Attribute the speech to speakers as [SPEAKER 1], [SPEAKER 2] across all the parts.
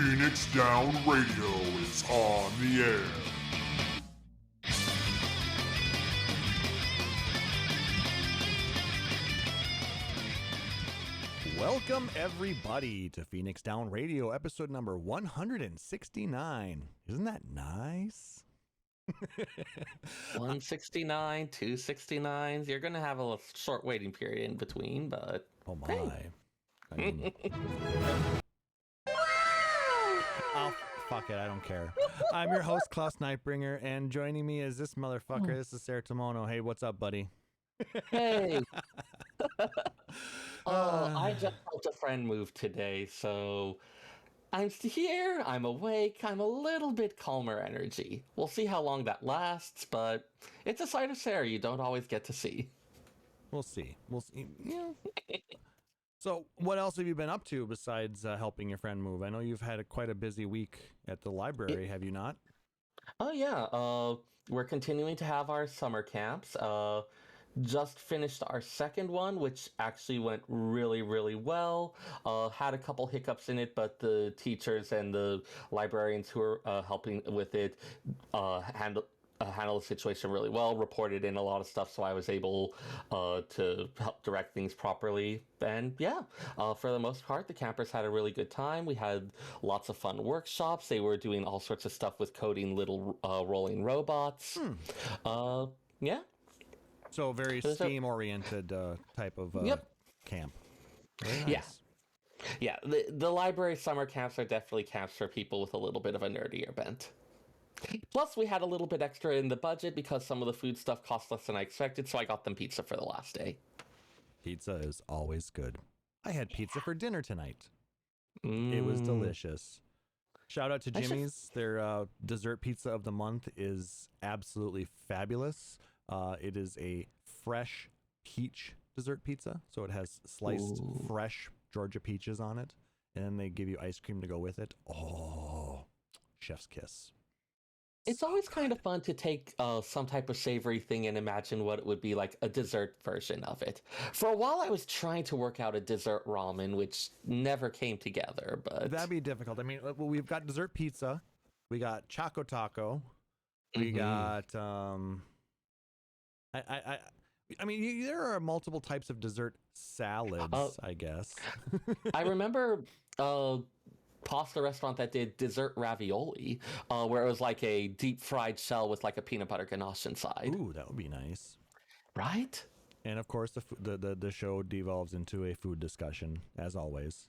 [SPEAKER 1] Phoenix Down Radio is on the air.
[SPEAKER 2] Welcome, everybody, to Phoenix Down Radio, episode number 169. Isn't that nice?
[SPEAKER 3] 169, 269s. You're going to have a short waiting period in between, but...
[SPEAKER 2] Oh, my.
[SPEAKER 3] Hey.
[SPEAKER 2] I mean... Oh, fuck it, I don't care. I'm your host, Klauss Nightbringer, and joining me is this motherfucker. This is Seyrr Tomono. Hey, what's up, buddy?
[SPEAKER 3] Hey! I just helped a friend move today, so I'm here, I'm awake, I'm a little bit calmer energy. We'll see how long that lasts, but it's a side of Seyrr you don't always get to see.
[SPEAKER 2] We'll see. Yeah. So, what else have you been up to besides helping your friend move? I know you've had quite a busy week at the library, have you not?
[SPEAKER 3] Oh, yeah. We're continuing to have our summer camps. Just finished our second one, which actually went really, really well. Had a couple hiccups in it, but the teachers and the librarians who are helping with it handle the situation really well, reported in a lot of stuff, so I was able to help direct things properly. And yeah, for the most part, the campers had a really good time. We had lots of fun workshops. They were doing all sorts of stuff with coding little rolling robots. Yeah.
[SPEAKER 2] So very Steam-oriented type of camp. Very nice.
[SPEAKER 3] Yeah. The library summer camps are definitely camps for people with a little bit of a nerdier bent. Plus, we had a little bit extra in the budget because some of the food stuff cost less than I expected, so I got them pizza for the last day.
[SPEAKER 2] Pizza is always good. I had pizza for dinner tonight. It was delicious. Shout out to Jimmy's. Their dessert pizza of the month is absolutely fabulous. It is a fresh peach dessert pizza, so it has sliced fresh Georgia peaches on it, and then they give you ice cream to go with it. Oh, chef's kiss.
[SPEAKER 3] It's always kind of fun to take some type of savory thing and imagine what it would be like a dessert version of it. For a while, I was trying to work out a dessert ramen, which never came together, but...
[SPEAKER 2] That'd be difficult. I mean, well, we've got dessert pizza, we got Choco Taco, we got... I mean, there are multiple types of dessert salads, I guess.
[SPEAKER 3] I remember pasta restaurant that did dessert ravioli, where it was like a deep fried shell with like a peanut butter ganache inside.
[SPEAKER 2] Ooh, that would be nice.
[SPEAKER 3] Right?
[SPEAKER 2] And of course, the show devolves into a food discussion, as always.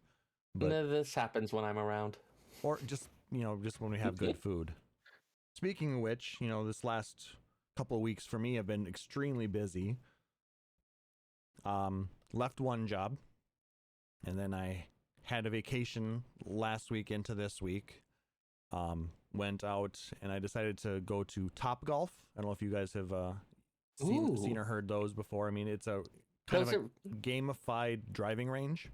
[SPEAKER 2] But,
[SPEAKER 3] this happens when I'm around.
[SPEAKER 2] Or just when we have good food. Speaking of which, this last couple of weeks for me have been extremely busy. Left one job, and then I had a vacation last week into this week. Went out and I decided to go to Top Golf. I don't know if you guys have seen or heard those before. I mean, it's a kind of a gamified driving range.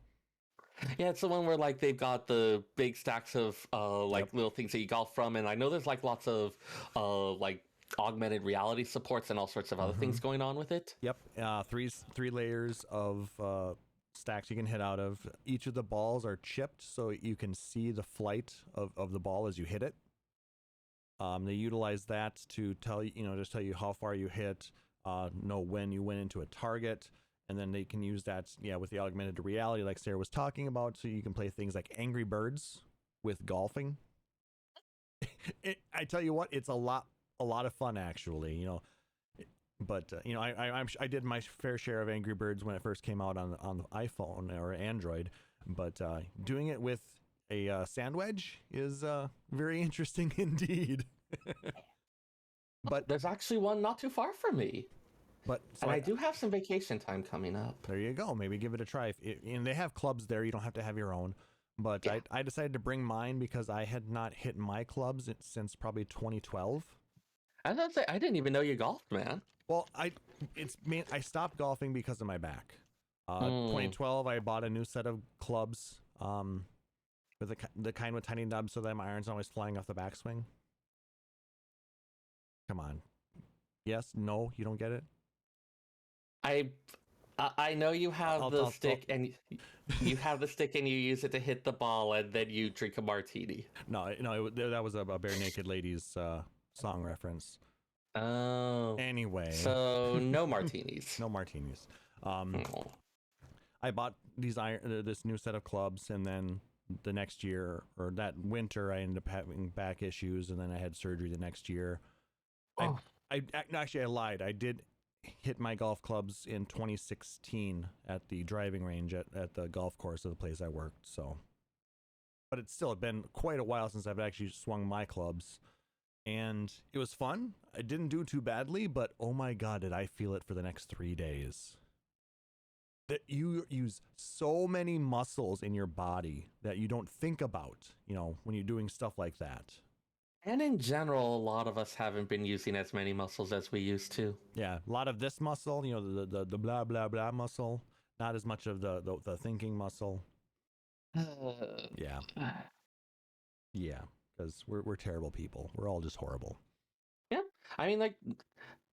[SPEAKER 3] Yeah, it's the one where like they've got the big stacks of little things that you golf from, and I know there's like lots of like augmented reality supports and all sorts of other things going on with it.
[SPEAKER 2] Yep. Three layers of stacks you can hit out of. Each of the balls are chipped so you can see the flight of the ball as you hit it. They utilize that to tell you how far you hit, know when you went into a target, and then they can use that with the augmented reality like Seyrr was talking about, so you can play things like Angry Birds with golfing. I tell you what, it's a lot of fun actually, but I did my fair share of Angry Birds when it first came out on the iPhone or Android, but doing it with a sand wedge is very interesting indeed.
[SPEAKER 3] But there's actually one not too far from me. And I do have some vacation time coming up.
[SPEAKER 2] There you go. Maybe give it a try. And they have clubs there. You don't have to have your own. But yeah. I decided to bring mine because I had not hit my clubs since probably 2012.
[SPEAKER 3] I was gonna say, I didn't even know you golfed, man.
[SPEAKER 2] Well, I stopped golfing because of my back. 2012, I bought a new set of clubs with the kind with tiny nubs so that my iron's always flying off the backswing. Come on. Yes? No? You don't get it?
[SPEAKER 3] I know you have the stick, and you have the stick, and you use it to hit the ball, and then you drink a martini.
[SPEAKER 2] No, that was a Bare Naked Ladies song reference.
[SPEAKER 3] Oh.
[SPEAKER 2] Anyway.
[SPEAKER 3] So no martinis.
[SPEAKER 2] No martinis. I bought this new set of clubs, and then the next year, or that winter, I ended up having back issues, and then I had surgery the next year.
[SPEAKER 3] Oh.
[SPEAKER 2] I lied. I did hit my golf clubs in 2016 at the driving range at the golf course of the place I worked. So, but it's still been quite a while since I've actually swung my clubs, and it was fun. I didn't do too badly, but oh my god, did I feel it for the next 3 days. That you use so many muscles in your body that you don't think about, when you're doing stuff like that.
[SPEAKER 3] And in general, a lot of us haven't been using as many muscles as we used to.
[SPEAKER 2] Yeah, a lot of this muscle, the blah blah blah muscle, not as much of the thinking muscle. Yeah, because we're terrible people. We're all just horrible.
[SPEAKER 3] Yeah, I mean,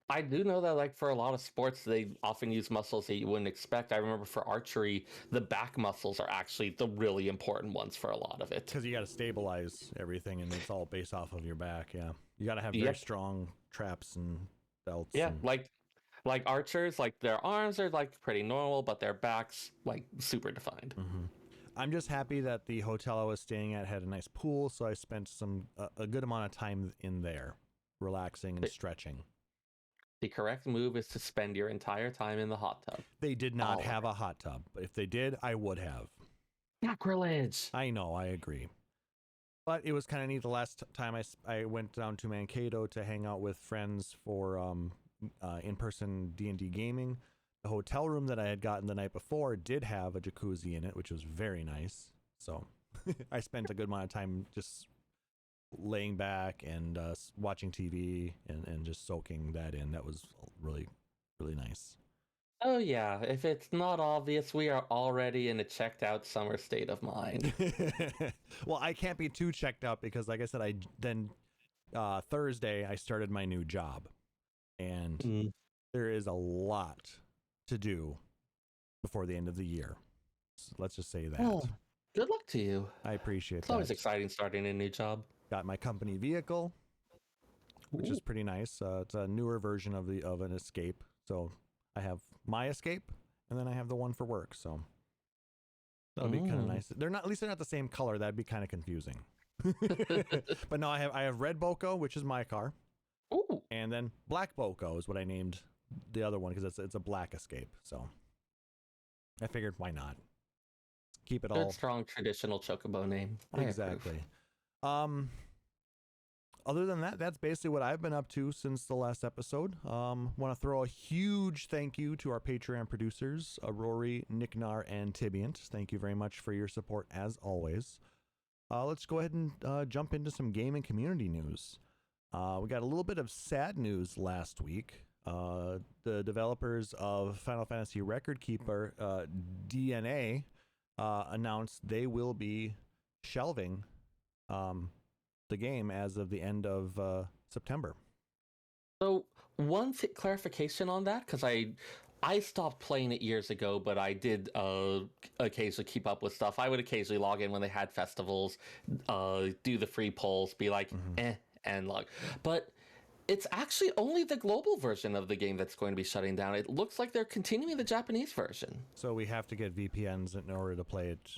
[SPEAKER 3] I do know that, for a lot of sports, they often use muscles that you wouldn't expect. I remember for archery, the back muscles are actually the really important ones for a lot of it.
[SPEAKER 2] Because you got to stabilize everything, and it's all based off of your back, yeah. You got to have very strong traps and belts.
[SPEAKER 3] Yeah, like archers, their arms are, pretty normal, but their backs, super defined.
[SPEAKER 2] Mm-hmm. I'm just happy that the hotel I was staying at had a nice pool, so I spent a good amount of time in there, relaxing and stretching.
[SPEAKER 3] The correct move is to spend your entire time in the hot tub.
[SPEAKER 2] They did not have a hot tub, but if they did, I would have.
[SPEAKER 3] Sacrilege!
[SPEAKER 2] I know, I agree. But it was kind of neat. The last time I went down to Mankato to hang out with friends for in-person D&D gaming, the hotel room that I had gotten the night before did have a jacuzzi in it, which was very nice. So I spent a good amount of time just laying back and watching TV and just soaking that in. That was really, really nice.
[SPEAKER 3] Oh yeah, if it's not obvious, we are already in a checked out summer state of mind.
[SPEAKER 2] Well, I can't be too checked out because, like I said, Thursday I started my new job, and there is a lot to do before the end of the year. So let's just say that.
[SPEAKER 3] Oh, good luck to you.
[SPEAKER 2] I appreciate that.
[SPEAKER 3] It's always exciting starting a new job.
[SPEAKER 2] Got my company vehicle, which is pretty nice. It's a newer version of an Escape. So I have my Escape, and then I have the one for work. So that'll be kind of nice. They're not, at least they're not the same color. That'd be kind of confusing. But no, I have red Boko, which is my car.
[SPEAKER 3] Ooh.
[SPEAKER 2] And then black Boko is what I named the other one because it's a black Escape. So I figured, why not? Keep it all
[SPEAKER 3] strong traditional chocobo name.
[SPEAKER 2] Exactly. Other than that, that's basically what I've been up to since the last episode. Want to throw a huge thank you to our Patreon producers, Rory, Nicknar, and Tibiant. Thank you very much for your support as always. Let's go ahead and jump into some game and community news. We got a little bit of sad news last week. The developers of Final Fantasy Record Keeper, DNA, announced they will be shelving the game as of the end of September.
[SPEAKER 3] So one clarification on that, because I stopped playing it years ago, but I did occasionally keep up with stuff. I would occasionally log in when they had festivals, do the free polls, be like, and log. But it's actually only the global version of the game that's going to be shutting down. It looks like they're continuing the Japanese version.
[SPEAKER 2] So we have to get VPNs in order to play it.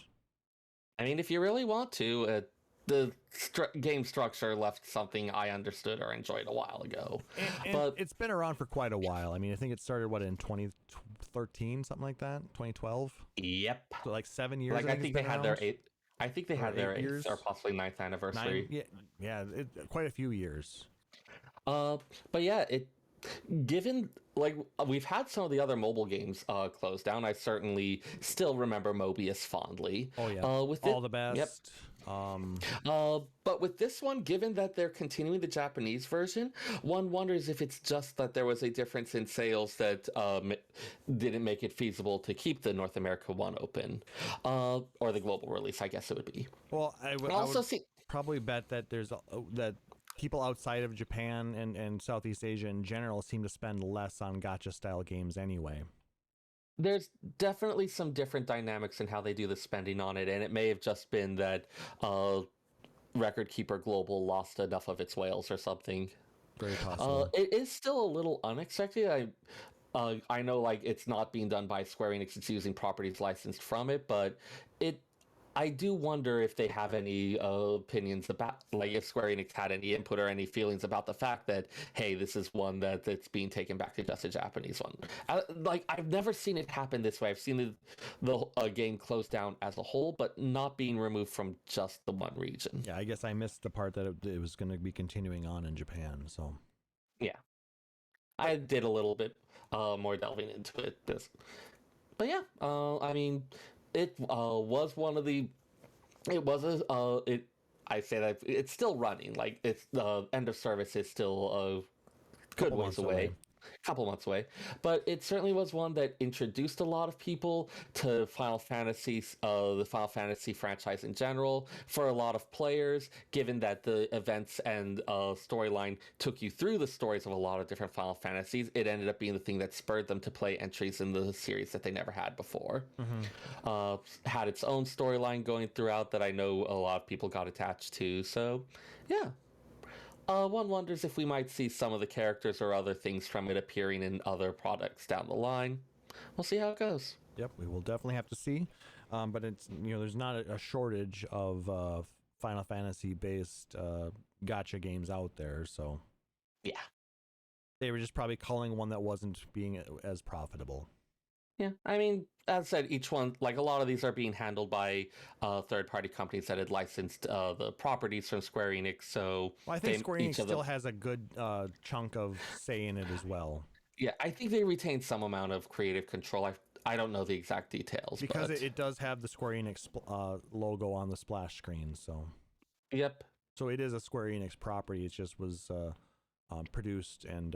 [SPEAKER 3] I mean, if you really want to, the game structure left something I understood or enjoyed a while ago.
[SPEAKER 2] But it's been around for quite a while. I mean, I think it started, in 2013, something like that? 2012?
[SPEAKER 3] Yep.
[SPEAKER 2] So like 7 years.
[SPEAKER 3] I think they had their eighth. I think they had their 8th or possibly 9th anniversary.
[SPEAKER 2] Quite a few years.
[SPEAKER 3] But yeah, given we've had some of the other mobile games closed down, I certainly still remember Mobius fondly.
[SPEAKER 2] Oh yeah, with all the best.
[SPEAKER 3] Yep. But with this one, given that they're continuing the Japanese version, one wonders if it's just that there was a difference in sales that didn't make it feasible to keep the North America one open, or the global release, I guess it would be.
[SPEAKER 2] Well, I would probably bet that there's that people outside of Japan and Southeast Asia in general seem to spend less on gacha style games anyway.
[SPEAKER 3] There's definitely some different dynamics in how they do the spending on it, and it may have just been that Record Keeper Global lost enough of its whales or something.
[SPEAKER 2] Very possible.
[SPEAKER 3] It is still a little unexpected. I know like it's not being done by Square Enix; it's using properties licensed from it, but it. I do wonder if they have any opinions about, like, if Square Enix had any input or any feelings about the fact that, hey, this is one that's being taken back to just a Japanese one. Like, I've never seen it happen this way. I've seen the game closed down as a whole, but not being removed from just the one region.
[SPEAKER 2] Yeah, I guess I missed the part that it was going to be continuing on in Japan. So,
[SPEAKER 3] yeah, I did a little bit more delving into it. But yeah, I mean, it was one of the. It was a. It. I say that it's still running. Like it's the end of service is still a good ways away. Couple months away, but it certainly was one that introduced a lot of people to Final Fantasy, the Final Fantasy franchise in general. For a lot of players, given that the events and storyline took you through the stories of a lot of different Final Fantasies, it ended up being the thing that spurred them to play entries in the series that they never had before. Had its own storyline going throughout that I know a lot of people got attached to. So, yeah. One wonders if we might see some of the characters or other things from it appearing in other products down the line. We'll see how it goes.
[SPEAKER 2] Yep, we will definitely have to see. But it's there's not a shortage of Final Fantasy based gacha games out there. So
[SPEAKER 3] yeah,
[SPEAKER 2] they were just probably calling one that wasn't being as profitable.
[SPEAKER 3] Yeah, I mean, as I said, each one, like a lot of these are being handled by third-party companies that had licensed the properties from Square Enix. So
[SPEAKER 2] I think Square Enix still has a good chunk of say in it as well.
[SPEAKER 3] Yeah, I think they retain some amount of creative control. I don't know the exact details.
[SPEAKER 2] Because
[SPEAKER 3] but...
[SPEAKER 2] it does have the Square Enix logo on the splash screen. So.
[SPEAKER 3] Yep.
[SPEAKER 2] So it is a Square Enix property. It just was produced and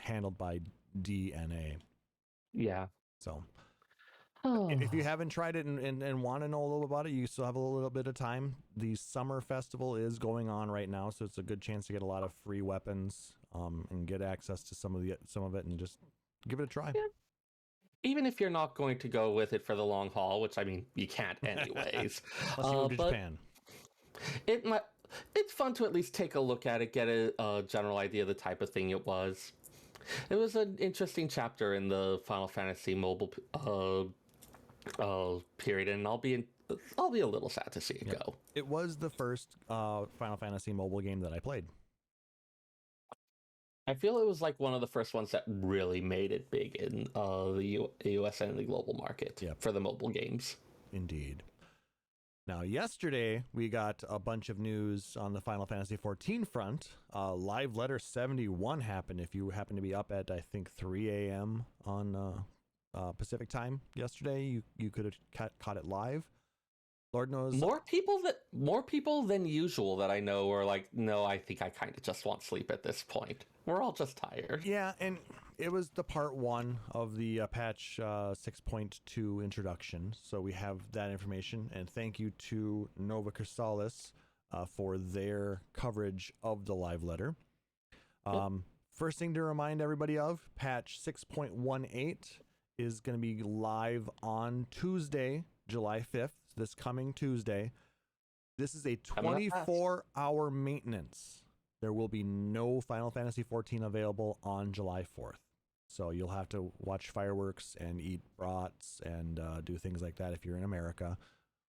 [SPEAKER 2] handled by DNA.
[SPEAKER 3] Yeah.
[SPEAKER 2] So if you haven't tried it and want to know a little about it, you still have a little bit of time. The summer festival is going on right now, so it's a good chance to get a lot of free weapons and get access to some of it and just give it a try.
[SPEAKER 3] Yeah. Even if you're not going to go with it for the long haul, which I mean you can't anyways.
[SPEAKER 2] Unless you go to Japan.
[SPEAKER 3] It's fun to at least take a look at it, get a general idea of the type of thing it was. It was an interesting chapter in the Final Fantasy mobile period, and I'll be a little sad to see it go.
[SPEAKER 2] It was the first Final Fantasy mobile game that I played.
[SPEAKER 3] I feel it was like one of the first ones that really made it big in the US and the global market for the mobile games.
[SPEAKER 2] Indeed. Now, yesterday, we got a bunch of news on the Final Fantasy XIV front. Live Letter 71 happened. If you happen to be up at, I think, 3 a.m. on Pacific time yesterday, you could have caught it live. Lord knows.
[SPEAKER 3] More people than usual that I know are like, no, I think I kind of just want sleep at this point. We're all just tired.
[SPEAKER 2] Yeah, and it was the part 1 of the patch 6.2 introduction, so we have that information. And thank you to Nova Chrysalis for their coverage of the live letter. First thing to remind everybody of, patch 6.18 is going to be live on Tuesday, July 5th, this coming Tuesday. This is a 24-hour maintenance. There will be no Final Fantasy XIV available on July 4th. So you'll have to watch fireworks and eat brats and do things like that if you're in America.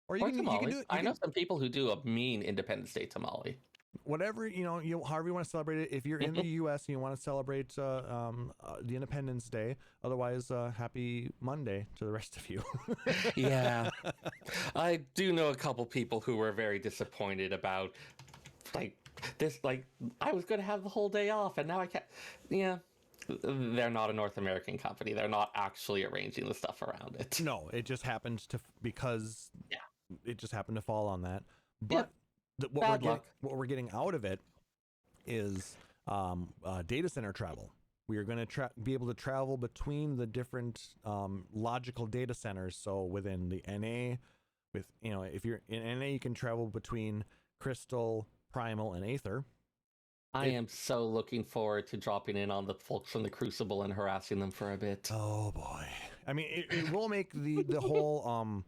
[SPEAKER 2] Or you can do it.
[SPEAKER 3] I know some people who do a mean Independence Day tamale.
[SPEAKER 2] Whatever, however you want to celebrate it. If you're in the U.S. and you want to celebrate the Independence Day, otherwise, happy Monday to the rest of you.
[SPEAKER 3] Yeah. I do know a couple people who were very disappointed about, I was going to have the whole day off, and now I can't. Yeah. They're not a North American company. They're not actually arranging the stuff around it.
[SPEAKER 2] No, it just happened because it just happened to fall on that. But what we're getting out of it is data center travel. We are going to be able to travel between the different logical data centers. So within the NA, if you're in NA, you can travel between Crystal, Primal, and Aether.
[SPEAKER 3] I am so looking forward to dropping in on the folks from the Crucible and harassing them for a bit.
[SPEAKER 2] Oh boy. I mean, it will make the whole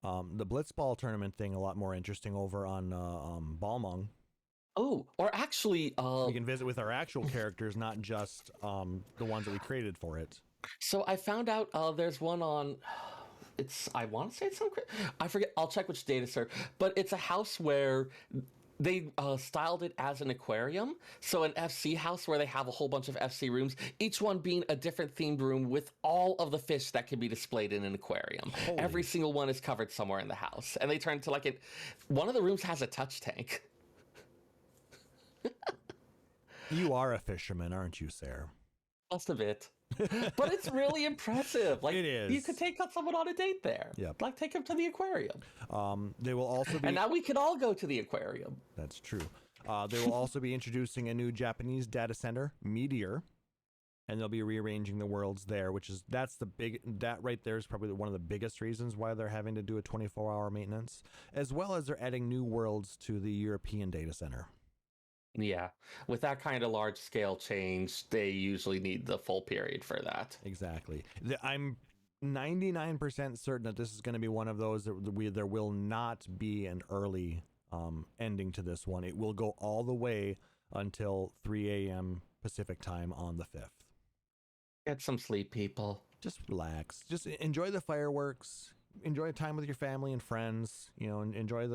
[SPEAKER 2] the Blitzball tournament thing a lot more interesting over on Balmung.
[SPEAKER 3] Oh, or actually,
[SPEAKER 2] we can visit with our actual characters, not just the ones that we created for it.
[SPEAKER 3] So I found out there's one on. I want to say it's some. I forget. I'll check which data server. But it's a house where they styled it as an aquarium. So an FC house where they have a whole bunch of FC rooms, each one being a different themed room with all of the fish that can be displayed in an aquarium.
[SPEAKER 2] Holy.
[SPEAKER 3] Every single one is covered somewhere in the house, and they turn into like it. One of the rooms has a touch tank.
[SPEAKER 2] You are a fisherman, aren't you, Seyrr?
[SPEAKER 3] Just a bit. But it's really impressive. Like,
[SPEAKER 2] it is.
[SPEAKER 3] You could take someone on a date there.
[SPEAKER 2] Yep.
[SPEAKER 3] Like, take them to the aquarium.
[SPEAKER 2] They will also be...
[SPEAKER 3] And now we can all go to the aquarium.
[SPEAKER 2] That's true. They will also be introducing a new Japanese data center, Meteor, and they'll be rearranging the worlds there, that right there is probably one of the biggest reasons why they're having to do a 24-hour maintenance, as well as they're adding new worlds to the European data center.
[SPEAKER 3] Yeah, with that kind of large-scale change, they usually need the full period for that.
[SPEAKER 2] Exactly. I'm 99% certain that this is going to be one of those that there will not be an early ending to this one. It will go all the way until 3 a.m. Pacific time on the 5th.
[SPEAKER 3] Get some sleep, people.
[SPEAKER 2] Just relax. Just enjoy the fireworks. Enjoy time with your family and friends. You know, and enjoy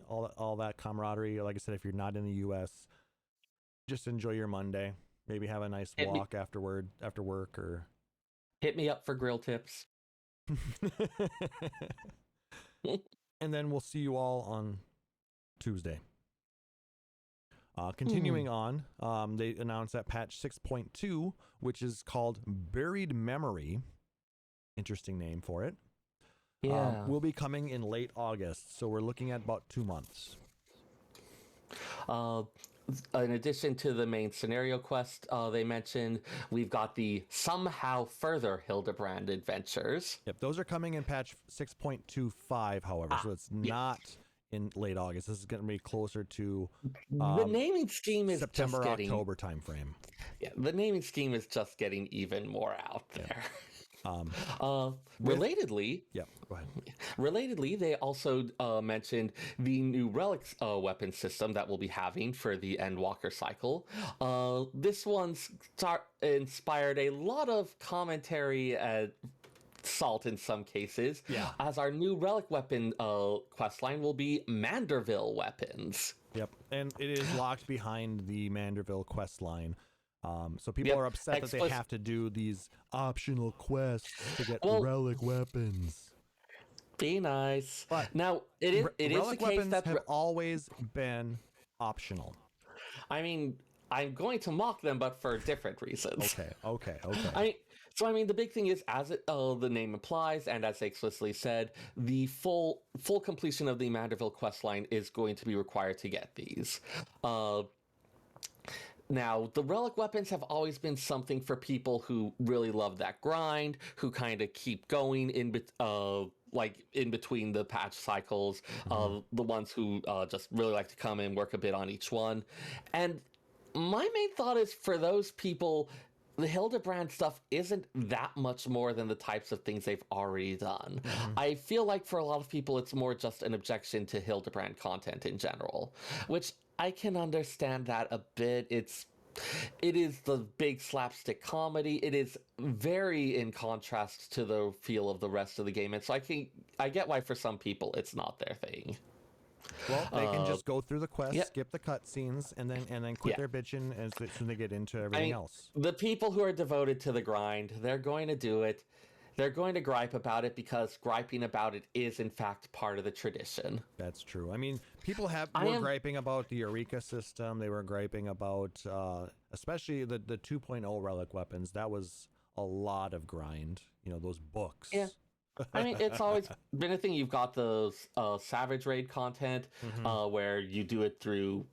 [SPEAKER 2] all that camaraderie. Like I said, if you're not in the U.S., just enjoy your Monday. Maybe have a nice walk after work, or
[SPEAKER 3] hit me up for grill tips.
[SPEAKER 2] And then we'll see you all on Tuesday. Continuing on, they announced that patch 6.2, which is called Buried Memory. Interesting name for it.
[SPEAKER 3] Yeah.
[SPEAKER 2] Will be coming in late August, so we're looking at about 2 months.
[SPEAKER 3] In addition to the main scenario quest they mentioned, we've got the Somehow Further Hildebrand adventures.
[SPEAKER 2] Yep, those are coming in patch 6.25, however, so it's not in late August. This is going to be closer to
[SPEAKER 3] the naming scheme is
[SPEAKER 2] September,
[SPEAKER 3] just getting,
[SPEAKER 2] October timeframe.
[SPEAKER 3] Yeah, the naming scheme is just getting even more out there.
[SPEAKER 2] Relatedly, go ahead.
[SPEAKER 3] Relatedly, they also mentioned the new Relic weapon system that we'll be having for the Endwalker cycle. This one's inspired a lot of commentary at Salt in some cases, as our new Relic weapon questline will be Manderville weapons.
[SPEAKER 2] Yep, and it is locked behind the Manderville questline. So people are upset that they have to do these optional quests to get Relic weapons.
[SPEAKER 3] Be nice.
[SPEAKER 2] But
[SPEAKER 3] now, it is the case that
[SPEAKER 2] have always been optional.
[SPEAKER 3] I mean, I'm going to mock them, but for different reasons.
[SPEAKER 2] Okay.
[SPEAKER 3] I mean, the big thing is, as the name implies, and as they explicitly said, the full completion of the Manderville questline is going to be required to get these. Now, the Relic weapons have always been something for people who really love that grind, who kind of keep going in between the patch cycles, the ones who just really like to come and work a bit on each one. And my main thought is, for those people, the Hildebrand stuff isn't that much more than the types of things they've already done. I feel like for a lot of people, it's more just an objection to Hildebrand content in general, which I can understand that a bit. It is the big slapstick comedy. It is very in contrast to the feel of the rest of the game, and so I get why for some people it's not their thing.
[SPEAKER 2] Well, they can just go through the quest, skip the cutscenes, and then quit their bitching as soon as they get into everything else.
[SPEAKER 3] The people who are devoted to the grind, they're going to do it. They're going to gripe about it because griping about it is, in fact, part of the tradition.
[SPEAKER 2] That's true. I mean, people were griping about the Eureka system. They were griping about, especially the 2.0 Relic weapons. That was a lot of grind. You know, those books.
[SPEAKER 3] Yeah. I mean, it's always been a thing. You've got those Savage Raid content where you do it through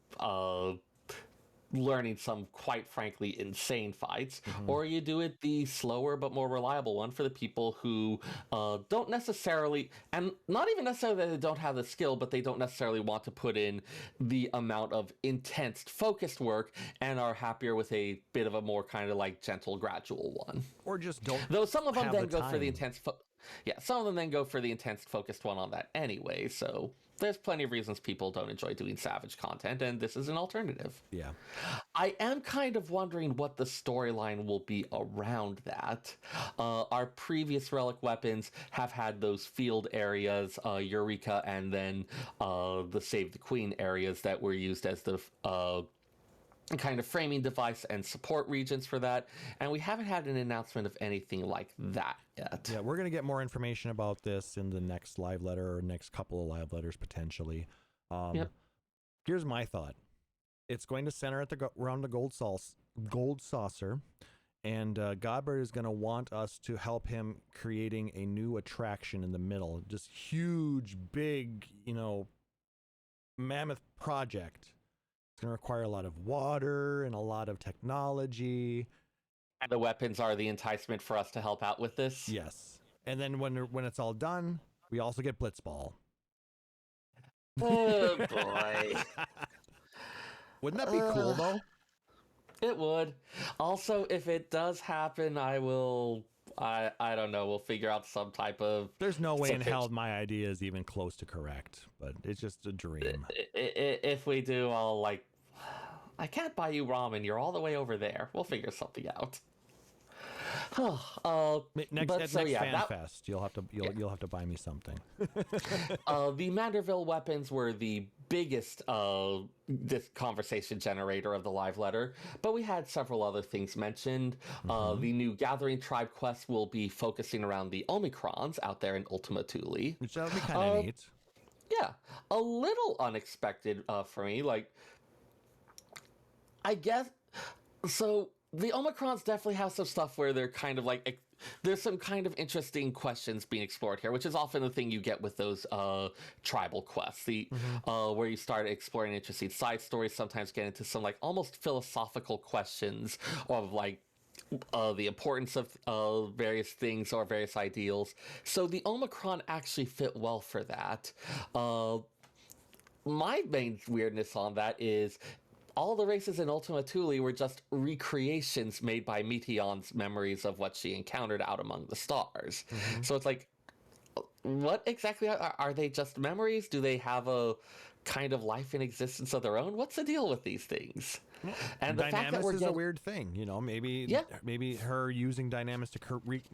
[SPEAKER 3] learning some, quite frankly, insane fights, or you do it the slower but more reliable one for the people who don't necessarily, and not even necessarily that they don't have the skill, but they don't necessarily want to put in the amount of intense, focused work and are happier with a bit of a more kind of like gentle, gradual one.
[SPEAKER 2] Or just don't.
[SPEAKER 3] Though some of them
[SPEAKER 2] have
[SPEAKER 3] then
[SPEAKER 2] the
[SPEAKER 3] go for the
[SPEAKER 2] time.
[SPEAKER 3] intense. Some of them then go for the intense, focused one on that anyway. So there's plenty of reasons people don't enjoy doing Savage content, and this is an alternative.
[SPEAKER 2] Yeah.
[SPEAKER 3] I am kind of wondering what the storyline will be around that. Our previous Relic Weapons have had those field areas, Eureka, and then the Save the Queen areas that were used as the kind of framing device and support regions for that, and we haven't had an announcement of anything like that yet.
[SPEAKER 2] Yeah, we're going to get more information about this in the next live letter or next couple of live letters potentially. Here's my thought. It's going to center at around the gold saucer, and Godbird is going to want us to help him creating a new attraction in the middle. Just huge, big, mammoth project. It's going to require a lot of water and a lot of technology.
[SPEAKER 3] And the weapons are the enticement for us to help out with this?
[SPEAKER 2] Yes. And then when it's all done, we also get Blitzball.
[SPEAKER 3] Oh, boy.
[SPEAKER 2] Wouldn't that be cool, though?
[SPEAKER 3] It would. Also, if it does happen, I don't know, we'll figure out some type of...
[SPEAKER 2] There's no way in hell my idea is even close to correct, but it's just a dream.
[SPEAKER 3] If we do, I'll I can't buy you ramen, you're all the way over there. We'll figure something out.
[SPEAKER 2] Next FanFest, you'll have to buy me something.
[SPEAKER 3] The Manderville weapons were the biggest this conversation generator of the live letter, but we had several other things mentioned. The new Gathering Tribe quest will be focusing around the Omicrons out there in Ultima Thule,
[SPEAKER 2] which that would be kind of neat.
[SPEAKER 3] Yeah, a little unexpected for me. I guess so. The Omicrons definitely have some stuff where they're kind of there's some kind of interesting questions being explored here, which is often the thing you get with those tribal quests, where you start exploring interesting side stories, sometimes get into some almost philosophical questions of the importance of various things or various ideals. So the Omicron actually fit well for that. My main weirdness on that is all the races in Ultima Thule were just recreations made by Meteon's memories of what she encountered out among the stars. So it's what exactly are they? Just memories? Do they have a kind of life in existence of their own? What's the deal with these things? And the fact that
[SPEAKER 2] is a weird thing, maybe her using Dynamis to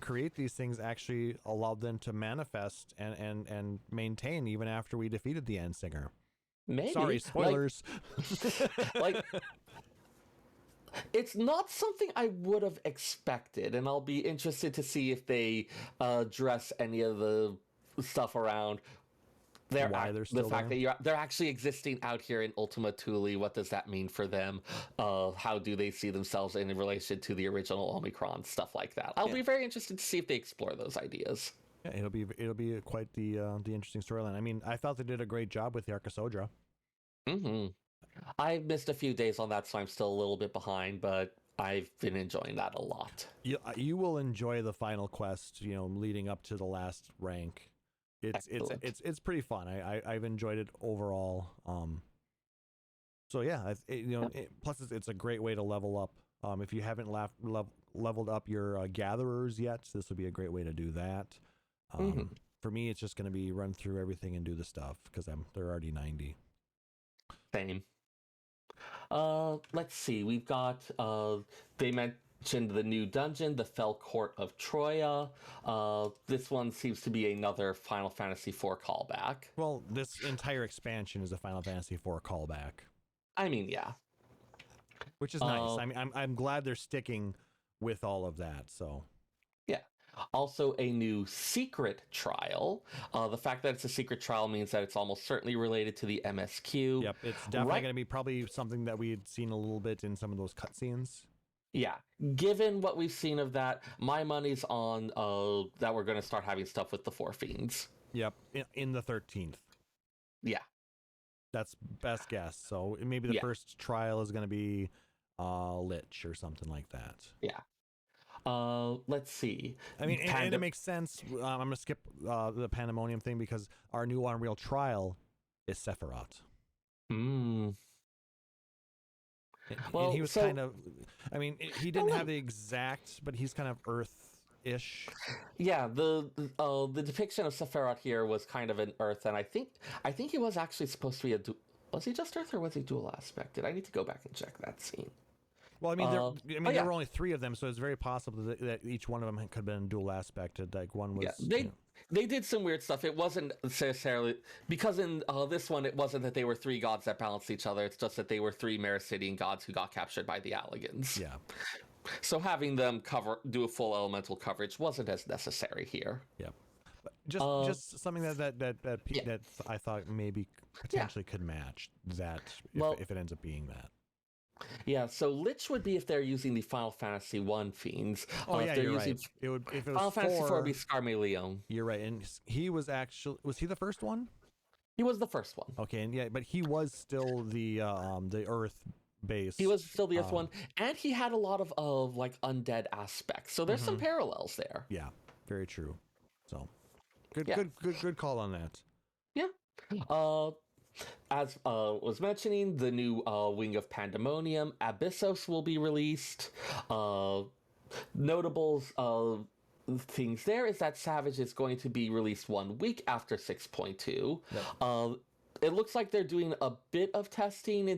[SPEAKER 2] create these things actually allowed them to manifest and maintain even after we defeated the Endsinger.
[SPEAKER 3] Maybe.
[SPEAKER 2] Sorry, spoilers.
[SPEAKER 3] It's not something I would have expected, and I'll be interested to see if they address any of the stuff around the fact that they're actually existing out here in Ultima Thule. What does that mean for them? How do they see themselves in relation to the original Omicron? Stuff like that. I'll be very interested to see if they explore those ideas.
[SPEAKER 2] Yeah, it'll be quite the interesting storyline. I mean, I thought they did a great job with the Arcosodra.
[SPEAKER 3] I've missed a few days on that, so I'm still a little bit behind, but I've been enjoying that a lot.
[SPEAKER 2] You will enjoy the final quest, leading up to the last rank. It's pretty fun. I've enjoyed it overall. So yeah, plus it's a great way to level up. If you haven't leveled up your gatherers yet, this would be a great way to do that. For me, it's just going to be run through everything and do the stuff because they're already 90.
[SPEAKER 3] Same. Let's see. We've got they mentioned the new dungeon, the Fell Court of Troya. This one seems to be another Final Fantasy IV callback.
[SPEAKER 2] Well, this entire expansion is a Final Fantasy IV callback.
[SPEAKER 3] I mean, yeah.
[SPEAKER 2] Which is nice. I mean, I'm glad they're sticking with all of that. So. Yeah.
[SPEAKER 3] Also, a new secret trial. The fact that it's a secret trial means that it's almost certainly related to the MSQ.
[SPEAKER 2] Yep, it's definitely going to be probably something that we had seen a little bit in some of those cutscenes.
[SPEAKER 3] Yeah, given what we've seen of that, my money's on that we're going to start having stuff with the Four Fiends.
[SPEAKER 2] Yep, in the 13th.
[SPEAKER 3] Yeah.
[SPEAKER 2] That's best guess. So maybe the first trial is going to be Lich or something like that.
[SPEAKER 3] Yeah. Let's see.
[SPEAKER 2] I mean, and it makes sense. I'm going to skip the Pandemonium thing because our new Unreal trial is Sephiroth.
[SPEAKER 3] Well,
[SPEAKER 2] and he was kind of, I mean, he didn't have the exact, but he's kind of Earth-ish.
[SPEAKER 3] Yeah, the depiction of Sephiroth here was kind of an Earth, and I think he was actually supposed to be was he just Earth or was he dual aspected? I need to go back and check that scene.
[SPEAKER 2] Well, I mean, there were only 3 of them, so it's very possible that each one of them could have been dual aspected. Like one was.
[SPEAKER 3] Yeah, they did some weird stuff. It wasn't necessarily because in this one, it wasn't that they were 3 gods that balanced each other. It's just that they were 3 Mericidian gods who got captured by the Alligans.
[SPEAKER 2] Yeah.
[SPEAKER 3] So having them do a full elemental coverage wasn't as necessary here.
[SPEAKER 2] Yeah. But just something that I thought maybe potentially could match that if it ends up being that.
[SPEAKER 3] Yeah, so Lich would be if they're using the Final Fantasy I fiends.
[SPEAKER 2] Oh, yeah, you're right. It would, if it was
[SPEAKER 3] Final Fantasy IV would be Scarmeleon.
[SPEAKER 2] You're right, and he was he the first one?
[SPEAKER 3] He was the first one.
[SPEAKER 2] Okay, and yeah, but he was still the Earth base.
[SPEAKER 3] He was still the Earth one, and he had a lot of like undead aspects. So there's some parallels there.
[SPEAKER 2] Yeah, very true. So good call on that.
[SPEAKER 3] Yeah. As was mentioning, the new Wing of Pandemonium, Abyssos, will be released. Notables things there is that Savage is going to be released 1 week after 6.2. Yep. It looks like they're doing a bit of testing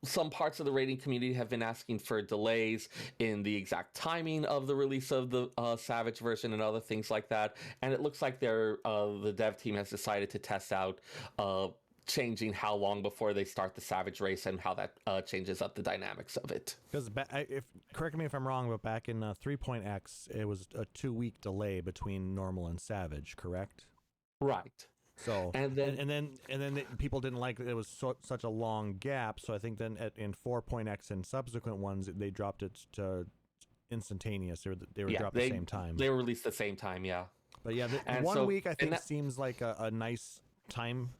[SPEAKER 3] some parts of the rating community have been asking for delays in the exact timing of the release of the Savage version and other things like that. And it looks like the dev team has decided to test out changing how long before they start the Savage race and how that changes up the dynamics of it.
[SPEAKER 2] Because correct me if I'm wrong, but back in 3.x, it was a 2-week delay between normal and Savage, correct?
[SPEAKER 3] Right.
[SPEAKER 2] So and then people didn't like that it was such a long gap. So I think then in 4.x and subsequent ones they dropped it to instantaneous. They were dropped at the same time.
[SPEAKER 3] They were released at the same time, yeah.
[SPEAKER 2] But yeah, 1 week I think seems like a nice time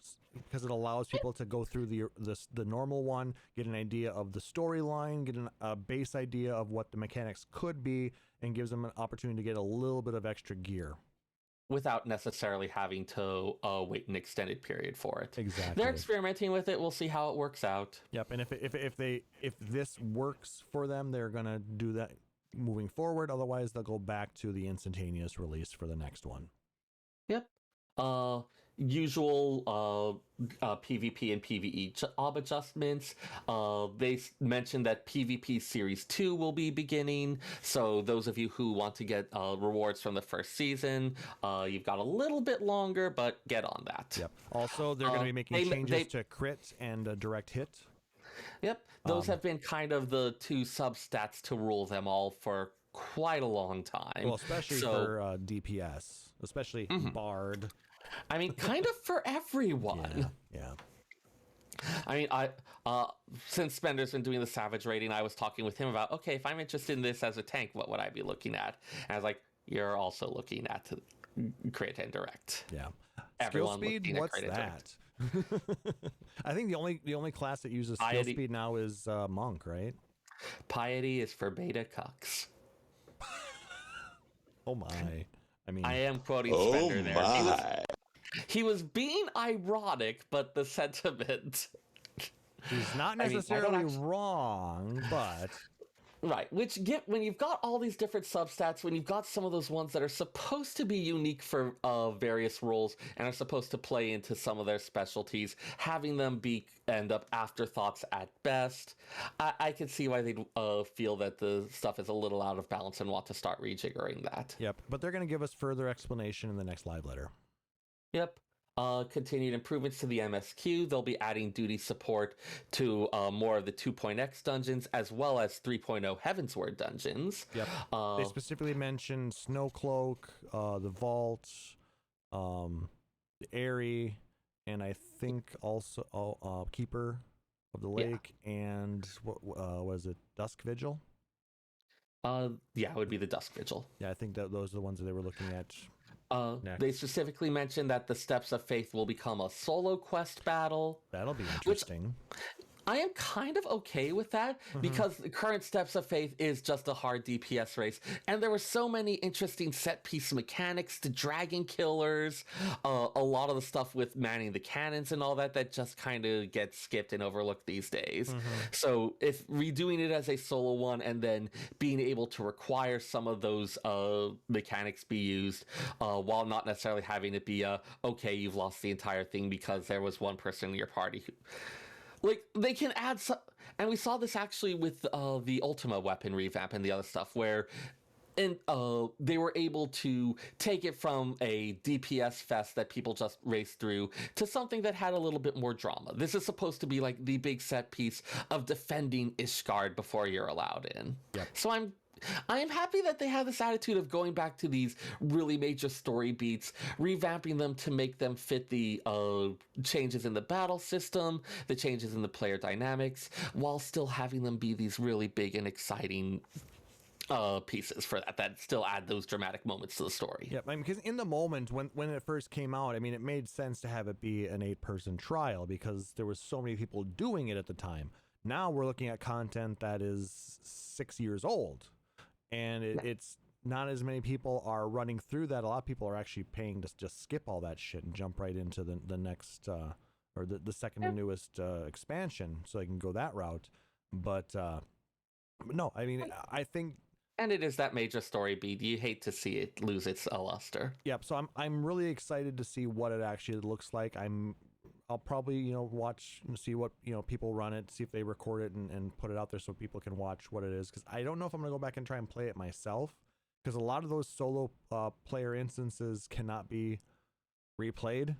[SPEAKER 2] because it allows people to go through the normal one, get an idea of the storyline, get a base idea of what the mechanics could be, and gives them an opportunity to get a little bit of extra gear.
[SPEAKER 3] Without necessarily having to wait an extended period for it.
[SPEAKER 2] Exactly.
[SPEAKER 3] They're experimenting with it. We'll see how it works out.
[SPEAKER 2] Yep. And if this works for them, they're gonna do that moving forward. Otherwise, they'll go back to the instantaneous release for the next one.
[SPEAKER 3] Yep. Usual PvP and PvE job adjustments. They mentioned that PvP Series 2 will be beginning, so those of you who want to get rewards from the first season, you've got a little bit longer, but get on that.
[SPEAKER 2] Yep. Also, they're going to be making changes to crit and direct hit.
[SPEAKER 3] Yep. Those have been kind of the 2 substats to rule them all for quite a long time.
[SPEAKER 2] Well, especially for DPS, especially Bard.
[SPEAKER 3] I mean, kind of for everyone.
[SPEAKER 2] Yeah.
[SPEAKER 3] I mean, since Spender's been doing the Savage rating, I was talking with him about, okay, if I'm interested in this as a tank, what would I be looking at? And I was like, you're also looking at crit and direct.
[SPEAKER 2] Yeah.
[SPEAKER 3] Everyone
[SPEAKER 2] skill speed, what's that? I think the only class that uses skill speed now is Monk, right?
[SPEAKER 3] Piety is for beta cucks.
[SPEAKER 2] Oh my. I mean,
[SPEAKER 3] I am quoting Spender there. He was being ironic, but the sentiment.
[SPEAKER 2] He's not necessarily wrong, but.
[SPEAKER 3] Right, when you've got all these different substats, when you've got some of those ones that are supposed to be unique for various roles and are supposed to play into some of their specialties, having them end up afterthoughts at best, I can see why they'd feel that the stuff is a little out of balance and want to start rejiggering that.
[SPEAKER 2] Yep, but they're going to give us further explanation in the next live letter.
[SPEAKER 3] Yep. Continued improvements to the MSQ. They'll be adding duty support to more of the 2.x dungeons as well as 3.0 Heavensward dungeons.
[SPEAKER 2] Yep. They specifically mentioned Snowcloak, the Vault, the Airy, and I think also Keeper of the Lake, and what was it, Dusk Vigil?
[SPEAKER 3] Yeah, it would be the Dusk Vigil.
[SPEAKER 2] Yeah, I think that those are the ones that they were looking at.
[SPEAKER 3] They specifically mentioned that the Steps of Faith will become a solo quest battle.
[SPEAKER 2] That'll be interesting.
[SPEAKER 3] I am kind of okay with that because the current Steps of Faith is just a hard DPS race, and there were so many interesting set piece mechanics to dragon killers, a lot of the stuff with manning the cannons and all that just kind of gets skipped and overlooked these days. So if redoing it as a solo one and then being able to require some of those mechanics be used while not necessarily having it be okay, you've lost the entire thing because there was one person in your party who... Like, they can add some... And we saw this actually with the Ultima weapon revamp and the other stuff, where they were able to take it from a DPS fest that people just raced through to something that had a little bit more drama. This is supposed to be like the big set piece of defending Ishgard before you're allowed in.
[SPEAKER 2] Yep.
[SPEAKER 3] So I am happy that they have this attitude of going back to these really major story beats, revamping them to make them fit the changes in the battle system, the changes in the player dynamics, while still having them be these really big and exciting pieces for that still add those dramatic moments to the story.
[SPEAKER 2] Yeah, I mean, because in the moment when it first came out, I mean, it made sense to have it be an 8-person trial because there was so many people doing it at the time. Now we're looking at content that is 6 years old. And it's not as many people are running through that. A lot of people are actually paying to just skip all that shit and jump right into the next or the second newest expansion, so they can go that route. But no, I mean, I think.
[SPEAKER 3] And it is that major story beat. You hate to see it lose its luster.
[SPEAKER 2] Yep. So I'm really excited to see what it actually looks like. I'll probably, watch and see what, people run it, see if they record it and put it out there so people can watch what it is. Because I don't know if I'm going to go back and try and play it myself. Because a lot of those solo player instances cannot be replayed.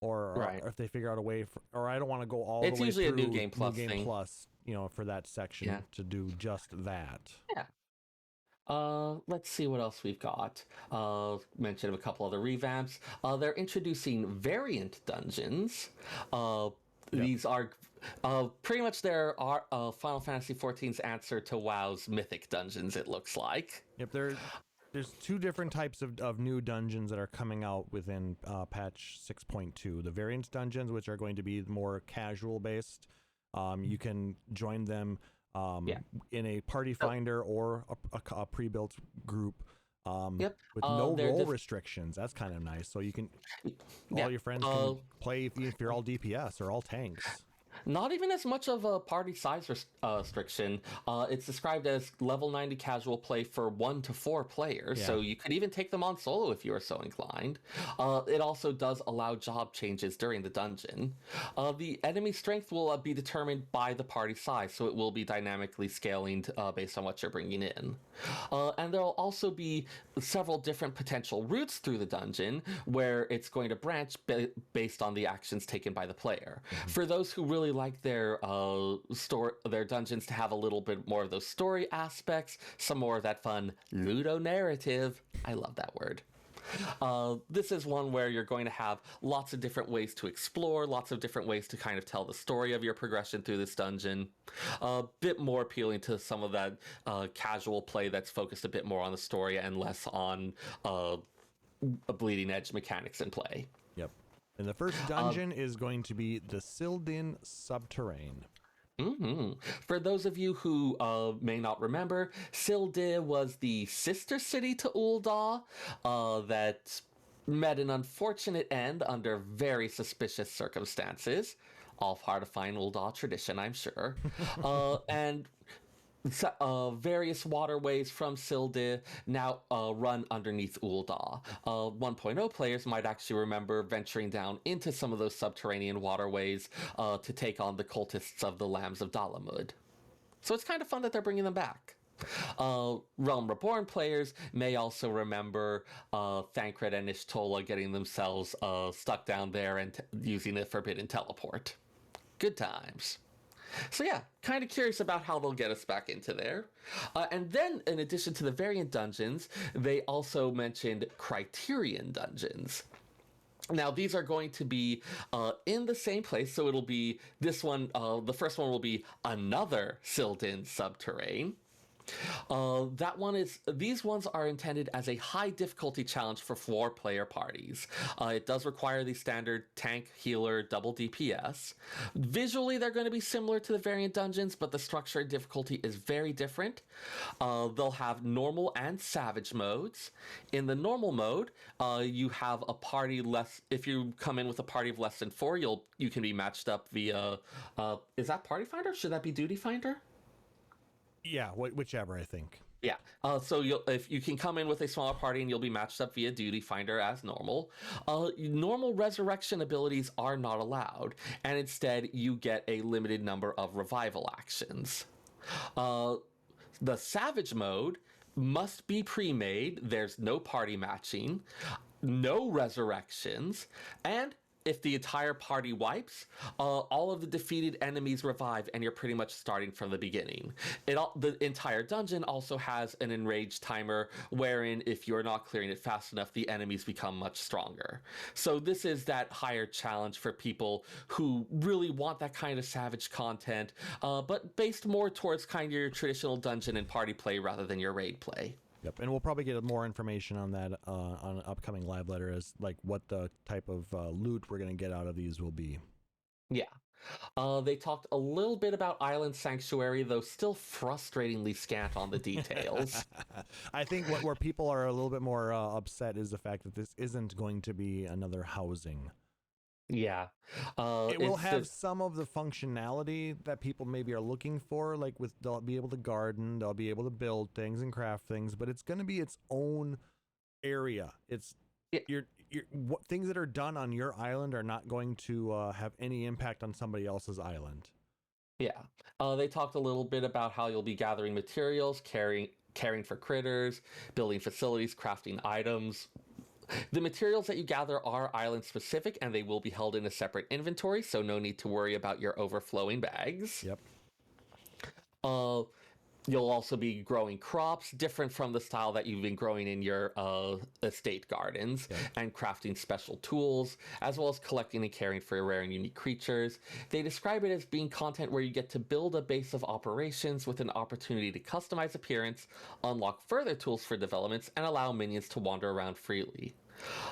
[SPEAKER 2] Or if they figure out a way, or I don't want to go all the way through.
[SPEAKER 3] It's usually a New Game Plus thing.
[SPEAKER 2] For that section to do just that.
[SPEAKER 3] Yeah. Let's see what else we've got. Mentioned a couple other revamps. They're introducing variant dungeons. These are pretty much their Final Fantasy XIV's answer to WoW's Mythic Dungeons, it looks like.
[SPEAKER 2] Yep, there's two different types of new dungeons that are coming out within patch 6.2. The variant dungeons, which are going to be more casual based. You can join them in a party finder or a pre-built group with no role restrictions. That's kind of nice. So you can all your friends can play if you're all DPS or all tanks.
[SPEAKER 3] Not even as much of a party size restriction. It's described as level 90 casual play for 1 to 4 players, so you could even take them on solo if you are so inclined. It also does allow job changes during the dungeon. The enemy strength will be determined by the party size, so it will be dynamically scaling based on what you're bringing in. And there will also be several different potential routes through the dungeon where it's going to branch based on the actions taken by the player. For those who really like their dungeons to have a little bit more of those story aspects, some more of that fun ludonarrative. I love that word. This is one where you're going to have lots of different ways to explore, lots of different ways to kind of tell the story of your progression through this dungeon. A bit more appealing to some of that casual play that's focused a bit more on the story and less on bleeding edge mechanics in play.
[SPEAKER 2] Yep. And the first dungeon is going to be the Syldin Subterrain.
[SPEAKER 3] For those of you who may not remember, Syldin was the sister city to Ul'dah that met an unfortunate end under very suspicious circumstances. All part of fine Ul'dah tradition, I'm sure. And various waterways from Syldin now run underneath Ul'dah. 1.0 players might actually remember venturing down into some of those subterranean waterways to take on the cultists of the Lambs of Dalamud. So it's kind of fun that they're bringing them back. Realm Reborn players may also remember Thancred and Ishtola getting themselves stuck down there and using the Forbidden Teleport. Good times. So yeah, kind of curious about how they'll get us back into there. And then, in addition to the variant dungeons, they also mentioned Criterion dungeons. Now, these are going to be in the same place, so it'll be this one, the first one will be another Syldin Subterrain. These ones are intended as a high difficulty challenge for 4-player parties. It does require the standard tank, healer, double DPS. Visually, they're going to be similar to the variant dungeons, but the structure and difficulty is very different. They'll have normal and savage modes. In the normal mode, you have a party less. If you come in with a party of less than 4, you can be matched up via. Is that Party Finder? Should that be Duty Finder?
[SPEAKER 2] Yeah, whichever, I think.
[SPEAKER 3] Yeah. So if you can come in with a smaller party and you'll be matched up via Duty Finder as normal. Normal resurrection abilities are not allowed, and instead you get a limited number of revival actions. The Savage mode must be pre-made. There's no party matching, no resurrections, and if the entire party wipes, all of the defeated enemies revive, and you're pretty much starting from the beginning. The entire dungeon also has an enraged timer, wherein if you're not clearing it fast enough, the enemies become much stronger. So this is that higher challenge for people who really want that kind of savage content, but based more towards kind of your traditional dungeon and party play rather than your raid play.
[SPEAKER 2] Yep, and we'll probably get more information on that on an upcoming live letter, as like what the type of loot we're going to get out of these will be.
[SPEAKER 3] Yeah. They talked a little bit about Island Sanctuary, though still frustratingly scant on the details.
[SPEAKER 2] I think where people are a little bit more upset is the fact that this isn't going to be another housing.
[SPEAKER 3] Yeah.
[SPEAKER 2] It will have some of the functionality that people maybe are looking for, like they'll be able to garden, they'll be able to build things and craft things, but it's going to be its own area. Things that are done on your island are not going to have any impact on somebody else's island.
[SPEAKER 3] Yeah. They talked a little bit about how you'll be gathering materials, caring for critters, building facilities, crafting items. The materials that you gather are island specific, and they will be held in a separate inventory, so no need to worry about your overflowing bags.
[SPEAKER 2] Yep.
[SPEAKER 3] You'll also be growing crops different from the style that you've been growing in your estate gardens, and crafting special tools, as well as collecting and caring for rare and unique creatures. They describe it as being content where you get to build a base of operations with an opportunity to customize appearance, unlock further tools for developments, and allow minions to wander around freely.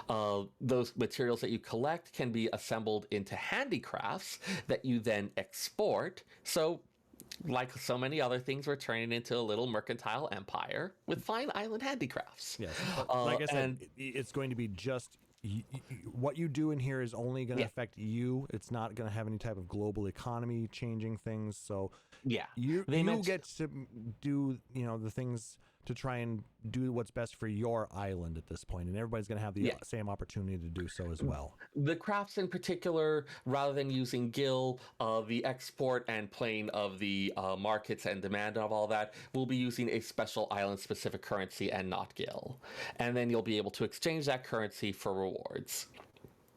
[SPEAKER 3] Those materials that you collect can be assembled into handicrafts that you then export. So, like so many other things, we're turning into a little mercantile empire with fine island handicrafts.
[SPEAKER 2] Yes, like I said, it's going to be just what you do in here is only going to affect you. It's not going to have any type of global economy changing things. So you get to do the things to try and do what's best for your island at this point, and everybody's going to have the same opportunity to do so as well.
[SPEAKER 3] The crafts in particular, rather than using gil, the export and playing of the markets and demand of all that, will be using a special island-specific currency and not gil. And then you'll be able to exchange that currency for rewards.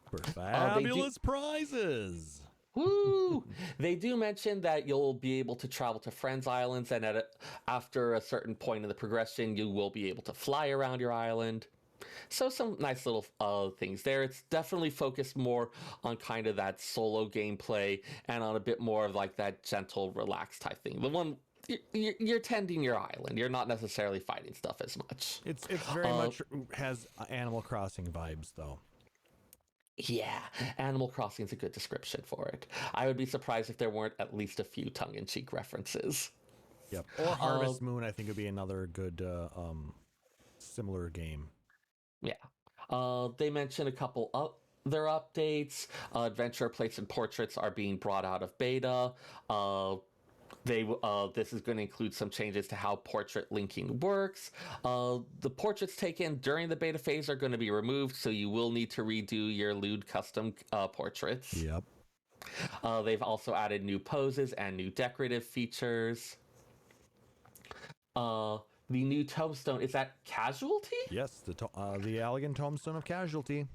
[SPEAKER 2] For fabulous prizes!
[SPEAKER 3] Woo! They do mention that you'll be able to travel to friends' islands, and after a certain point in the progression, you will be able to fly around your island. So some nice little things there. It's definitely focused more on kind of that solo gameplay and on a bit more of like that gentle, relaxed type thing. The one you're tending your island. You're not necessarily fighting stuff as much.
[SPEAKER 2] It's very much has Animal Crossing vibes, though.
[SPEAKER 3] Yeah, Animal Crossing is a good description for it. I would be surprised if there weren't at least a few tongue-in-cheek references.
[SPEAKER 2] Yep. Or Harvest Moon, I think, would be another good similar game.
[SPEAKER 3] Yeah. They mentioned a couple other updates. Adventure plates and portraits are being brought out of beta. This is going to include some changes to how portrait linking works. The portraits taken during the beta phase are going to be removed, so you will need to redo your lewd custom portraits.
[SPEAKER 2] Yep.
[SPEAKER 3] They've also added new poses and new decorative features. The new Tombstone, is that Casualty?
[SPEAKER 2] Yes, the elegant Tombstone of Casualty.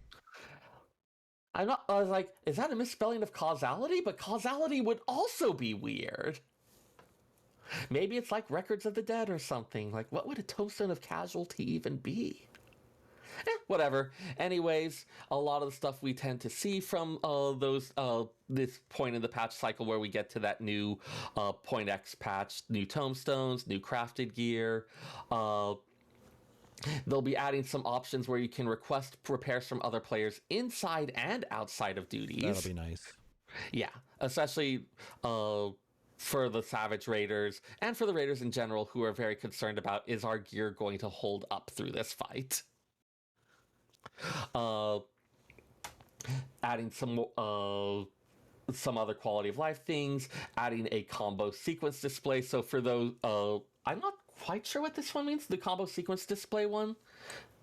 [SPEAKER 3] I was like, is that a misspelling of causality? But causality would also be weird. Maybe it's like Records of the Dead or something. Like, what would a Tombstone of Casualty even be? whatever. Anyways, a lot of the stuff we tend to see from this point in the patch cycle where we get to that new Point X patch, new tombstones, new crafted gear. They'll be adding some options where you can request repairs from other players inside and outside of duties.
[SPEAKER 2] That'll be nice.
[SPEAKER 3] Yeah, especially for the Savage Raiders and for the Raiders in general, who are very concerned about, is our gear going to hold up through this fight? Adding some other quality of life things, adding a combo sequence display. So for those, I'm not quite sure what this one means, the combo sequence display one.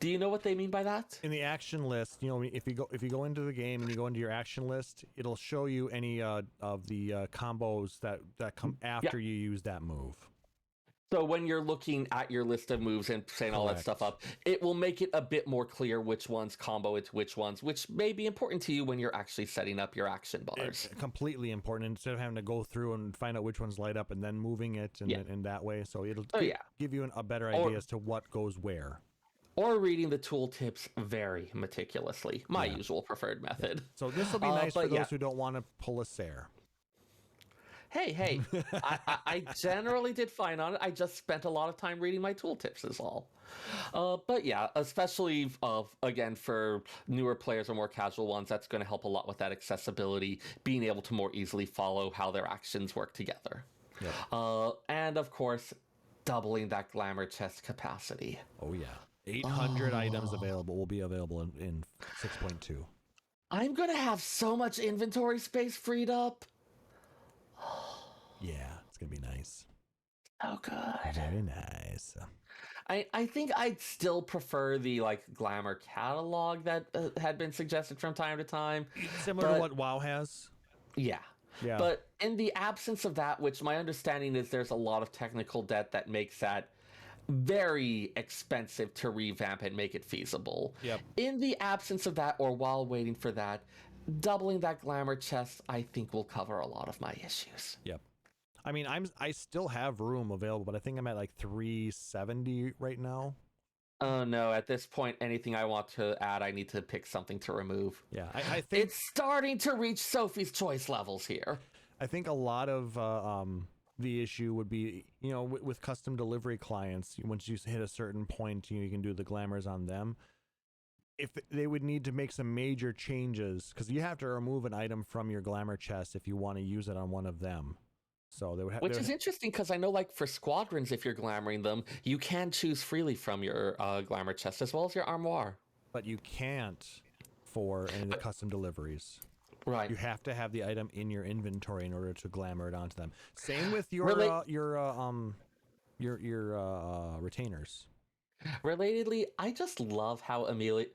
[SPEAKER 3] Do you know what they mean by that?
[SPEAKER 2] In the action list, you know, if you go into the game and you go into your action list, it'll show you any of the combos that come after you use that move.
[SPEAKER 3] So when you're looking at your list of moves and saying all that stuff up, it will make it a bit more clear which ones combo into which ones, which may be important to you when you're actually setting up your action bars.
[SPEAKER 2] It's completely important, instead of having to go through and find out which ones light up and then moving it in that way. So it'll give you a better idea as to what goes where.
[SPEAKER 3] Or reading the tooltips very meticulously. My usual preferred method.
[SPEAKER 2] So this will be nice for those who don't want to pull a Seyrr.
[SPEAKER 3] Hey, I generally did fine on it. I just spent a lot of time reading my tooltips is all. But yeah, especially, again, for newer players or more casual ones, that's going to help a lot with that accessibility, being able to more easily follow how their actions work together. Yep. And of course, doubling that Glamour Chest capacity.
[SPEAKER 2] Oh yeah. 800 items available will be available in 6.2.
[SPEAKER 3] I'm going to have so much inventory space freed up.
[SPEAKER 2] Yeah, it's going to be nice.
[SPEAKER 3] Oh, good.
[SPEAKER 2] Very nice.
[SPEAKER 3] I think I'd still prefer the Glamour catalog that had been suggested from time to time.
[SPEAKER 2] Similar to what WoW has?
[SPEAKER 3] Yeah.
[SPEAKER 2] Yeah.
[SPEAKER 3] But in the absence of that, which my understanding is there's a lot of technical debt that makes that very expensive to revamp and make it feasible.
[SPEAKER 2] Yep.
[SPEAKER 3] In the absence of that, or while waiting for that, doubling that Glamour Chest, I think, will cover a lot of my issues.
[SPEAKER 2] Yep. I mean, I still have room available, but I think I'm at 370 right now.
[SPEAKER 3] Oh no, at this point, anything I want to add, I need to pick something to remove.
[SPEAKER 2] Yeah, I think
[SPEAKER 3] it's starting to reach Sophie's Choice levels here.
[SPEAKER 2] I think a lot of the issue would be, with custom delivery clients, once you hit a certain point, you can do the glamours on them. If they would need to make some major changes, because you have to remove an item from your glamour chest if you want to use it on one of them. So they would have,
[SPEAKER 3] which is interesting, because I know, for squadrons, if you're glamoring them, you can choose freely from your glamour chest as well as your armoire.
[SPEAKER 2] But you can't for any of the custom deliveries.
[SPEAKER 3] Right.
[SPEAKER 2] You have to have the item in your inventory in order to glamour it onto them. Same with your retainers.
[SPEAKER 3] Relatedly, I just love how Amelia,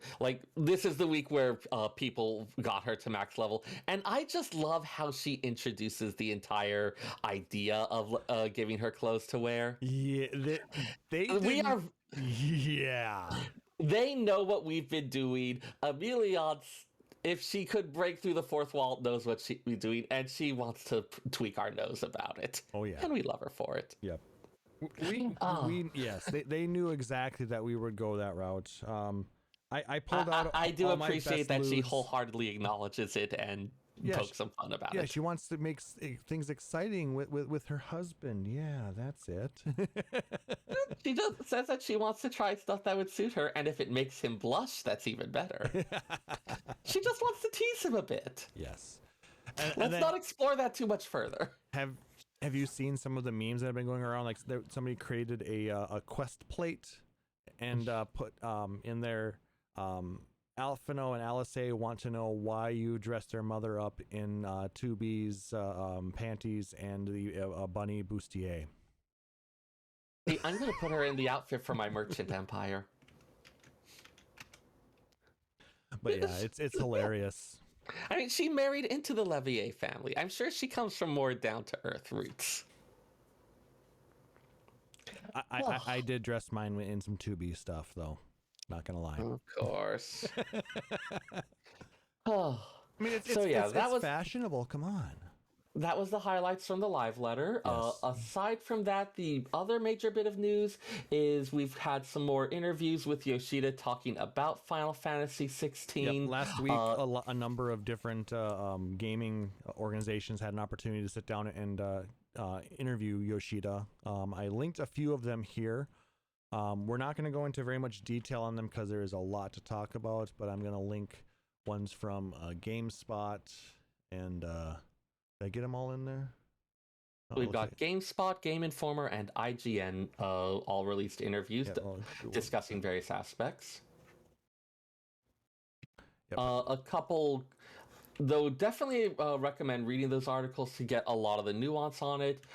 [SPEAKER 3] this is the week where people got her to max level, and I just love how she introduces the entire idea of giving her clothes to wear.
[SPEAKER 2] Yeah, they
[SPEAKER 3] they know what we've been doing. Amelia, if she could break through the fourth wall, knows what she'd be doing, and she wants to tweak our nose about it.
[SPEAKER 2] Oh yeah,
[SPEAKER 3] and we love her for it.
[SPEAKER 2] Yep. Yes, they knew exactly that we would go that route. I pulled out.
[SPEAKER 3] I do
[SPEAKER 2] all
[SPEAKER 3] appreciate that
[SPEAKER 2] moves.
[SPEAKER 3] she wholeheartely acknowledges it and pokes some fun about it.
[SPEAKER 2] Yeah, she wants to make things exciting with her husband. Yeah, that's it.
[SPEAKER 3] She just says that she wants to try stuff that would suit her, and if it makes him blush, that's even better. She just wants to tease him a bit.
[SPEAKER 2] Yes.
[SPEAKER 3] Let's not explore that too much further.
[SPEAKER 2] Have you seen some of the memes that have been going around? Somebody created a quest plate and put in there, Alphino and Alice want to know why you dressed their mother up in Tubi's panties and the bunny bustier.
[SPEAKER 3] See, I'm going to put her in the outfit for my merchant empire.
[SPEAKER 2] But yeah, it's hilarious.
[SPEAKER 3] I mean, she married into the Levier family. I'm sure she comes from more down-to-earth roots.
[SPEAKER 2] I did dress mine in some Tubi stuff, though. Not gonna lie.
[SPEAKER 3] Of course.
[SPEAKER 2] I mean, it's fashionable. Come on.
[SPEAKER 3] that was the highlights from the live letter.
[SPEAKER 2] Yes.
[SPEAKER 3] Aside from that, the other major bit of news is we've had some more interviews with Yoshida talking about Final Fantasy XVI.
[SPEAKER 2] Yep. Last week, a number of different gaming organizations had an opportunity to sit down and interview Yoshida. I linked a few of them here. We're not going to go into very much detail on them because there is a lot to talk about, but I'm going to link ones from GameSpot and... did I get them all in there?
[SPEAKER 3] We've got GameSpot, Game Informer, and IGN all released interviews discussing various aspects.
[SPEAKER 2] Yep.
[SPEAKER 3] A couple, though, definitely recommend reading those articles to get a lot of the nuance on it.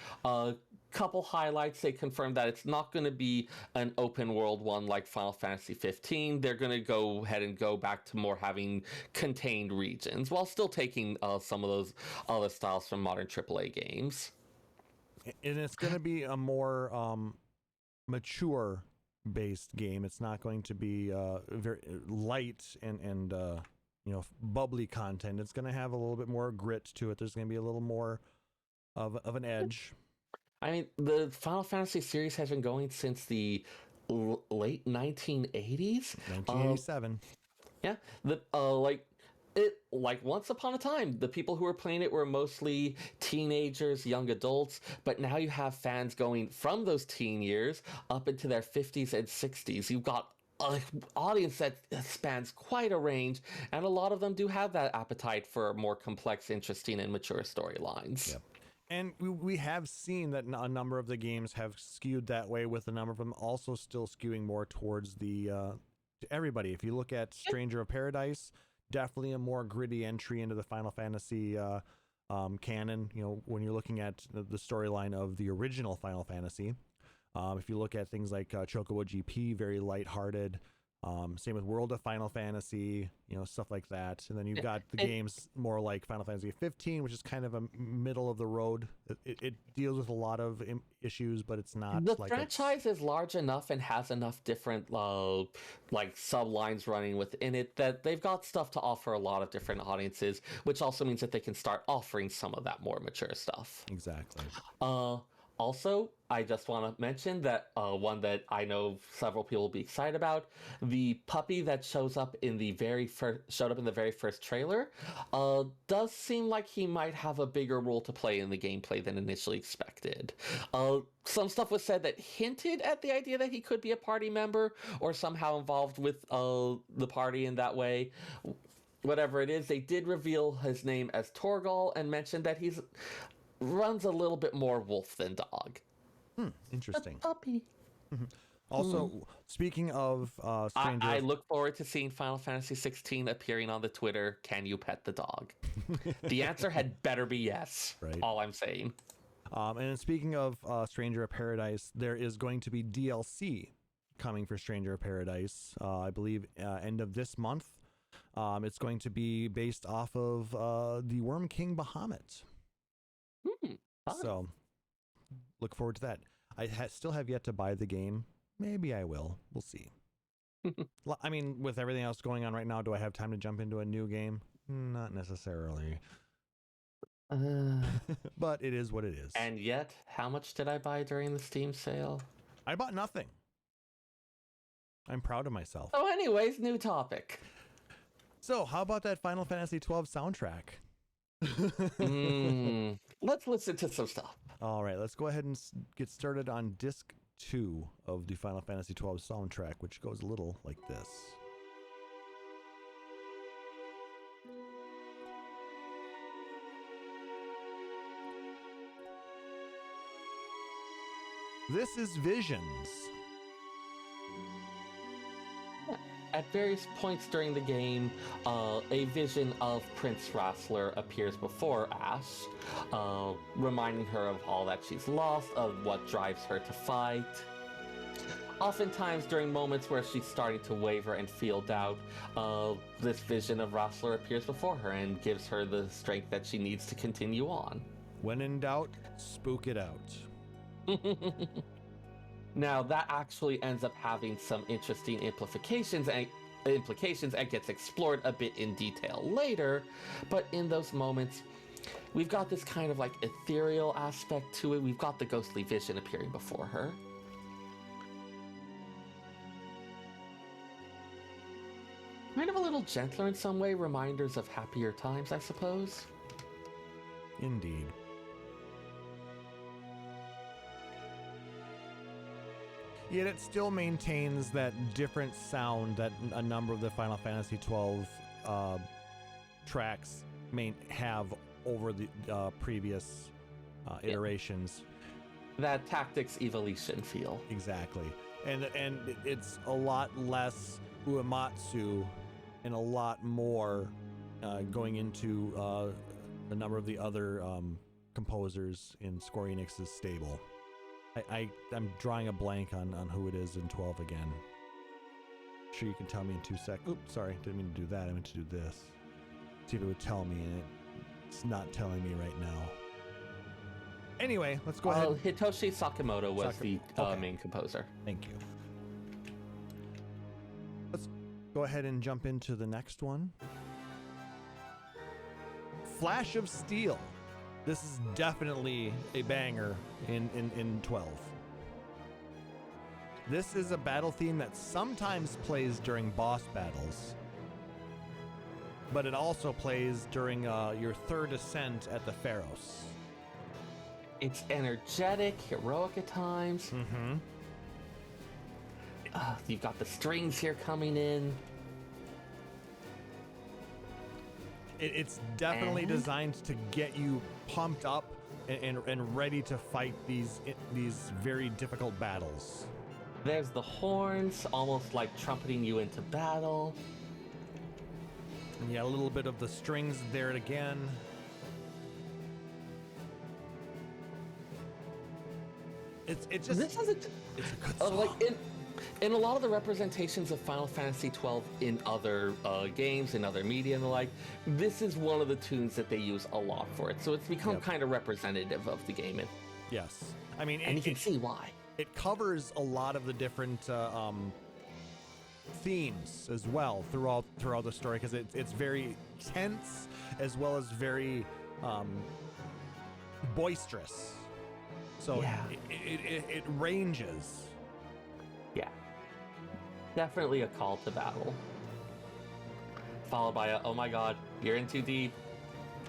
[SPEAKER 3] Couple highlights: they confirmed that it's not going to be an open world one like Final Fantasy XV. They're going to go ahead and go back to more having contained regions while still taking some of those other styles from modern AAA games.
[SPEAKER 2] And it's going to be a more mature based game. It's not going to be very light and bubbly content. It's going to have a little bit more grit to it. There's going to be a little more of an edge.
[SPEAKER 3] I mean, the Final Fantasy series has been going since the late 1980s.
[SPEAKER 2] 1987.
[SPEAKER 3] Yeah, like once upon a time, the people who were playing it were mostly teenagers, young adults, but now you have fans going from those teen years up into their 50s and 60s. You've got an audience that spans quite a range, and a lot of them do have that appetite for more complex, interesting, and mature storylines.
[SPEAKER 2] Yep. And we have seen that a number of the games have skewed that way, with a number of them also still skewing more towards the to everybody. If you look at Stranger of Paradise, definitely a more gritty entry into the Final Fantasy canon. When you're looking at the storyline of the original Final Fantasy. If you look at things like Chocobo GP, very lighthearted. Same with World of Final Fantasy, stuff like that. And then you've got the games more like Final Fantasy XV, which is kind of a middle of the road. It deals with a lot of issues, but it's not.
[SPEAKER 3] The franchise is large enough and has enough different sublines running within it that they've got stuff to offer a lot of different audiences, which also means that they can start offering some of that more mature stuff.
[SPEAKER 2] Exactly.
[SPEAKER 3] Also, I just want to mention that one that I know several people will be excited about, the puppy that showed up in the very first trailer, does seem like he might have a bigger role to play in the gameplay than initially expected. Some stuff was said that hinted at the idea that he could be a party member or somehow involved with the party in that way. Whatever it is, they did reveal his name as Torgal and mentioned that he's runs a little bit more wolf than dog.
[SPEAKER 2] Interesting.
[SPEAKER 3] A puppy.
[SPEAKER 2] Also, speaking of
[SPEAKER 3] I look forward to seeing Final Fantasy XVI appearing on the Twitter, "Can you pet the dog?" The answer had better be yes. Right. All I'm saying.
[SPEAKER 2] And speaking of Stranger of Paradise, there is going to be DLC coming for Stranger of Paradise, I believe end of this month. It's going to be based off of the Worm King Bahamut. So, look forward to that. I still have yet to buy the game. Maybe I will. We'll see. I mean, with everything else going on right now, do I have time to jump into a new game? Not necessarily. But it is what it is.
[SPEAKER 3] And yet, how much did I buy during the Steam sale?
[SPEAKER 2] I bought nothing. I'm proud of myself.
[SPEAKER 3] Oh, anyways, new topic.
[SPEAKER 2] So, how about that Final Fantasy XII soundtrack?
[SPEAKER 3] Let's listen to some stuff.
[SPEAKER 2] All right, let's go ahead and get started on disc 2 of the Final Fantasy XII soundtrack, which goes a little like this. This is Visions.
[SPEAKER 3] At various points during the game, a vision of Prince Rassler appears before Ash, reminding her of all that she's lost, of what drives her to fight. Oftentimes, during moments where she's starting to waver and feel doubt, this vision of Rassler appears before her and gives her the strength that she needs to continue on.
[SPEAKER 2] When in doubt, spook it out.
[SPEAKER 3] Now, that actually ends up having some interesting implications and gets explored a bit in detail later, but in those moments, We've got this kind of like ethereal aspect to it. We've got the ghostly vision appearing before her. Kind of a little gentler in some way, reminders of happier times, I suppose.
[SPEAKER 2] Indeed. Yet it still maintains that different sound that a number of the Final Fantasy XII tracks have over the previous iterations.
[SPEAKER 3] That tactics evolution feel.
[SPEAKER 2] Exactly. And it's a lot less uematsu and a lot more going into a number of the other composers in Square Enix's stable. I'm drawing a blank on who it is in 12 again. Sure, you can tell me in 2 seconds. Oops, sorry, didn't mean to do that. I meant to do this. See if it would tell me, and it's not telling me right now. Anyway, let's go ahead.
[SPEAKER 3] Hitoshi Sakamoto was the main composer.
[SPEAKER 2] Thank you. Let's go ahead and jump into the next one. Flash of Steel. This is definitely a banger in 12. This is a battle theme that sometimes plays during boss battles, but it also plays during your third ascent at the Pharos.
[SPEAKER 3] It's energetic, heroic at times.
[SPEAKER 2] Mm-hmm.
[SPEAKER 3] You've got the strings here coming in.
[SPEAKER 2] It's definitely designed to get you pumped up and ready to fight these very difficult battles.
[SPEAKER 3] There's the horns, almost like trumpeting you into battle.
[SPEAKER 2] And yeah, a little bit of the strings there again. It's just
[SPEAKER 3] this is
[SPEAKER 2] it's a good song.
[SPEAKER 3] like in a lot of the representations of Final Fantasy XII in other games, in other media and the like, this is one of the tunes that they use a lot for it. So it's become kind of representative of the game.
[SPEAKER 2] Yes, I mean,
[SPEAKER 3] and you can see why.
[SPEAKER 2] It covers a lot of the different themes as well throughout the story, because it's very tense as well as very boisterous. So it ranges.
[SPEAKER 3] Yeah. Definitely a call to battle. Followed by a, oh my god, you're in too deep.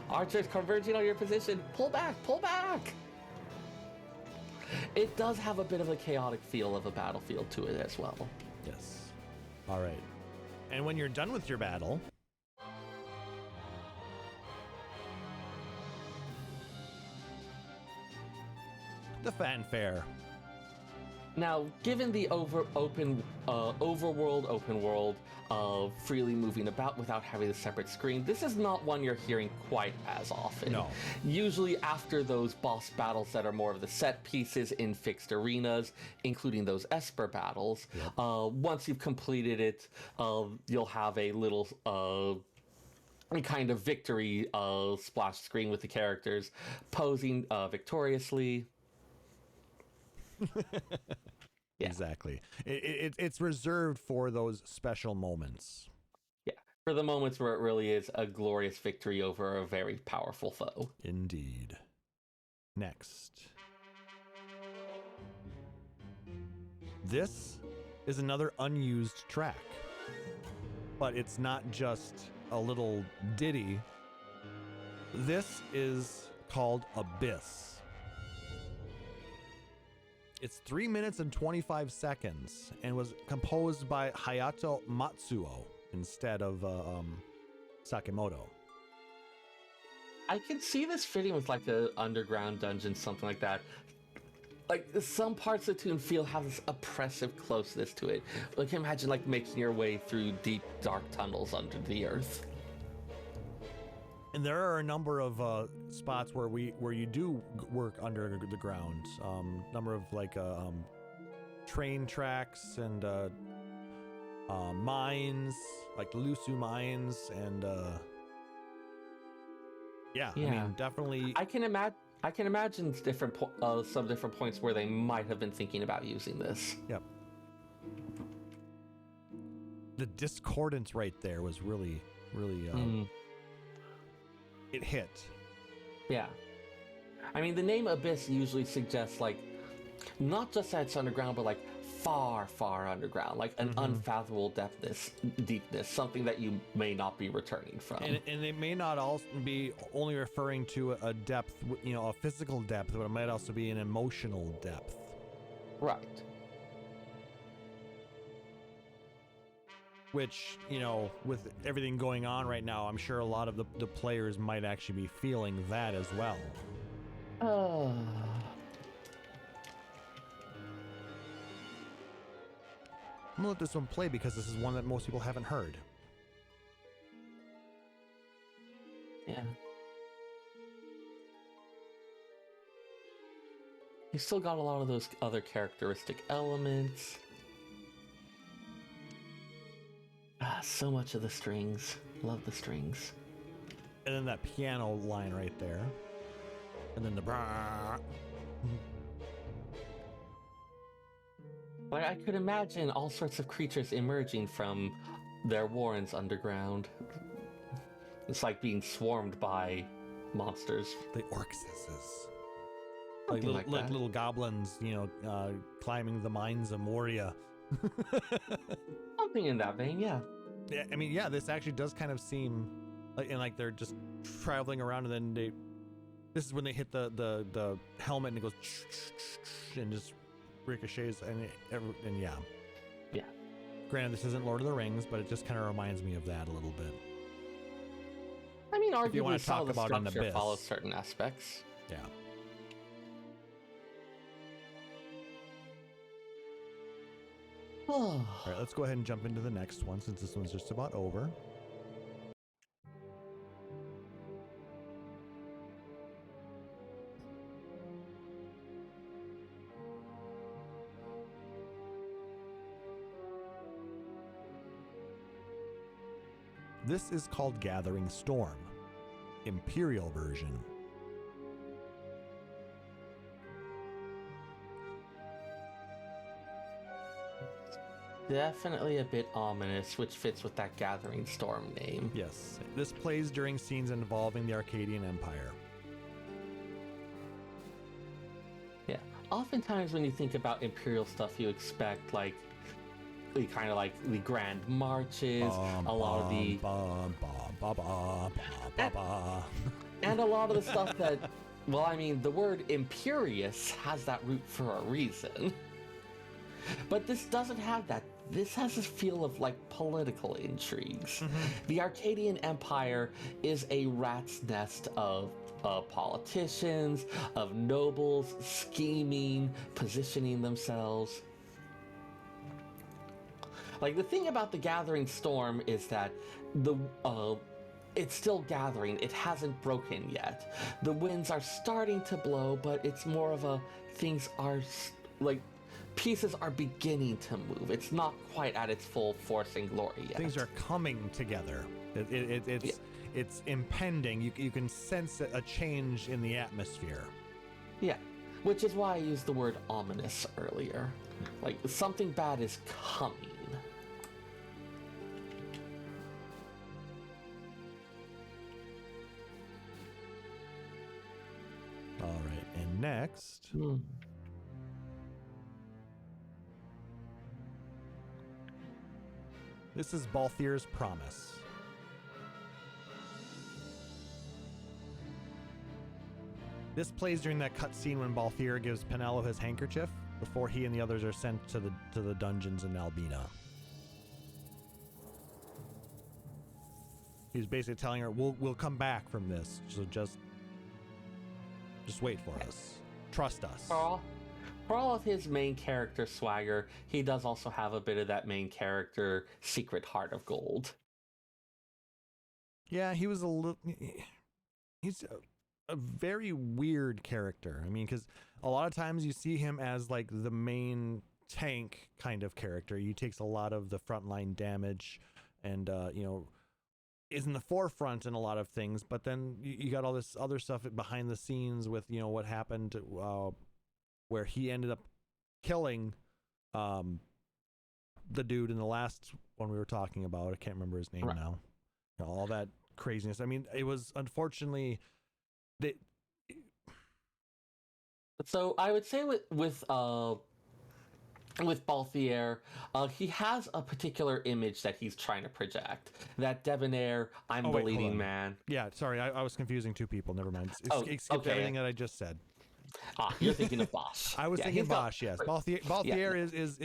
[SPEAKER 3] Archers converging on your position. Pull back, pull back! It does have a bit of a chaotic feel of a battlefield to it as well.
[SPEAKER 2] Yes. All right. And when you're done with your battle, the fanfare.
[SPEAKER 3] Now, given the overworld, open world of freely moving about without having a separate screen, this is not one you're hearing quite as often.
[SPEAKER 2] No.
[SPEAKER 3] Usually after those boss battles that are more of the set pieces in fixed arenas, including those Esper battles, once you've completed it, you'll have a little kind of victory splash screen with the characters posing victoriously.
[SPEAKER 2] Yeah. Exactly. It's reserved for those special moments.
[SPEAKER 3] Yeah, for the moments where it really is a glorious victory over a very powerful foe.
[SPEAKER 2] Indeed. Next. This is another unused track. But it's not just a little ditty. This is called Abyss. It's 3 minutes and 25 seconds and was composed by Hayato Matsuo instead of Sakamoto.
[SPEAKER 3] I can see this fitting with like a underground dungeon, something like that. Like some parts of the tune have this oppressive closeness to it. Like imagine like making your way through deep, dark tunnels under the earth.
[SPEAKER 2] And there are a number of spots where you do work under the ground. Number of like train tracks and mines, like Lusu mines, and I mean, definitely.
[SPEAKER 3] I can imagine some different points where they might have been thinking about using this.
[SPEAKER 2] Yep. The discordance right there was really. It hit.
[SPEAKER 3] Yeah. I mean, the name Abyss usually suggests, like, not just that it's underground, but, like, far, far underground, like an unfathomable deepness, something that you may not be returning from.
[SPEAKER 2] And it may not also be only referring to a depth, you know, a physical depth, but it might also be an emotional depth.
[SPEAKER 3] Right.
[SPEAKER 2] Which, you know, with everything going on right now, I'm sure a lot of the players might actually be feeling that as well. I'm gonna let this one play because this is one that most people haven't heard.
[SPEAKER 3] Yeah. You still got a lot of those other characteristic elements. So much of the strings. Love the strings.
[SPEAKER 2] And then that piano line right there. And then the brah.
[SPEAKER 3] Like, I could imagine all sorts of creatures emerging from their warrens underground. It's like being swarmed by monsters.
[SPEAKER 2] The orcses.
[SPEAKER 3] Something
[SPEAKER 2] Like little goblins, you know, climbing the mines of Moria.
[SPEAKER 3] Something in that vein, yeah.
[SPEAKER 2] Yeah, I mean, yeah, this actually does kind of seem like they're just traveling around, and then this is when they hit the helmet and it goes and just ricochets, and yeah. Granted, this isn't Lord of the Rings, but it just kind of reminds me of that a little bit.
[SPEAKER 3] I mean,
[SPEAKER 2] If you
[SPEAKER 3] arguably,
[SPEAKER 2] want to
[SPEAKER 3] some
[SPEAKER 2] talk
[SPEAKER 3] of the
[SPEAKER 2] about an
[SPEAKER 3] structure
[SPEAKER 2] abyss,
[SPEAKER 3] follows certain aspects.
[SPEAKER 2] yeah. All right, let's go ahead and jump into the next one since this one's just about over. This is called Gathering Storm, Imperial version.
[SPEAKER 3] Definitely a bit ominous, which fits with that Gathering Storm name.
[SPEAKER 2] Yes, this plays during scenes involving the Arcadian Empire.
[SPEAKER 3] Yeah. Oftentimes when you think about Imperial stuff, you expect, like, the kind of like the grand marches, a lot of the... And a lot of the stuff that, well, I mean, the word imperious has that root for a reason. But this doesn't have that. This has this feel of, like, political intrigues. The Arcadian Empire is a rat's nest of politicians, of nobles, scheming, positioning themselves. Like, the thing about the Gathering Storm is that it's still gathering. It hasn't broken yet. The winds are starting to blow, but it's more of a things are, like, pieces are beginning to move. It's not quite at its full force and glory yet.
[SPEAKER 2] Things are coming together. It's impending. You can sense a change in the atmosphere.
[SPEAKER 3] Yeah, which is why I used the word ominous earlier. Like, something bad is coming.
[SPEAKER 2] All right, and next... This is Balthier's Promise. This plays during that cutscene when Balthier gives Penelo his handkerchief before he and the others are sent to the dungeons in Albina. He's basically telling her, "We'll come back from this, so just wait for us. Trust us."
[SPEAKER 3] For all of his main character swagger, he does also have a bit of that main character secret heart of gold.
[SPEAKER 2] Yeah, he's a very weird character. I mean, because a lot of times you see him as like the main tank kind of character. He takes a lot of the frontline damage and, is in the forefront in a lot of things. But then you got all this other stuff behind the scenes with, what happened where he ended up killing the dude in the last one we were talking about. I can't remember his name now. All that craziness. I mean, it was unfortunately
[SPEAKER 3] So I would say with Balthier, he has a particular image that he's trying to project. That debonair, I'm the leading man.
[SPEAKER 2] Yeah, sorry, I was confusing two people. Never mind. It skipped
[SPEAKER 3] okay.
[SPEAKER 2] everything that I just said.
[SPEAKER 3] You're thinking of Bosch.
[SPEAKER 2] I was thinking Bosch. Yes, Balthier is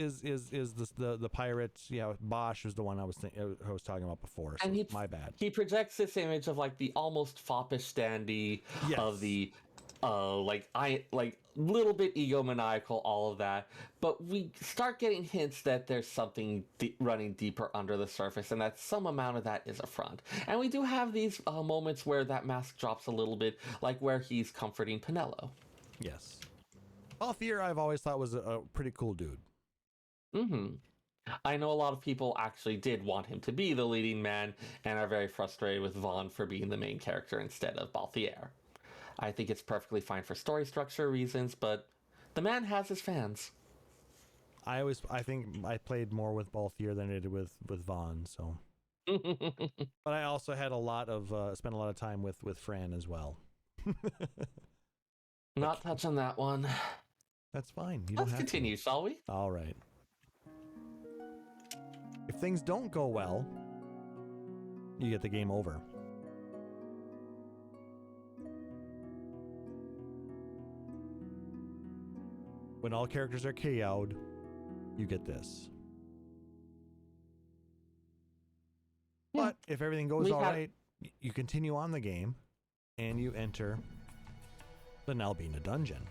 [SPEAKER 2] the pirate. Yeah, Bosch was the one I was talking about before. So and my bad.
[SPEAKER 3] He projects this image of like the almost foppish dandy of the like little bit egomaniacal, all of that. But we start getting hints that there's something running deeper under the surface, and that some amount of that is a front. And we do have these moments where that mask drops a little bit, like where he's comforting Penelo.
[SPEAKER 2] Yes. Balthier, I've always thought was a pretty cool dude.
[SPEAKER 3] Mm-hmm. I know a lot of people actually did want him to be the leading man and are very frustrated with Vaughn for being the main character instead of Balthier. I think it's perfectly fine for story structure reasons, but the man has his fans.
[SPEAKER 2] I think I played more with Balthier than I did with Vaughn, so. But I also had spent a lot of time with Fran as well.
[SPEAKER 3] Not touching that one.
[SPEAKER 2] That's fine.
[SPEAKER 3] Let's continue, shall we?
[SPEAKER 2] All right. If things don't go well, you get the game over. When all characters are KO'd, you get this. Yeah. But if everything goes all right, you continue on the game, and you enter the Nalbina dungeon.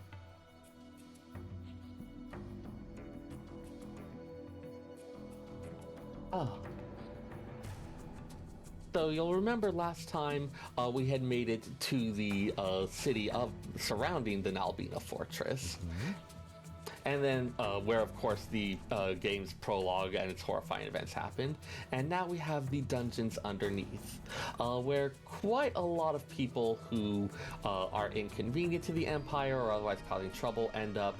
[SPEAKER 3] Oh. So you'll remember last time we had made it to the city surrounding the Nalbina fortress. Mm-hmm. And then where, of course, the game's prologue and its horrifying events happened. And now we have the dungeons underneath, where quite a lot of people who are inconvenient to the Empire or otherwise causing trouble end up,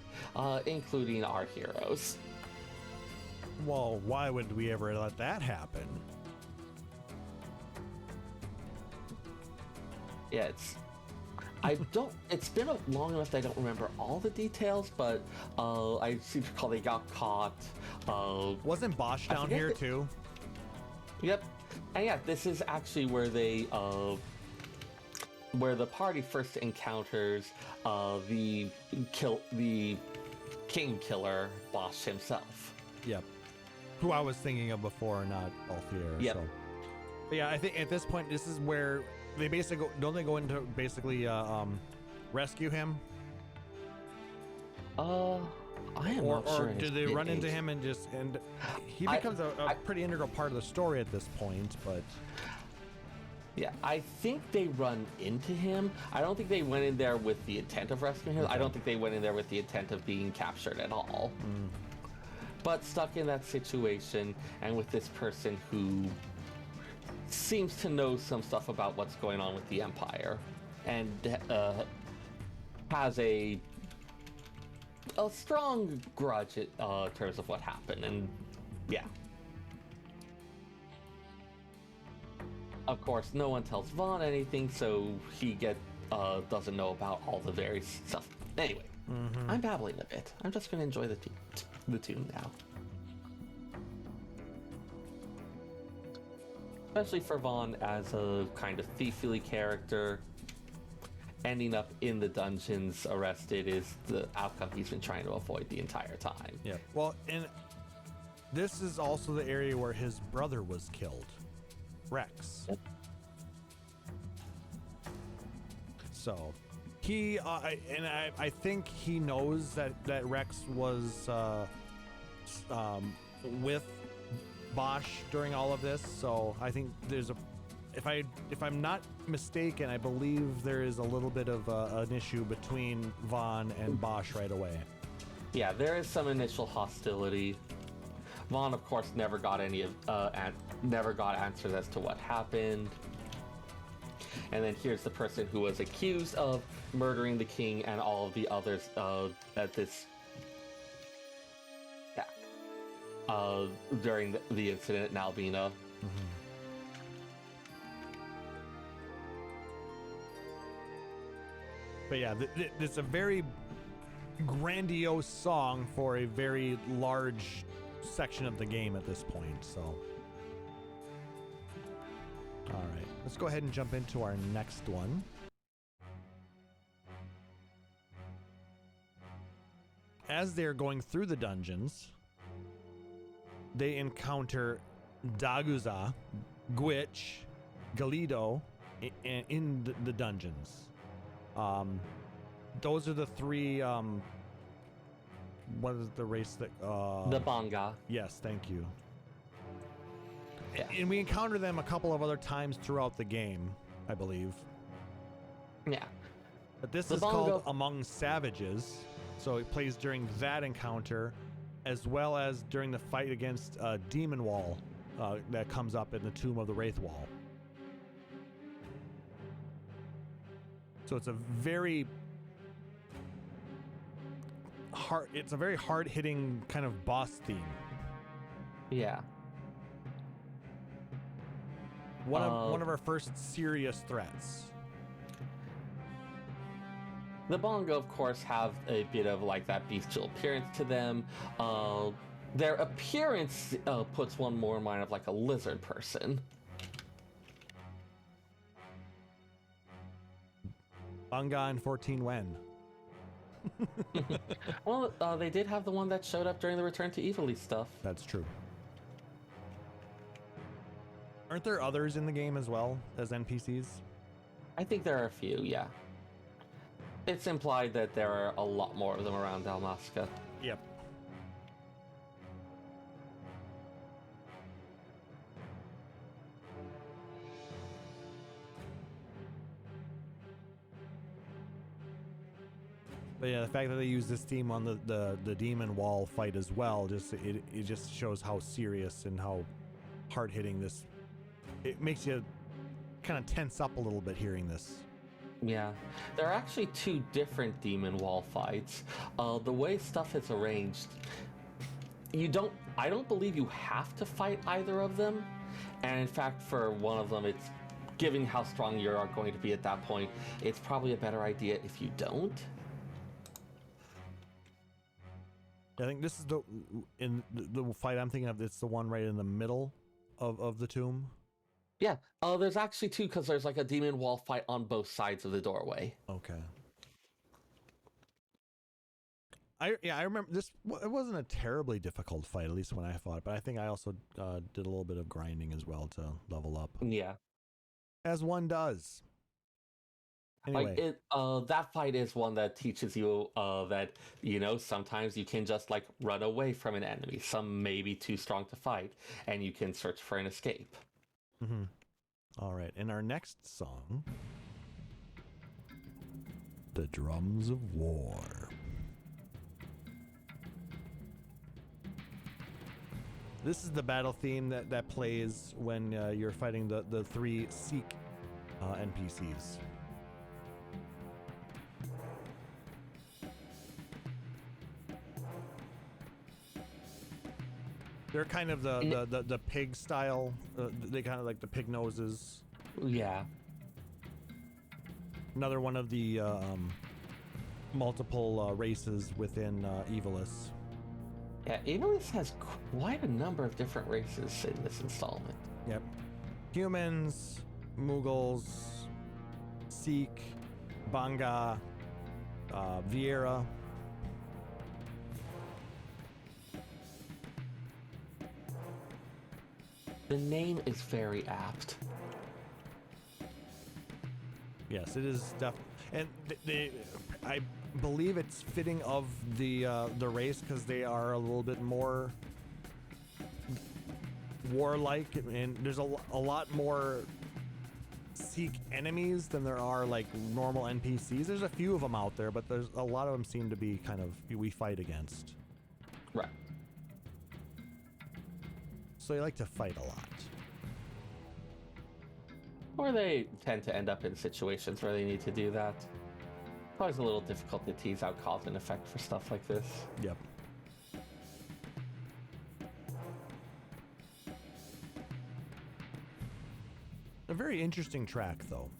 [SPEAKER 3] including our heroes.
[SPEAKER 2] Well, why would we ever let that happen?
[SPEAKER 3] Yeah, it's been long enough that I don't remember all the details, but I seem to recall they got caught.
[SPEAKER 2] Wasn't Bosch down here too?
[SPEAKER 3] Yep. And yeah, this is actually where where the party first encounters the king killer Bosch himself.
[SPEAKER 2] Yep. Who I was thinking of before, not Balthier.
[SPEAKER 3] Yep.
[SPEAKER 2] So. But yeah, I think at this point, this is where they basically don't they go into basically rescue him?
[SPEAKER 3] I am not sure.
[SPEAKER 2] Or do they run into him and he becomes a pretty integral part of the story at this point? But
[SPEAKER 3] yeah, I think they run into him. I don't think they went in there with the intent of rescuing him. Okay. I don't think they went in there with the intent of being captured at all. Mm. But stuck in that situation, and with this person who seems to know some stuff about what's going on with the Empire, and has a strong grudge in terms of what happened, and yeah. Of course, no one tells Vaughn anything, so he doesn't know about all the various stuff. Anyway, I'm babbling a bit. I'm just going to enjoy the tune now. Especially for Vaughn as a kind of thiefly character, ending up in the dungeons arrested is the outcome he's been trying to avoid the entire time.
[SPEAKER 2] Yeah. Well, and this is also the area where his brother was killed, Rex. Yep. So he I think he knows that Rex was with Bosch during all of this, so I think there's if I'm not mistaken, I believe there is a little bit of an issue between Vaughn and Bosch right away.
[SPEAKER 3] Yeah, there is some initial hostility. Vaughn, of course, never got answers as to what happened. And then here's the person who was accused of murdering the king and all of the others at this. During the incident at Nalbina. Mm-hmm.
[SPEAKER 2] But yeah, it's a very grandiose song for a very large section of the game at this point. So, all right, let's go ahead and jump into our next one. As they're going through the dungeons, they encounter Daguza, Gwitch, Galido in the dungeons. Those are the three. What is the race that?
[SPEAKER 3] The Banga.
[SPEAKER 2] Yes, thank you.
[SPEAKER 3] Yeah.
[SPEAKER 2] And we encounter them a couple of other times throughout the game, I believe.
[SPEAKER 3] Yeah.
[SPEAKER 2] But this
[SPEAKER 3] The
[SPEAKER 2] is
[SPEAKER 3] Bongo-
[SPEAKER 2] called Among Savages, so it plays during that encounter, as well as during the fight against Demon Wall that comes up in the Tomb of the Wraith Wall. So it's a very hard-hitting kind of boss theme.
[SPEAKER 3] Yeah.
[SPEAKER 2] One of our first serious threats.
[SPEAKER 3] The Bongo, of course, have a bit of like that bestial appearance to them. Their appearance puts one more in mind of like a lizard person.
[SPEAKER 2] Banga and 14 Wen.
[SPEAKER 3] Well, they did have the one that showed up during the Return to Evilly stuff.
[SPEAKER 2] That's true. Aren't there others in the game as well as NPCs?
[SPEAKER 3] I think there are a few, yeah. It's implied that there are a lot more of them around Dalmasca.
[SPEAKER 2] Yep. But yeah, the fact that they use this theme on the Demon Wall fight as well, it just shows how serious and how hard-hitting this. It makes you kind of tense up a little bit hearing this.
[SPEAKER 3] Yeah, there are actually two different Demon Wall fights. The way stuff is arranged, I don't believe you have to fight either of them. And in fact, for one of them, it's given how strong you are going to be at that point, it's probably a better idea if you don't.
[SPEAKER 2] I think this is the fight I'm thinking of. It's the one right in the middle of the tomb.
[SPEAKER 3] Yeah, there's actually two because there's like a Demon Wall fight on both sides of the doorway.
[SPEAKER 2] Okay. I remember this. It wasn't a terribly difficult fight, at least when I fought. But I think I also did a little bit of grinding as well to level up.
[SPEAKER 3] Yeah,
[SPEAKER 2] as one does. Anyway.
[SPEAKER 3] Like that fight is one that teaches you that sometimes you can just like run away from an enemy. Some may be too strong to fight, and you can search for an escape.
[SPEAKER 2] Mm-hmm. All right, in our next song, The Drums of War. This is the battle theme that plays when you're fighting the three Sikh NPCs. They're kind of the pig style. They kind of like the pig noses.
[SPEAKER 3] Yeah.
[SPEAKER 2] Another one of the multiple races within Evilus.
[SPEAKER 3] Yeah, Evilus has quite a number of different races in this installment.
[SPEAKER 2] Yep. Humans, Mughals, Sikh, Banga, Vieira.
[SPEAKER 3] The name is very apt.
[SPEAKER 2] Yes, it is and I believe it's fitting of the race because they are a little bit more warlike, and there's a lot more Sikh enemies than there are like normal NPCs. There's a few of them out there, but there's a lot of them seem to be kind of we fight against.
[SPEAKER 3] Right.
[SPEAKER 2] So they like to fight a lot.
[SPEAKER 3] Or they tend to end up in situations where they need to do that. It's always a little difficult to tease out cause and effect for stuff like this.
[SPEAKER 2] Yep. A very interesting track, though.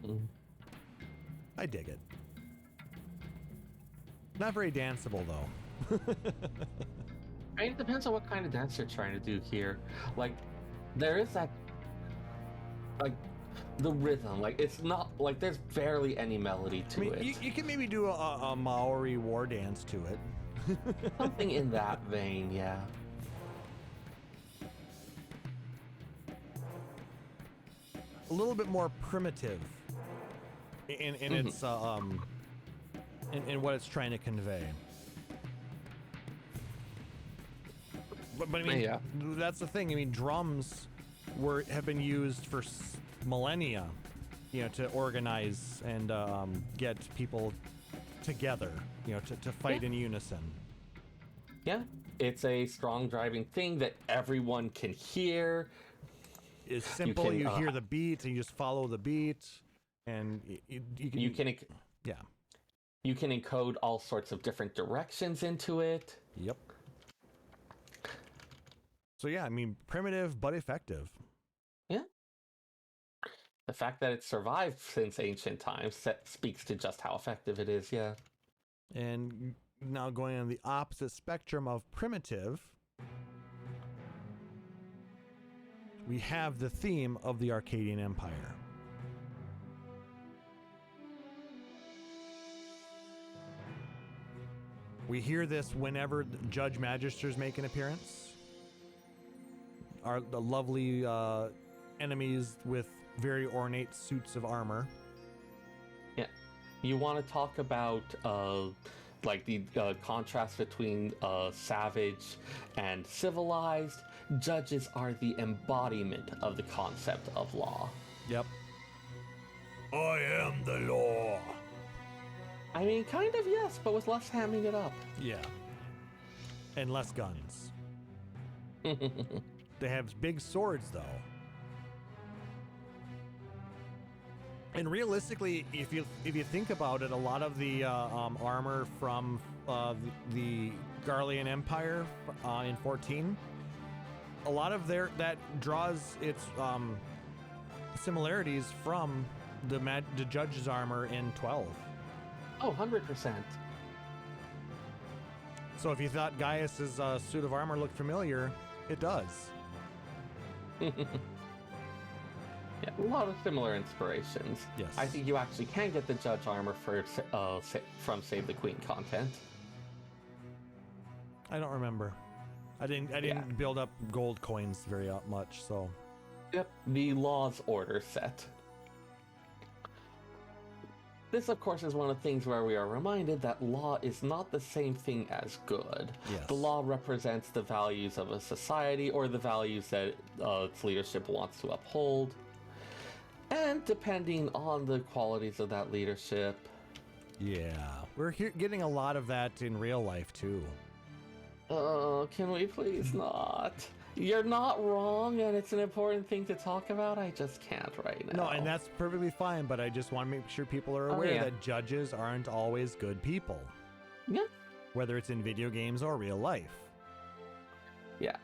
[SPEAKER 3] Mm.
[SPEAKER 2] I dig it. Not very danceable though.
[SPEAKER 3] I mean, it depends on what kind of dance you're trying to do here. Like, there is that, like, the rhythm. Like, it's not, like, there's barely any melody to it.
[SPEAKER 2] You can maybe do a Maori war dance to it.
[SPEAKER 3] Something in that vein, yeah.
[SPEAKER 2] A little bit more primitive in its in what it's trying to convey. But I mean,
[SPEAKER 3] Yeah.
[SPEAKER 2] that's the thing. I mean, drums have been used for millennia, you know, to organize and get people together, you know, to fight in unison.
[SPEAKER 3] Yeah, it's a strong driving thing that everyone can hear.
[SPEAKER 2] It's simple. You hear the beat and you just follow the beat, and you can
[SPEAKER 3] encode all sorts of different directions into it.
[SPEAKER 2] Yep. So yeah, I mean, primitive but effective.
[SPEAKER 3] Yeah. The fact that it's survived since ancient times speaks to just how effective it is. Yeah.
[SPEAKER 2] And now going on the opposite spectrum of primitive, we have the theme of the Arcadian Empire. We hear this whenever Judge Magisters make an appearance. The lovely enemies with very ornate suits of armor.
[SPEAKER 3] Yeah. You want to talk about like the contrast between savage and civilized. Judges are the embodiment of the concept of law.
[SPEAKER 2] Yep. I am the law.
[SPEAKER 3] I mean, kind of, yes, but with less hamming it up.
[SPEAKER 2] Yeah. And less guns. They have big swords, though. And realistically, if you think about it, a lot of the armor from the Garlean Empire in 14, a lot of that draws its similarities from the Judge's armor in 12.
[SPEAKER 3] Oh, 100%.
[SPEAKER 2] So if you thought Gaius's suit of armor looked familiar, it does.
[SPEAKER 3] Yeah, a lot of similar inspirations.
[SPEAKER 2] Yes.
[SPEAKER 3] I think you actually can get the Judge armor from Save the Queen content.
[SPEAKER 2] I don't remember. I didn't build up gold coins very much, so.
[SPEAKER 3] Yep, the Law's Order set. This, of course, is one of the things where we are reminded that law is not the same thing as good.
[SPEAKER 2] Yes.
[SPEAKER 3] The law represents the values of a society or the values that its leadership wants to uphold. And depending on the qualities of that leadership.
[SPEAKER 2] Yeah, we're getting a lot of that in real life, too.
[SPEAKER 3] Can we please not? You're not wrong, and it's an important thing to talk about. I just can't right now.
[SPEAKER 2] No, and that's perfectly fine, but I just want to make sure people are aware that judges aren't always good people.
[SPEAKER 3] Yeah.
[SPEAKER 2] Whether it's in video games or real life.
[SPEAKER 3] Yeah.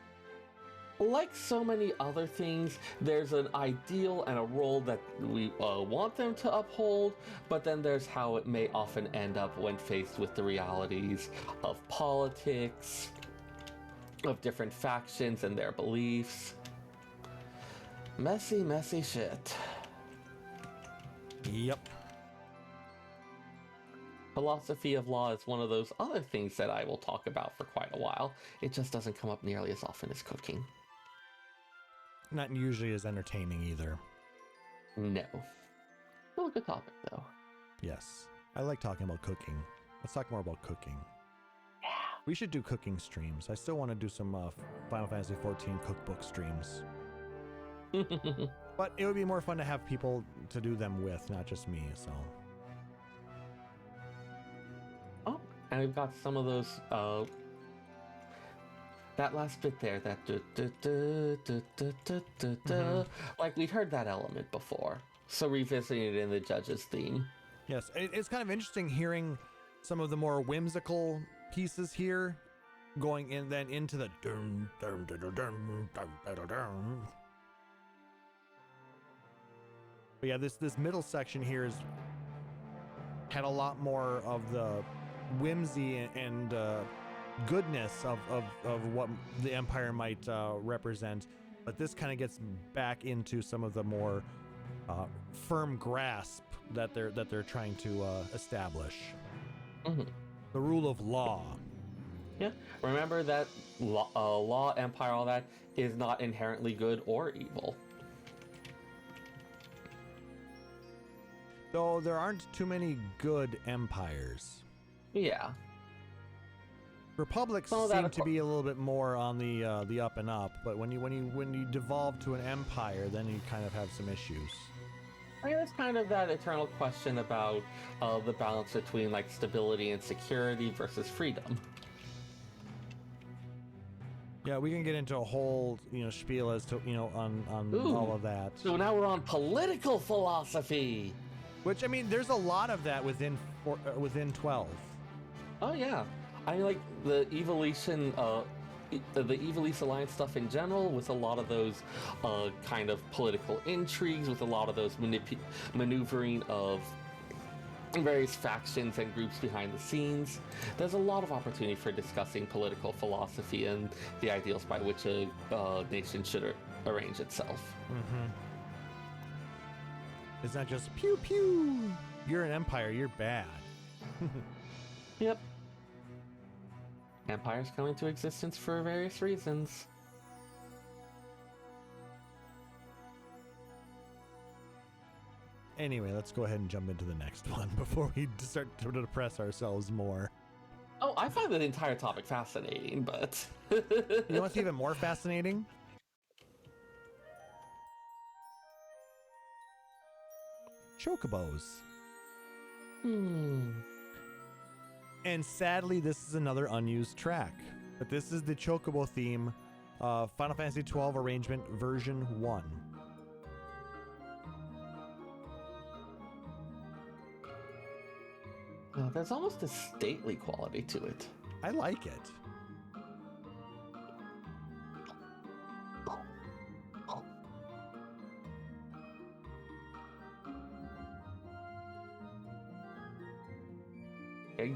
[SPEAKER 3] Like so many other things, there's an ideal and a role that we want them to uphold, but then there's how it may often end up when faced with the realities of politics, of different factions and their beliefs. Messy, messy shit.
[SPEAKER 2] Yep.
[SPEAKER 3] Philosophy of law is one of those other things that I will talk about for quite a while. It just doesn't come up nearly as often as cooking.
[SPEAKER 2] Not usually as entertaining either.
[SPEAKER 3] No. Still a good topic, though.
[SPEAKER 2] Yes. I like talking about cooking. Let's talk more about cooking.
[SPEAKER 3] Yeah.
[SPEAKER 2] We should do cooking streams. I still want to do some Final Fantasy XIV cookbook streams. But it would be more fun to have people to do them with, not just me, so.
[SPEAKER 3] Oh, and we've got some of those, that last bit there, that like we'd heard that element before. So revisiting it in the Judge's theme.
[SPEAKER 2] Yes, it's kind of interesting hearing some of the more whimsical pieces here, going in then into the dum dum dum dum dum dum dum. But yeah, this middle section here had a lot more of the whimsy and goodness of what the Empire might represent, but this kind of gets back into some of the more firm grasp that they're trying to establish.
[SPEAKER 3] Mm-hmm.
[SPEAKER 2] The rule of law.
[SPEAKER 3] Yeah, remember that law, empire, all that is not inherently good or evil.
[SPEAKER 2] Though there aren't too many good empires.
[SPEAKER 3] Yeah.
[SPEAKER 2] Republics seem to be a little bit more on the up and up, but when you devolve to an empire, then you kind of have some issues.
[SPEAKER 3] I mean, it's kind of that eternal question about the balance between like stability and security versus freedom.
[SPEAKER 2] Yeah, we can get into a whole spiel as to on all of that.
[SPEAKER 3] So now we're on political philosophy.
[SPEAKER 2] Which, I mean, there's a lot of that within 12.
[SPEAKER 3] Oh yeah, I mean, like the Evolution Alliance stuff in general, with a lot of those kind of political intrigues, with a lot of those maneuvering of various factions and groups behind the scenes. There's a lot of opportunity for discussing political philosophy and the ideals by which a nation should arrange itself.
[SPEAKER 2] Mm-hmm. It's not just pew pew. You're an empire. You're bad.
[SPEAKER 3] Yep. Empires come into existence for various reasons.
[SPEAKER 2] Anyway, let's go ahead and jump into the next one before we start to depress ourselves more.
[SPEAKER 3] Oh, I find the entire topic fascinating, but...
[SPEAKER 2] You know what's even more fascinating? Chocobos. And sadly, this is another unused track. But this is the Chocobo theme, Final Fantasy XII Arrangement version 1.
[SPEAKER 3] There's almost a stately quality to it.
[SPEAKER 2] I like it.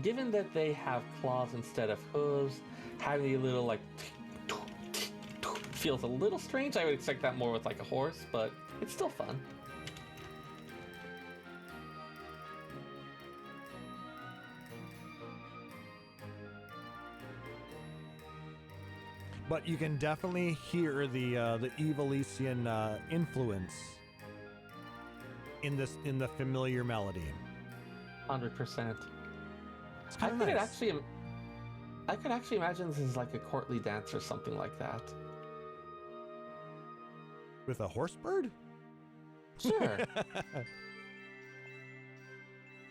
[SPEAKER 3] Given that they have claws instead of hooves, having a little like feels a little strange. I would expect that more with like a horse, but it's still fun.
[SPEAKER 2] But you can definitely hear the Evolution influence in the familiar melody.
[SPEAKER 3] 100%.
[SPEAKER 2] It's kind of nice.
[SPEAKER 3] I could actually imagine this is like a courtly dance or something like that.
[SPEAKER 2] With a horse bird?
[SPEAKER 3] Sure.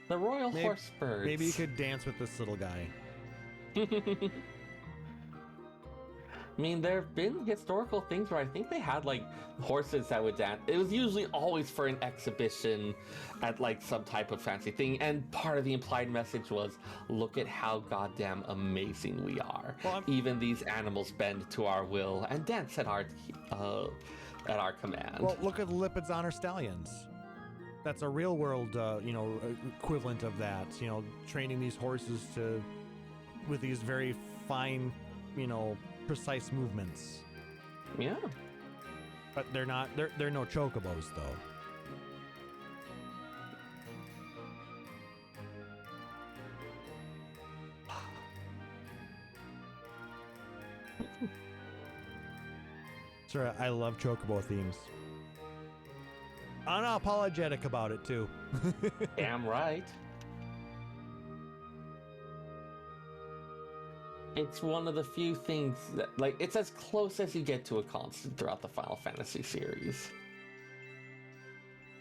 [SPEAKER 3] The royal horse birds.
[SPEAKER 2] Maybe you could dance with this little guy.
[SPEAKER 3] I mean, there have been historical things where I think they had like horses that would dance. It was usually always for an exhibition at like some type of fancy thing, and part of the implied message was, look at how goddamn amazing we are. Well, even these animals bend to our will and dance at our command.
[SPEAKER 2] Well, look at the Lipids Honor Stallions. That's a real world, equivalent of that. Training these horses with these very fine, precise movements.
[SPEAKER 3] Yeah.
[SPEAKER 2] But they're no chocobos though. Sir, I love chocobo themes. Unapologetic about it too.
[SPEAKER 3] Damn right. It's one of the few things that, it's as close as you get to a constant throughout the Final Fantasy series.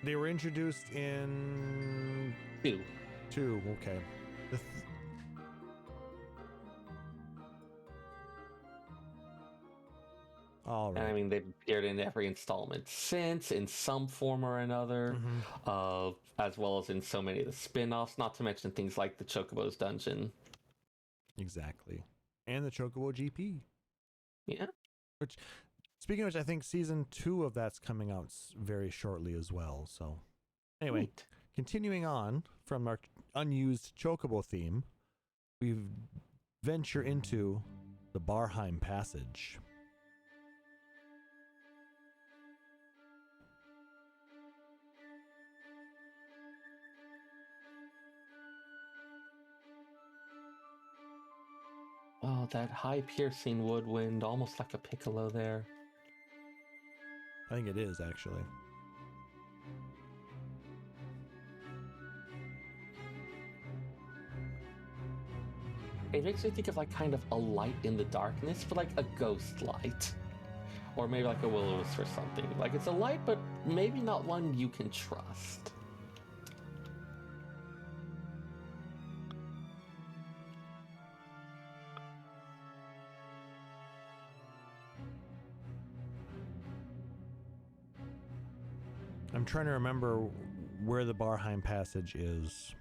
[SPEAKER 2] They were introduced in...
[SPEAKER 3] 2.
[SPEAKER 2] 2, okay. All right.
[SPEAKER 3] And I mean, they've appeared in every installment since, in some form or another, as well as in so many of the spin-offs, not to mention things like the Chocobo's Dungeon.
[SPEAKER 2] Exactly. And the Chocobo GP.
[SPEAKER 3] Yeah.
[SPEAKER 2] Which, speaking of which, I think season 2 of that's coming out very shortly as well. So, anyway, continuing on from our unused Chocobo theme, we venture into the Barheim Passage.
[SPEAKER 3] Oh, that high piercing woodwind, almost like a piccolo there.
[SPEAKER 2] I think it is, actually.
[SPEAKER 3] It makes me think of like kind of a light in the darkness, but like a ghost light. Or maybe like a will-o-wisp or something. Like it's a light, but maybe not one you can trust.
[SPEAKER 2] I'm trying to remember where the Barheim Passage is.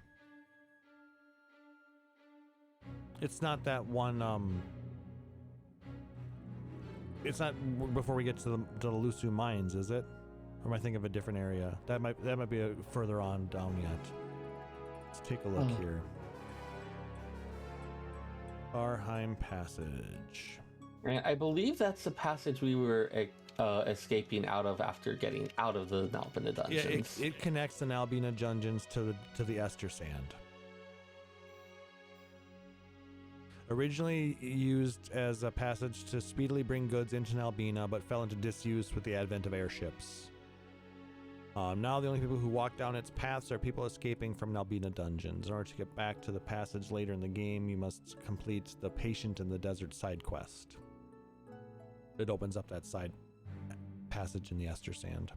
[SPEAKER 2] It's not that one, it's not before we get to the Lusu Mines, is it? Or am I thinking of a different area? That might be further on down yet. Let's take a look here. Barheim Passage.
[SPEAKER 3] And I believe that's the passage we were escaping out of after getting out of the Nalbina Dungeons.
[SPEAKER 2] Yeah, it connects the Nalbina Dungeons to the Ester Sand. Originally used as a passage to speedily bring goods into Nalbina, but fell into disuse with the advent of airships. Now the only people who walk down its paths are people escaping from Nalbina Dungeons. In order to get back to the passage later in the game, you must complete the Patient in the Desert side quest. It opens up that side passage in the Ester Sand.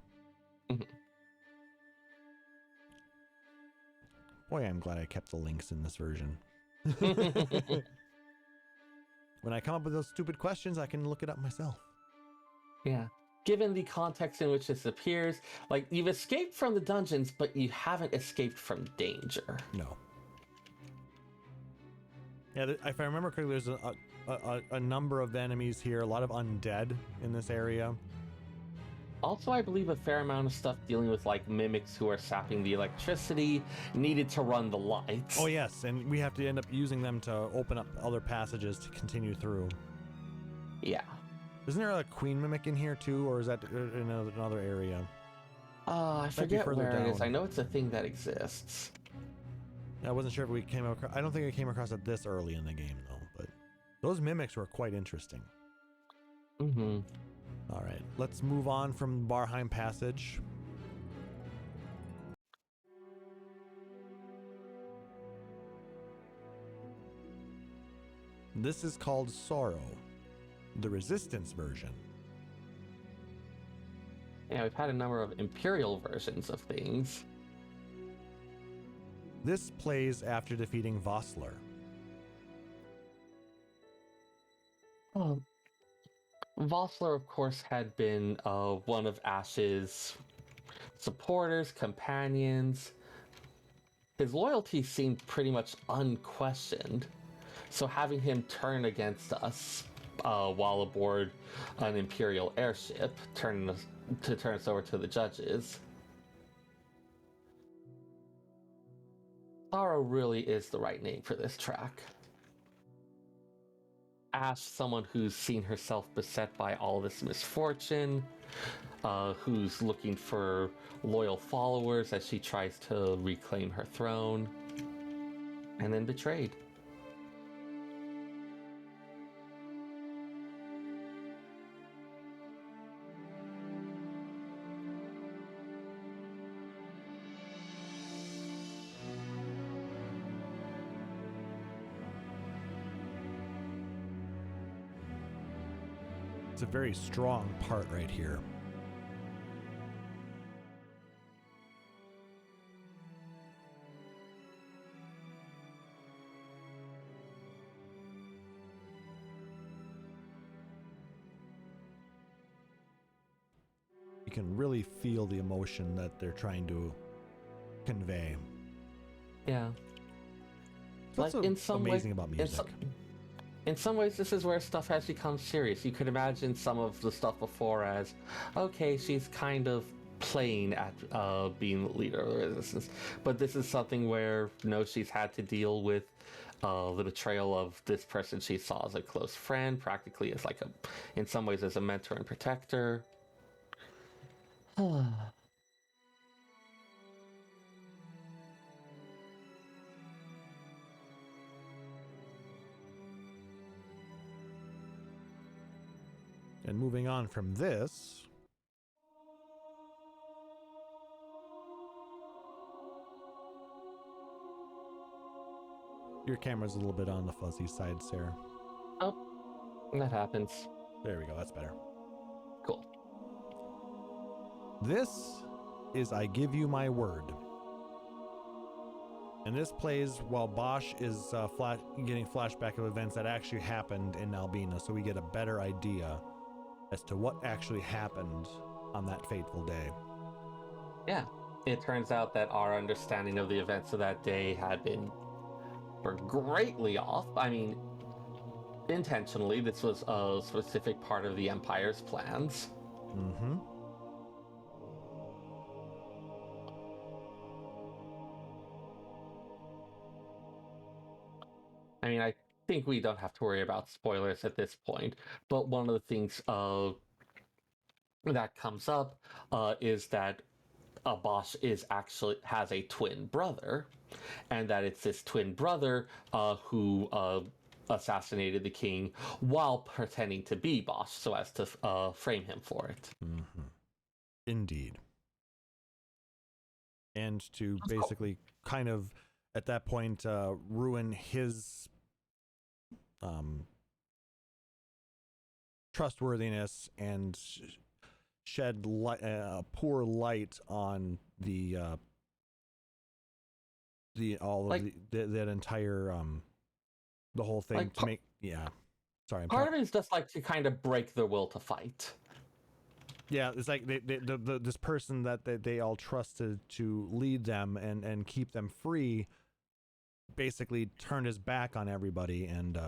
[SPEAKER 3] Mm-hmm.
[SPEAKER 2] Boy, I'm glad I kept the links in this version. When I come up with those stupid questions, I can look it up myself.
[SPEAKER 3] Yeah. Given the context in which this appears, like, you've escaped from the dungeons, but you haven't escaped from danger.
[SPEAKER 2] No. Yeah, if I remember correctly, there's a number of enemies here, a lot of undead in this area.
[SPEAKER 3] Also, I believe a fair amount of stuff dealing with, like, mimics who are sapping the electricity needed to run the lights.
[SPEAKER 2] Oh, yes, and we have to end up using them to open up other passages to continue through.
[SPEAKER 3] Yeah.
[SPEAKER 2] Isn't there a queen mimic in here, too, or is that in another area?
[SPEAKER 3] I forget where it is. I know it's a thing that exists.
[SPEAKER 2] I wasn't sure if we came across... I don't think I came across it this early in the game, though, but those mimics were quite interesting.
[SPEAKER 3] Mm-hmm.
[SPEAKER 2] All right, let's move on from Barheim Passage. This is called Sorrow, the Resistance version.
[SPEAKER 3] Yeah, we've had a number of Imperial versions of things.
[SPEAKER 2] This plays after defeating Vossler.
[SPEAKER 3] Oh. Vossler, of course, had been one of Ash's supporters, companions. His loyalty seemed pretty much unquestioned, so having him turn against us while aboard an Imperial airship, turn us over to the judges. Sorrow really is the right name for this track. Ash, someone who's seen herself beset by all this misfortune, who's looking for loyal followers as she tries to reclaim her throne, and then betrayed.
[SPEAKER 2] It's a very strong part right here. You can really feel the emotion that they're trying to convey.
[SPEAKER 3] Yeah.
[SPEAKER 2] That's
[SPEAKER 3] like, in some
[SPEAKER 2] amazing about music.
[SPEAKER 3] In some ways, this is where stuff has become serious. You could imagine some of the stuff before as, okay, she's kind of playing at being the leader of the resistance. But this is something where, she's had to deal with the betrayal of this person she saw as a close friend, practically as like in some ways as a mentor and protector.
[SPEAKER 2] And moving on from this, your camera's a little bit on the fuzzy side, Sarah.
[SPEAKER 3] Oh, that happens.
[SPEAKER 2] There we go. That's better.
[SPEAKER 3] Cool.
[SPEAKER 2] This is I Give You My Word. And this plays while Bosch is getting flashback of events that actually happened in Albina, so we get a better idea as to what actually happened on that fateful day.
[SPEAKER 3] Yeah, it turns out that our understanding of the events of that day were greatly off. I mean, intentionally, this was a specific part of the Empire's plans.
[SPEAKER 2] Mm-hmm.
[SPEAKER 3] I mean, I think we don't have to worry about spoilers at this point, but one of the things that comes up is that Bosch has a twin brother, and that it's this twin brother who assassinated the king while pretending to be Bosch, so as to frame him for it.
[SPEAKER 2] Mm-hmm. Indeed. And to basically kind of at that point ruin his trustworthiness and shed poor light on that entire the whole thing,
[SPEAKER 3] like,
[SPEAKER 2] to make sorry,
[SPEAKER 3] part of it is just like to kind of break their will to fight.
[SPEAKER 2] Yeah, it's like this person that they all trusted to lead them and keep them free basically turned his back on everybody and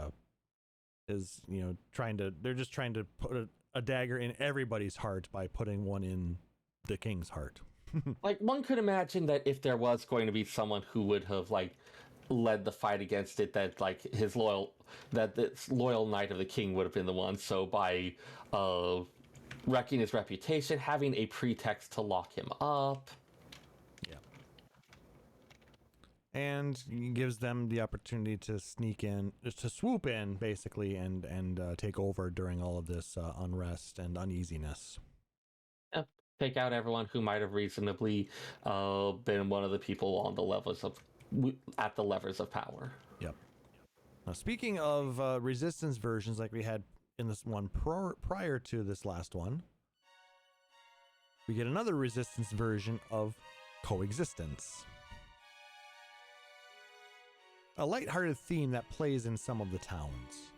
[SPEAKER 2] is they're just trying to put a dagger in everybody's heart by putting one in the king's heart.
[SPEAKER 3] Like, one could imagine that if there was going to be someone who would have like led the fight against it, that like this loyal knight of the king would have been the one. So by wrecking his reputation, having a pretext to lock him up.
[SPEAKER 2] Yeah. And gives them the opportunity to swoop in, basically, and take over during all of this unrest and uneasiness.
[SPEAKER 3] Yep. Take out everyone who might have reasonably been one of the people on at the levers of power.
[SPEAKER 2] Yep. Now, speaking of resistance versions like we had in this one prior to this last one, we get another resistance version of Coexistence. A lighthearted theme that plays in some of the towns.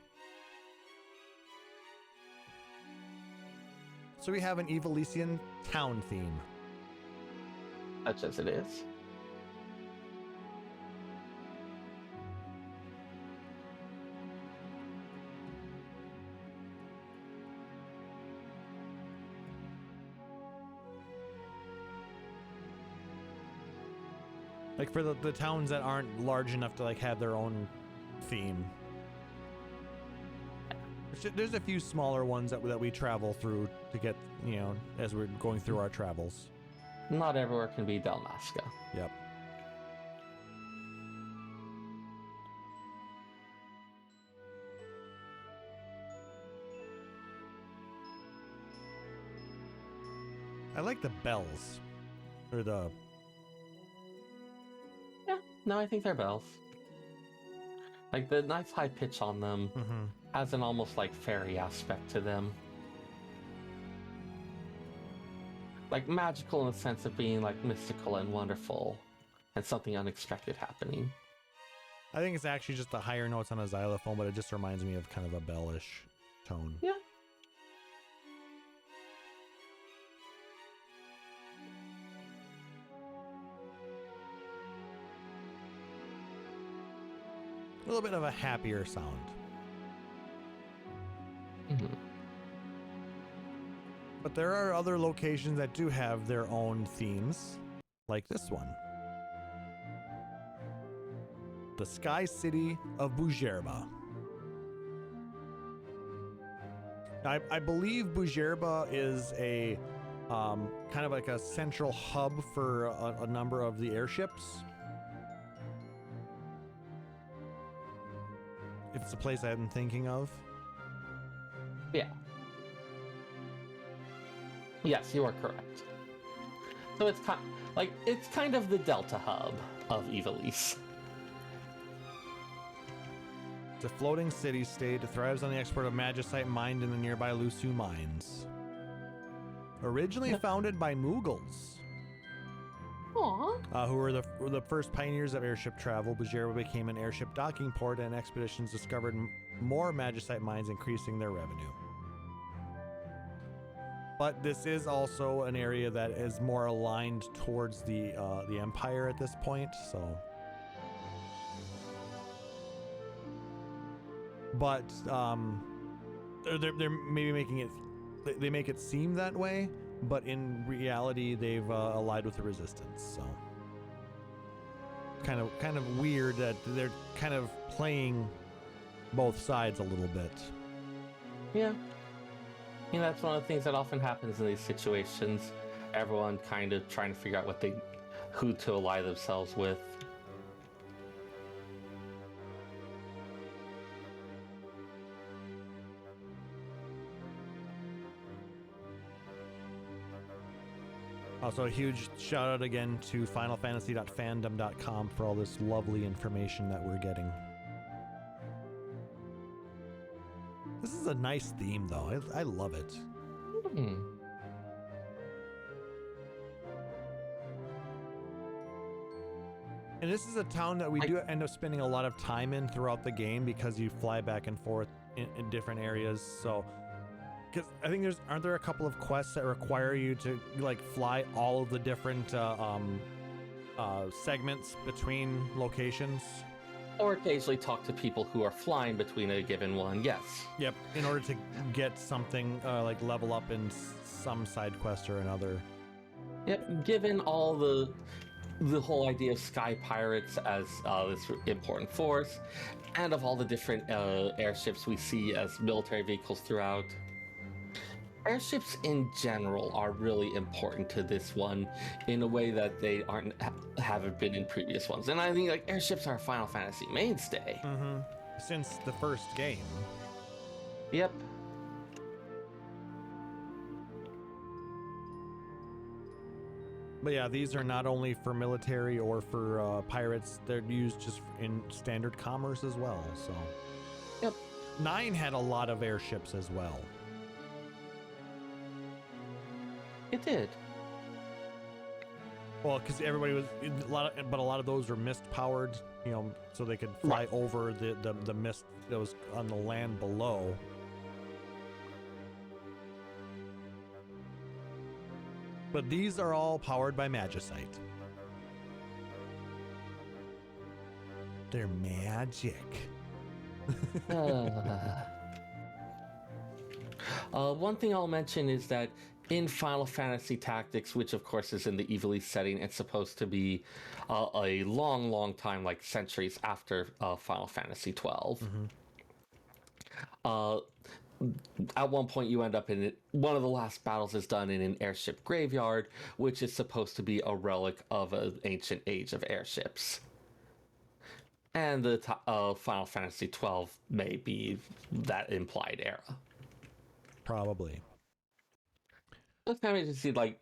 [SPEAKER 2] So we have an Evilisian town theme.
[SPEAKER 3] Such as it is.
[SPEAKER 2] Like for the towns that aren't large enough to like have their own theme. There's a few smaller ones that we travel through to get, as we're going through our travels.
[SPEAKER 3] Not everywhere can be Dalmasca.
[SPEAKER 2] Yep. I like the bells. Or the...
[SPEAKER 3] Yeah, no, I think they're bells. Like, the nice high pitch on them has an almost like fairy aspect to them. Like, magical in the sense of being like mystical and wonderful and something unexpected happening.
[SPEAKER 2] I think it's actually just the higher notes on a xylophone, but it just reminds me of kind of a bellish tone.
[SPEAKER 3] Yeah.
[SPEAKER 2] A little bit of a happier sound.
[SPEAKER 3] Mm-hmm.
[SPEAKER 2] But there are other locations that do have their own themes, like this one. the Sky City of Bujerba. I believe Bujerba is a kind of like a central hub for a number of the airships. If it's a place I'm thinking of.
[SPEAKER 3] Yeah. Yes, you are correct. So it's kind of the Delta hub of Ivalice.
[SPEAKER 2] It's a floating city-state. It thrives on the export of magicite mined in the nearby Lusu mines. Originally founded by Mughals, who were the first pioneers of airship travel, Bujerba became an airship docking port, and expeditions discovered more magicite mines, increasing their revenue. But this is also an area that is more aligned towards the Empire at this point, so. But they're maybe making it. They make it seem that way, but in reality, they've allied with the Resistance. So, kind of weird that they're kind of playing both sides a little bit.
[SPEAKER 3] Yeah. You know, that's one of the things that often happens in these situations. Everyone kind of trying to figure out who to ally themselves with.
[SPEAKER 2] Also, a huge shout out again to FinalFantasy.fandom.com for all this lovely information that we're getting. This is a nice theme, though. I love it. And this is a town that we do end up spending a lot of time in throughout the game because you fly back and forth in different areas. So, because I think aren't there a couple of quests that require you to like fly all of the different segments between locations?
[SPEAKER 3] Or occasionally talk to people who are flying between a given one, yes.
[SPEAKER 2] Yep, in order to get something like level up in some side quest or another.
[SPEAKER 3] Yep, given all the whole idea of sky pirates as this important force, and of all the different airships we see as military vehicles throughout, airships in general are really important to this one in a way that they haven't been in previous ones. And I think like airships are a Final Fantasy mainstay.
[SPEAKER 2] Mm-hmm. Since the first game.
[SPEAKER 3] Yep.
[SPEAKER 2] But yeah, these are not only for military or for pirates, they're used just in standard commerce as well, so.
[SPEAKER 3] Yep.
[SPEAKER 2] 9 had a lot of airships as well.
[SPEAKER 3] It did.
[SPEAKER 2] Well, because everybody was but a lot of those were mist powered, you know, so they could fly over the mist that was on the land below. But these are all powered by magicite. They're magic.
[SPEAKER 3] One thing I'll mention is that in Final Fantasy Tactics, which of course is in the Ivalice setting, it's supposed to be a long, long time, like centuries after Final Fantasy XII. Mm-hmm. At one point you end up in it. One of the last battles is done in an airship graveyard, which is supposed to be a relic of an ancient age of airships. And the Final Fantasy XII may be that implied era.
[SPEAKER 2] Probably.
[SPEAKER 3] It's kind of interesting, like,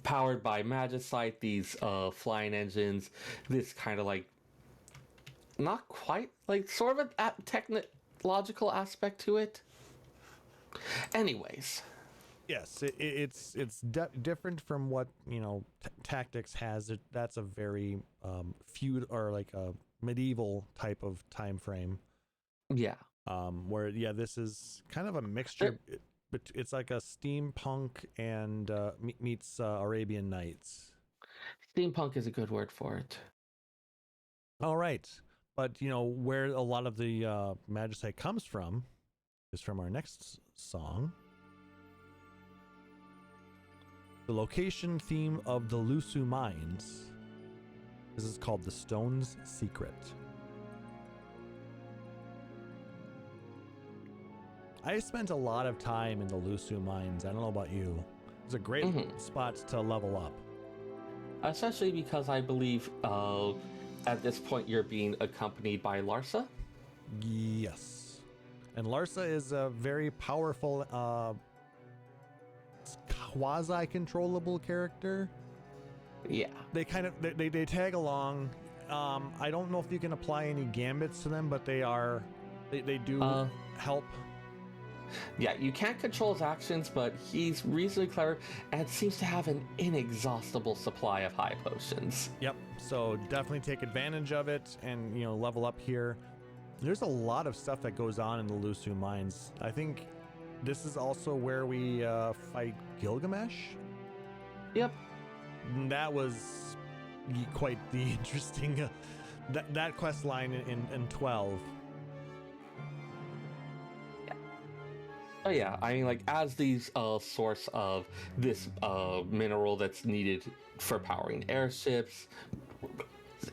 [SPEAKER 3] powered by magicite, these flying engines, this kind of like, not quite, like, sort of a technological aspect to it. Anyways.
[SPEAKER 2] Yes, it's different from what, you know, Tactics has. That's a very feud or like a medieval type of time frame.
[SPEAKER 3] Yeah.
[SPEAKER 2] Where this is kind of a mixture. It's like a steampunk and meets Arabian Nights.
[SPEAKER 3] Steampunk is a good word for it.
[SPEAKER 2] All right, but you know where a lot of the magicite comes from is from our next song. The location theme of the Lusu Mines. This is called The Stone's Secret. I spent a lot of time in the Lusu mines. I don't know about you. It's a great spot to level up.
[SPEAKER 3] Especially because I believe at this point you're being accompanied by Larsa.
[SPEAKER 2] Yes. And Larsa is a very powerful, quasi-controllable character.
[SPEAKER 3] Yeah.
[SPEAKER 2] They kind of, they tag along. I don't know if you can apply any gambits to them, but they do help.
[SPEAKER 3] Yeah, you can't control his actions, but he's reasonably clever and seems to have an inexhaustible supply of high potions.
[SPEAKER 2] Yep, so definitely take advantage of it and, level up here. There's a lot of stuff that goes on in the Lusu mines. I think this is also where we fight Gilgamesh.
[SPEAKER 3] Yep.
[SPEAKER 2] That was quite the interesting, that quest line in 12.
[SPEAKER 3] Oh yeah, I mean, like, as the source of this mineral that's needed for powering airships,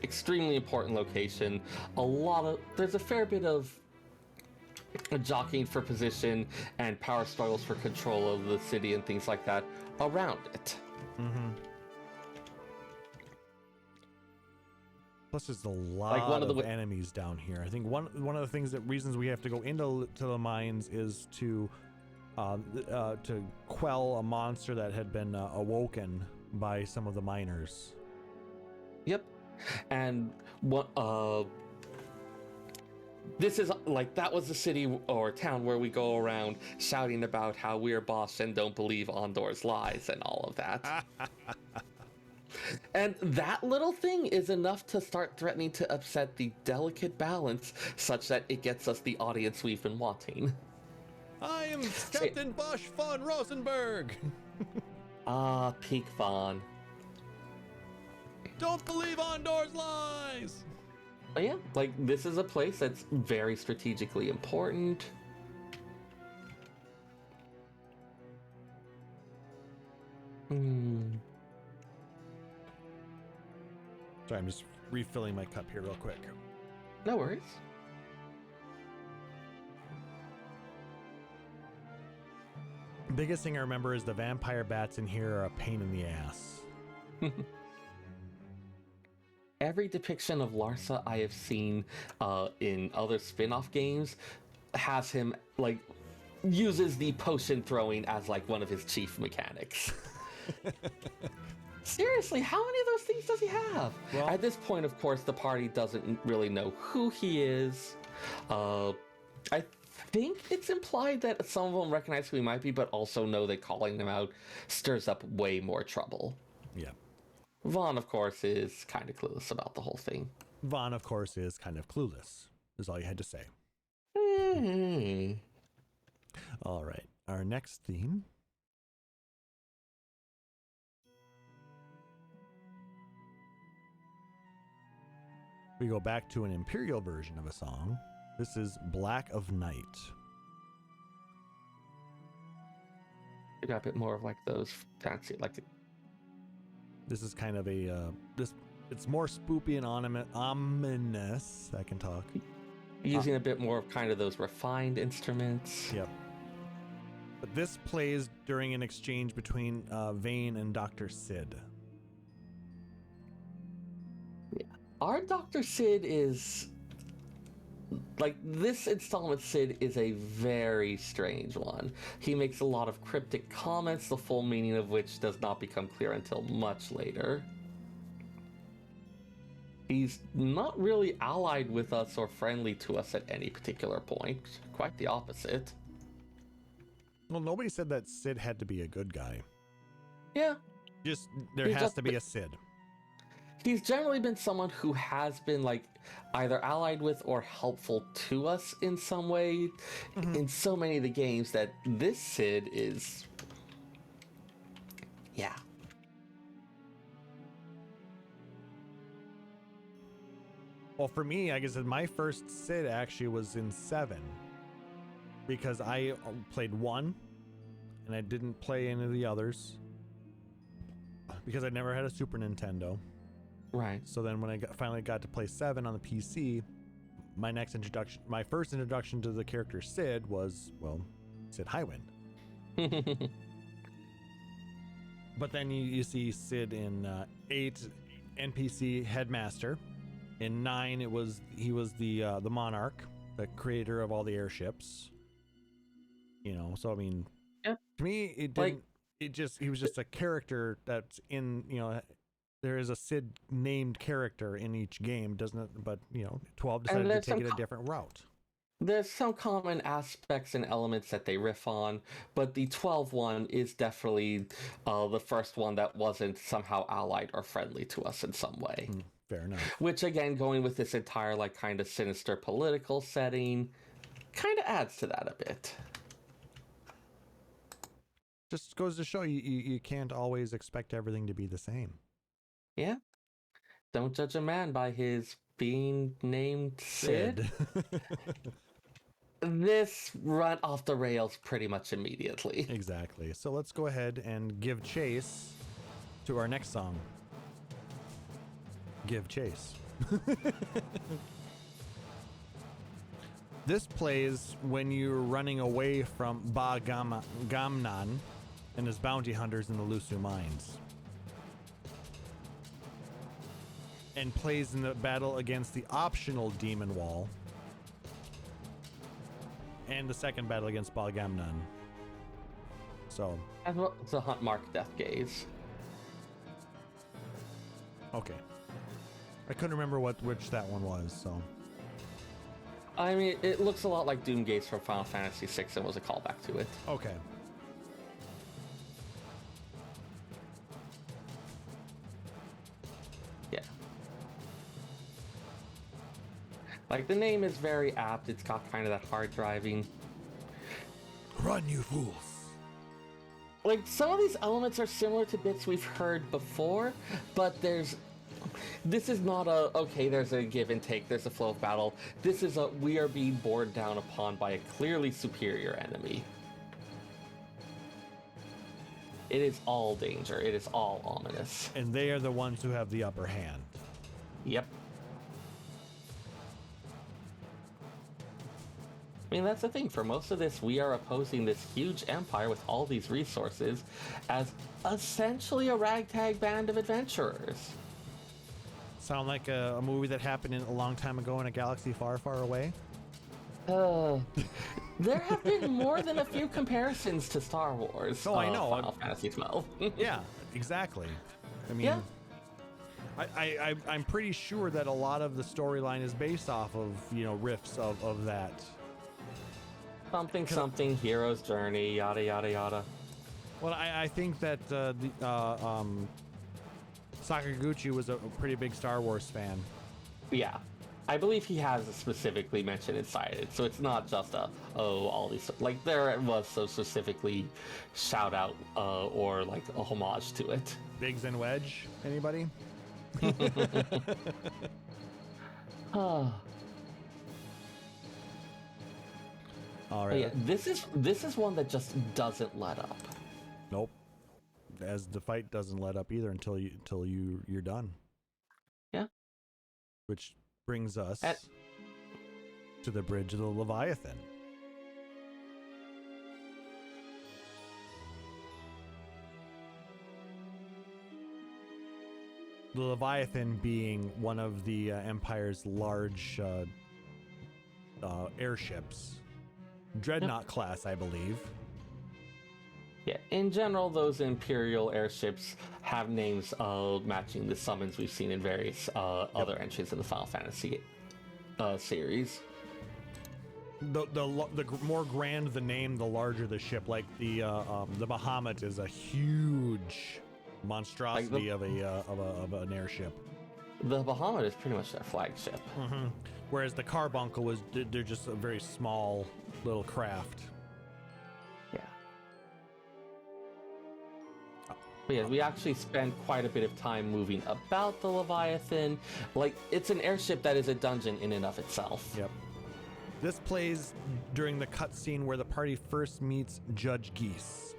[SPEAKER 3] extremely important location. There's a fair bit of jockeying for position and power struggles for control of the city and things like that around it.
[SPEAKER 2] Mm-hmm. Plus, there's a lot of enemies down here. I think one of the reasons we have to go into the mines is to quell a monster that had been awoken by some of the miners.
[SPEAKER 3] Yep, and what this is like, that was the city or town where we go around shouting about how we're boss and don't believe Ondor's lies and all of that. And that little thing is enough to start threatening to upset the delicate balance such that it gets us the audience we've been wanting.
[SPEAKER 2] I am Captain Bosch von Rosenberg.
[SPEAKER 3] Peak Von.
[SPEAKER 2] Don't believe Ondor's lies.
[SPEAKER 3] But yeah, like, this is a place that's very strategically important.
[SPEAKER 2] Sorry, I'm just refilling my cup here real quick.
[SPEAKER 3] No worries.
[SPEAKER 2] Biggest thing I remember is the vampire bats in here are a pain in the ass.
[SPEAKER 3] Every depiction of Larsa I have seen in other spin-off games has him, like, uses the potion throwing as, like, one of his chief mechanics. Seriously, how many of those things does he have? Well, at this point, of course, the party doesn't really know who he is. I think it's implied that some of them recognize who he might be, but also know that calling them out stirs up way more trouble.
[SPEAKER 2] Yeah.
[SPEAKER 3] Vaughn, of course, is kind of clueless about the whole thing.
[SPEAKER 2] Vaughn, of course, is kind of clueless, is all you had to say.
[SPEAKER 3] Mm-hmm.
[SPEAKER 2] All right, our next theme. We go back to an Imperial version of a song. This is Black of Night.
[SPEAKER 3] You got a bit more of, like, those fancy, like...
[SPEAKER 2] This is kind of a, it's more spoopy and ominous. I can talk.
[SPEAKER 3] Using a bit more of kind of those refined instruments.
[SPEAKER 2] Yep. But this plays during an exchange between Vane and Dr. Sid.
[SPEAKER 3] Yeah. Our Dr. Sid is... Like, this installment Sid is a very strange one. He makes a lot of cryptic comments, the full meaning of which does not become clear until much later. He's not really allied with us or friendly to us at any particular point. Quite the opposite.
[SPEAKER 2] Well, nobody said that Sid had to be a good guy.
[SPEAKER 3] Yeah.
[SPEAKER 2] Just, there has to be a Sid.
[SPEAKER 3] He's generally been someone who has been, like, either allied with or helpful to us in some way in so many of the games that this Sid is... Yeah.
[SPEAKER 2] Well, for me, I guess my first Sid actually was in 7. Because I played 1, and I didn't play any of the others. Because I never had a Super Nintendo.
[SPEAKER 3] Right.
[SPEAKER 2] So then when I finally got to play 7 on the PC, my first introduction to the character Sid was, well, Sid Highwind. But then you see Sid in 8, NPC headmaster. In 9, he was the monarch, the creator of all the airships. You know, so I mean,
[SPEAKER 3] yeah.
[SPEAKER 2] To me, it didn't. He was just a character that's in. You know, there is a Sid named character in each game, doesn't it? But 12 decided to take it a different route.
[SPEAKER 3] There's some common aspects and elements that they riff on, but the 12 one is definitely the first one that wasn't somehow allied or friendly to us in some way.
[SPEAKER 2] Fair enough.
[SPEAKER 3] Which, again, going with this entire, like, kind of sinister political setting, kind of adds to that a bit.
[SPEAKER 2] Just goes to show you can't always expect everything to be the same.
[SPEAKER 3] Yeah. Don't judge a man by his being named Sid. This ran off the rails pretty much immediately.
[SPEAKER 2] Exactly. So let's go ahead and give chase to our next song. Give chase. This plays when you're running away from Gamnan and his bounty hunters in the Lusu mines. And plays in the battle against the optional demon wall. And the second battle against Balgamnan. So.
[SPEAKER 3] As well as the Hunt Mark Death Gaze.
[SPEAKER 2] Okay. I couldn't remember which that one was, so.
[SPEAKER 3] I mean, it looks a lot like Doom Gaze from Final Fantasy VI and was a callback to it.
[SPEAKER 2] Okay.
[SPEAKER 3] Yeah. Like, the name is very apt. It's got kind of that hard driving.
[SPEAKER 2] Run, you fools.
[SPEAKER 3] Like, some of these elements are similar to bits we've heard before, but this is not okay, there's a give and take, there's a flow of battle. This is we are being borne down upon by a clearly superior enemy. It is all danger. It is all ominous.
[SPEAKER 2] And they are the ones who have the upper hand.
[SPEAKER 3] Yep. I mean, that's the thing. For most of this, we are opposing this huge empire with all these resources as essentially a ragtag band of adventurers.
[SPEAKER 2] Sound like a movie that happened a long time ago in a galaxy far, far away?
[SPEAKER 3] There have been more than a few comparisons to Star Wars.
[SPEAKER 2] Oh, I know.
[SPEAKER 3] Final Fantasy XII.
[SPEAKER 2] Yeah, exactly. I mean,
[SPEAKER 3] yeah.
[SPEAKER 2] I'm pretty sure that a lot of the storyline is based off of, riffs of that.
[SPEAKER 3] Something, hero's journey, yada, yada, yada.
[SPEAKER 2] Well, I think that Sakaguchi was a pretty big Star Wars fan.
[SPEAKER 3] Yeah. I believe he has specifically mentioned inside it, so it's not just all these, like, there was so specifically shout out or like a homage to it.
[SPEAKER 2] Biggs and Wedge, anybody? All right.
[SPEAKER 3] Yeah, this is one that just doesn't let up.
[SPEAKER 2] Nope. As the fight doesn't let up either until you're done.
[SPEAKER 3] Yeah.
[SPEAKER 2] Which brings us to the bridge of the Leviathan. The Leviathan being one of the Empire's large airships. Dreadnought class, I believe.
[SPEAKER 3] Yeah, in general, those Imperial airships have names matching the summons we've seen in various other entries in the Final Fantasy series.
[SPEAKER 2] The more grand the name, the larger the ship. Like the Bahamut is a huge monstrosity of an airship.
[SPEAKER 3] The Bahamut is pretty much their flagship.
[SPEAKER 2] Mm-hmm. Whereas the Carbuncle they're just a very small little craft.
[SPEAKER 3] Yeah. But yeah, we actually spend quite a bit of time moving about the Leviathan. Like, it's an airship that is a dungeon in and of itself.
[SPEAKER 2] Yep. This plays during the cutscene where the party first meets Judge Geese.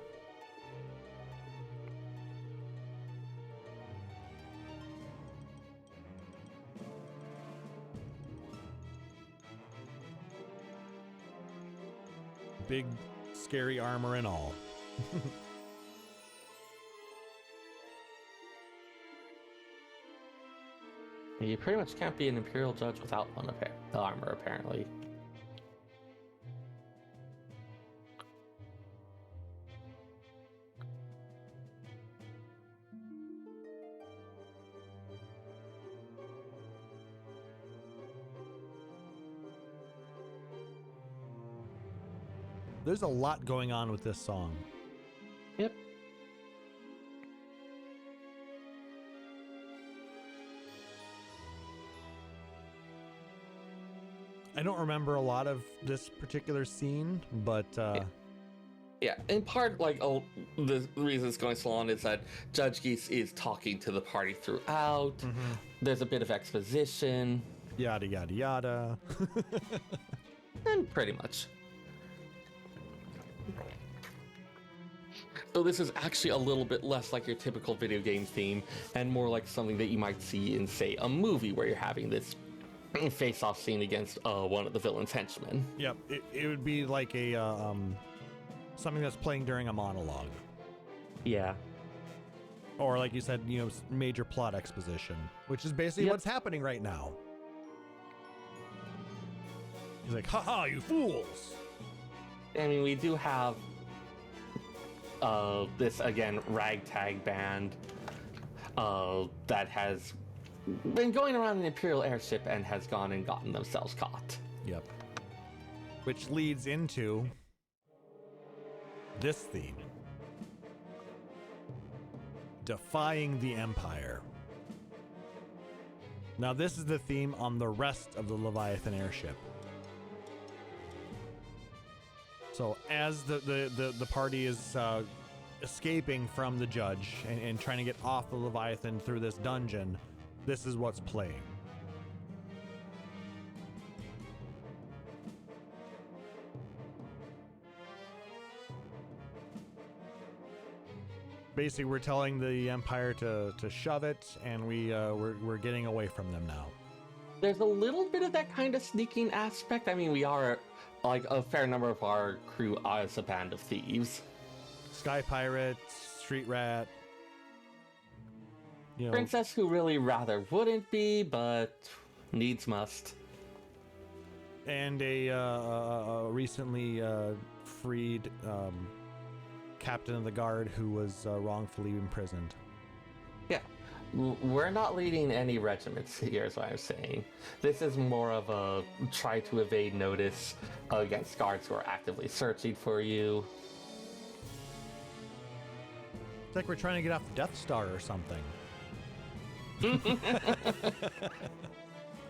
[SPEAKER 2] Big, scary armor and all.
[SPEAKER 3] You pretty much can't be an Imperial Judge without one armor, apparently.
[SPEAKER 2] There's a lot going on with this song.
[SPEAKER 3] Yep.
[SPEAKER 2] I don't remember a lot of this particular scene, but
[SPEAKER 3] yeah, in part, like, the reason it's going so long is that Judge Geese is talking to the party throughout. There's a bit of exposition.
[SPEAKER 2] Yada, yada, yada.
[SPEAKER 3] And pretty much. So this is actually a little bit less like your typical video game theme and more like something that you might see in, say, a movie where you're having this face-off scene against one of the villain's henchmen.
[SPEAKER 2] Yep, it would be like a something that's playing during a monologue.
[SPEAKER 3] Yeah.
[SPEAKER 2] Or like you said, you know, major plot exposition, which is basically what's happening right now. He's like, haha, you fools!
[SPEAKER 3] I mean, we do have this, again, ragtag band that has been going around an Imperial airship and has gone and gotten themselves caught.
[SPEAKER 2] Yep. Which leads into this theme. Defying the Empire. Now this is the theme on the rest of the Leviathan airship. So as the party is escaping from the judge and trying to get off the Leviathan through this dungeon, this is what's playing. Basically, we're telling the Empire to shove it, and we're getting away from them now.
[SPEAKER 3] There's a little bit of that kind of sneaking aspect. I mean, we are, like, a fair number of our crew as a band of thieves.
[SPEAKER 2] Sky Pirate, Street Rat. You know,
[SPEAKER 3] Princess who really rather wouldn't be, but needs must.
[SPEAKER 2] And a recently freed captain of the guard who was wrongfully imprisoned.
[SPEAKER 3] Yeah, we're not leading any regiments here, is what I'm saying. This is more of a try to evade notice against guards who are actively searching for you.
[SPEAKER 2] It's like we're trying to get off the Death Star or something.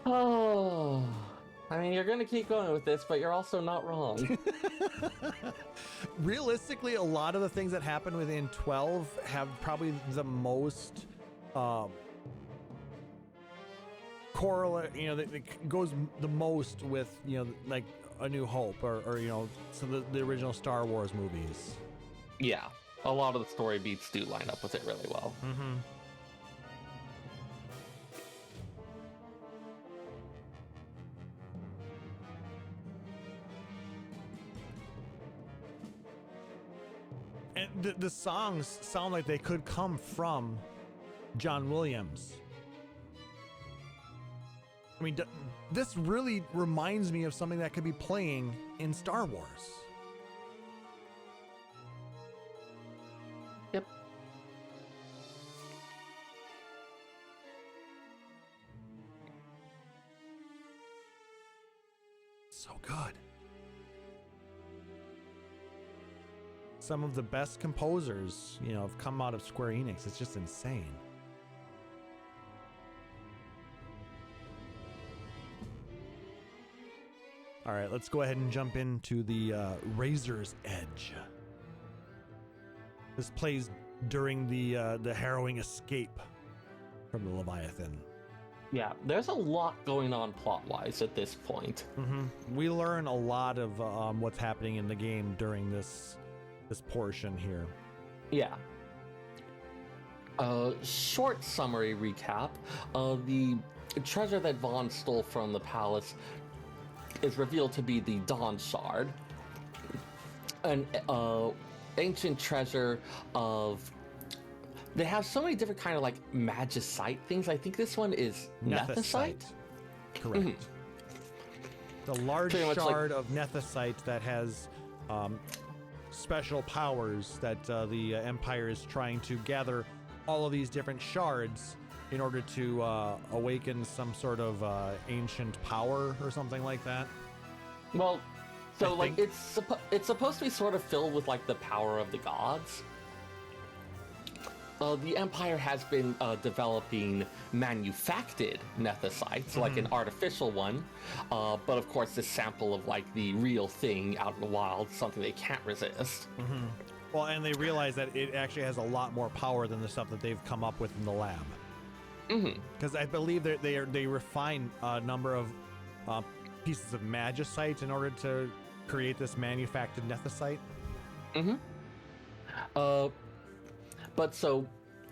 [SPEAKER 3] Oh, I mean, you're gonna keep going with this, but you're also not wrong.
[SPEAKER 2] Realistically, a lot of the things that happen within 12 have probably the most correlate, you know, that goes the most with, you know, like A New Hope or you know, some of the original Star Wars movies.
[SPEAKER 3] Yeah, a lot of the story beats do line up with it really well.
[SPEAKER 2] Mm-hmm. And the songs sound like they could come from John Williams. I mean, this really reminds me of something that could be playing in Star Wars.
[SPEAKER 3] Yep.
[SPEAKER 2] So good. Some of the best composers, you know, have come out of Square Enix. It's just insane. All right, let's go ahead and jump into the Razor's Edge. This plays during the harrowing escape from the Leviathan.
[SPEAKER 3] Yeah, there's a lot going on plot-wise at this point.
[SPEAKER 2] Mm-hmm. We learn a lot of what's happening in the game during this portion here.
[SPEAKER 3] Yeah. Short summary recap. The treasure that Vaughn stole from the palace is revealed to be the Dawn Shard. an ancient treasure of. They have so many different kind of like magicite things. I think this one is nethicite.
[SPEAKER 2] Correct. The large shard of nethicite that has special powers that the Empire is trying to gather all of these different shards in order to awaken some sort of ancient power or something like that.
[SPEAKER 3] Well, so like it's supposed to be sort of filled with like the power of the gods. The Empire has been developing manufactured nethicites, like an artificial one, but of course this sample of like the real thing out in the wild, something they can't resist.
[SPEAKER 2] Well, and they realize that it actually has a lot more power than the stuff that they've come up with in the lab. Because I believe that they refine a number of pieces of magicite in order to create this manufactured nethicite.
[SPEAKER 3] But so,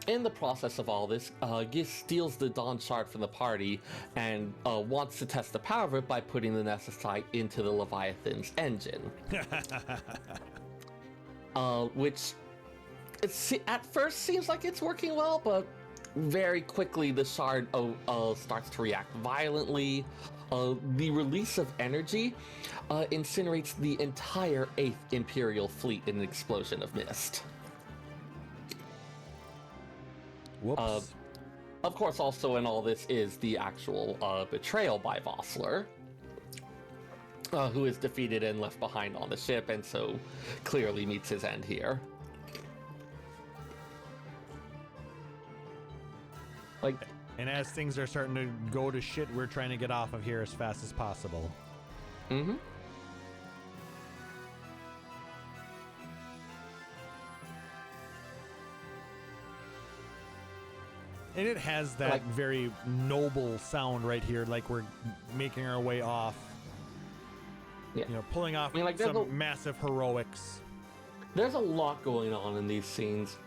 [SPEAKER 3] in the process of all this, Gis steals the Dawn Shard from the party and wants to test the power of it by putting the nethicite into the Leviathan's engine. Which at first seems like it's working well, but very quickly the shard starts to react violently. The release of energy incinerates the entire 8th Imperial fleet in an explosion of mist.
[SPEAKER 2] Whoops.
[SPEAKER 3] Of course, also in all this is the actual betrayal by Vossler, who is defeated and left behind on the ship, and so clearly meets his end here.
[SPEAKER 2] And as things are starting to go to shit, we're trying to get off of here as fast as possible. And it has that very noble sound right here, like we're making our way off.
[SPEAKER 3] Yeah.
[SPEAKER 2] You know, pulling off some massive heroics.
[SPEAKER 3] There's a lot going on in these scenes.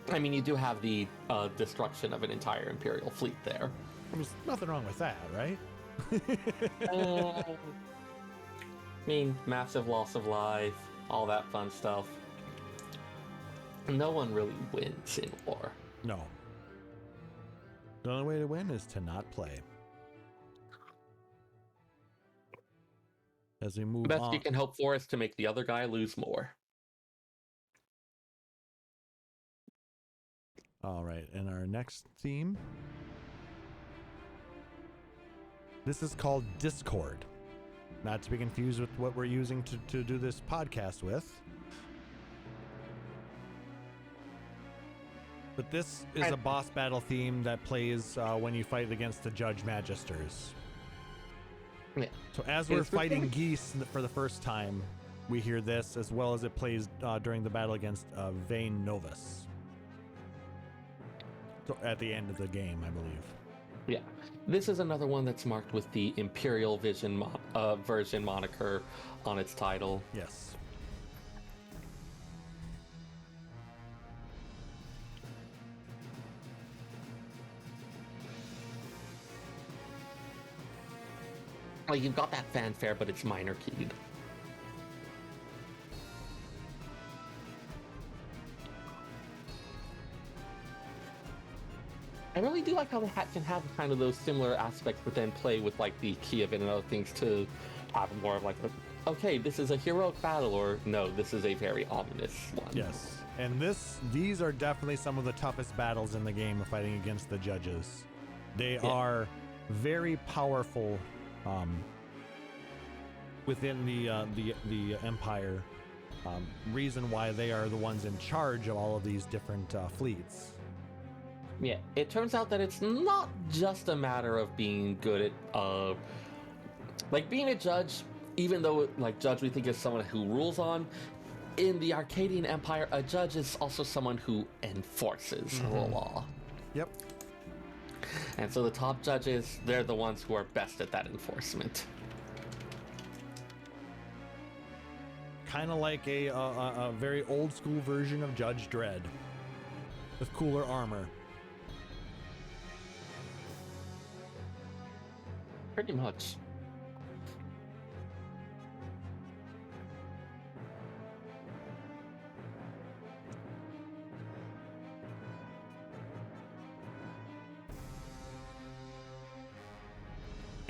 [SPEAKER 3] I mean, you do have the destruction of an entire Imperial fleet there.
[SPEAKER 2] There's nothing wrong with that, right?
[SPEAKER 3] I mean, massive loss of life, all that fun stuff. No one really wins in war.
[SPEAKER 2] No. The only way to win is to not play. As we move on.
[SPEAKER 3] The best you can hope for is to make the other guy lose more.
[SPEAKER 2] All right, and our next theme. This is called Discord. Not to be confused with what we're using to do this podcast with. But this is a boss battle theme that plays when you fight against the Judge Magisters.
[SPEAKER 3] Yeah.
[SPEAKER 2] So as we're fighting geese for the first time, we hear this, as well as it plays during the battle against Vane Novus. So at the end of the game, I believe.
[SPEAKER 3] Yeah. This is another one that's marked with the Imperial Version moniker on its title.
[SPEAKER 2] Yes.
[SPEAKER 3] Like, you've got that fanfare, but it's minor keyed. I really do like how the hat can have kind of those similar aspects, but then play with like the key of it and other things to have more of like, okay, this is a heroic battle, or no, this is a very ominous one.
[SPEAKER 2] Yes, and these are definitely some of the toughest battles in the game, fighting against the judges. They are very powerful within the Empire. Reason why they are the ones in charge of all of these different fleets.
[SPEAKER 3] Yeah, it turns out that it's not just a matter of being good at, like being a judge, even though like judge we think is someone who rules on, in the Arcadian Empire, a judge is also someone who enforces the law.
[SPEAKER 2] Yep.
[SPEAKER 3] And so the top judges, they're the ones who are best at that enforcement.
[SPEAKER 2] Kind of like a very old school version of Judge Dredd, with cooler armor.
[SPEAKER 3] Pretty much.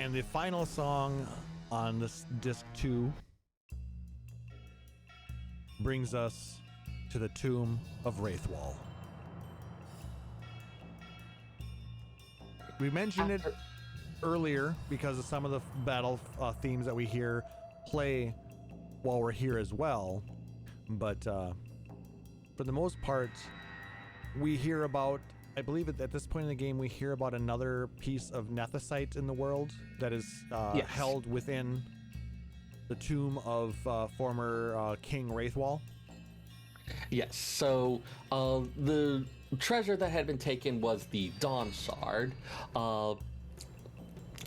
[SPEAKER 2] And the final song on this disc 2 brings us to the Tomb of Wraithwall. We mentioned it earlier because of some of the battle themes that we hear play while we're here as well, but for the most part, we hear about, I believe at this point in the game, we hear about another piece of nethicite in the world that is held within the tomb of former King Wraithwall.
[SPEAKER 3] Yes, so the treasure that had been taken was the Dawn Shard.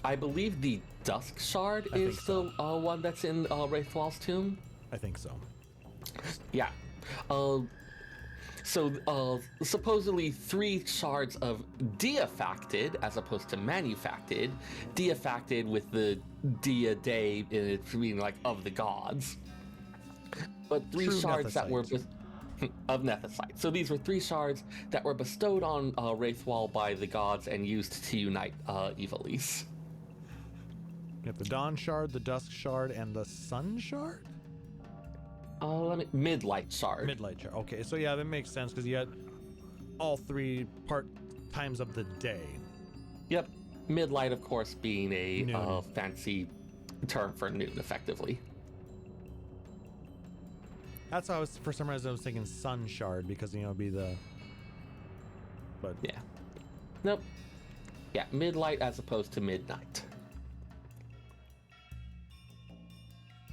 [SPEAKER 3] I believe the Dusk Shard is the one that's in Wraithwall's tomb.
[SPEAKER 2] I think so.
[SPEAKER 3] Yeah. So supposedly 3 shards of deifacted, as opposed to manufacted, deifacted with the dia day in it meaning like of the gods. But 3
[SPEAKER 2] True
[SPEAKER 3] shards that were
[SPEAKER 2] nethicite.
[SPEAKER 3] of nethicite. So these were 3 shards that were bestowed on Wraithwall by the gods and used to unite Ivalice.
[SPEAKER 2] You have the Dawn Shard, the Dusk Shard, and the Sun Shard?
[SPEAKER 3] Midlight Shard.
[SPEAKER 2] Midlight Shard. Okay, so yeah, that makes sense because you had all 3 times of the day.
[SPEAKER 3] Yep. Midlight, of course, being a fancy term for noon, effectively.
[SPEAKER 2] That's how for some reason I was thinking Sun Shard because, it'd be the... But...
[SPEAKER 3] Yeah. Nope. Yeah, midlight as opposed to midnight.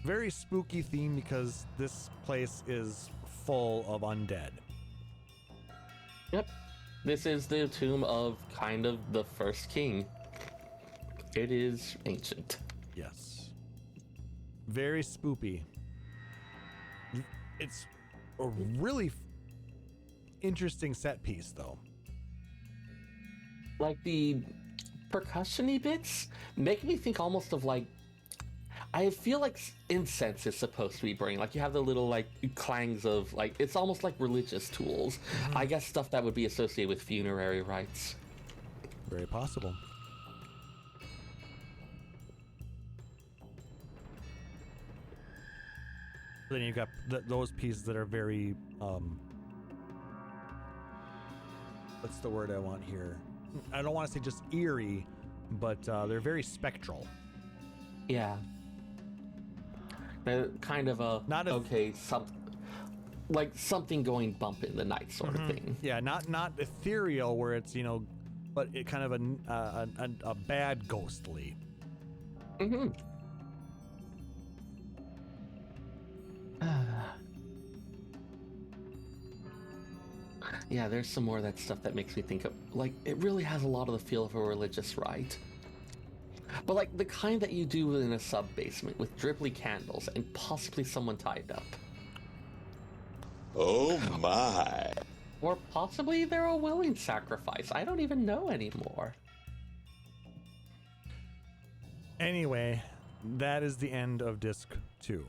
[SPEAKER 2] Very spooky theme because this place is full of undead.
[SPEAKER 3] Yep. This is the tomb of kind of the first king. It is ancient.
[SPEAKER 2] Yes. Very spoopy. It's a really interesting set piece, though.
[SPEAKER 3] Like the percussion-y bits make me think almost of like, I feel like incense is supposed to be burning. Like you have the little like clangs of like, it's almost like religious tools. I guess stuff that would be associated with funerary rites.
[SPEAKER 2] Very possible. Then you've got those pieces that are very, what's the word I want here? I don't want to say just eerie, but they're very spectral.
[SPEAKER 3] Yeah. They're kind of a, like something going bump in the night sort of thing.
[SPEAKER 2] Yeah, not ethereal where it's, but it kind of a bad ghostly.
[SPEAKER 3] Mm-hmm. Yeah, there's some more of that stuff that makes me think of, like, it really has a lot of the feel of a religious rite. But like the kind that you do in a sub-basement with dribbly candles and possibly someone tied up.
[SPEAKER 4] Oh my.
[SPEAKER 3] Or possibly they're a willing sacrifice. I don't even know anymore.
[SPEAKER 2] Anyway, that is the end of Disc 2.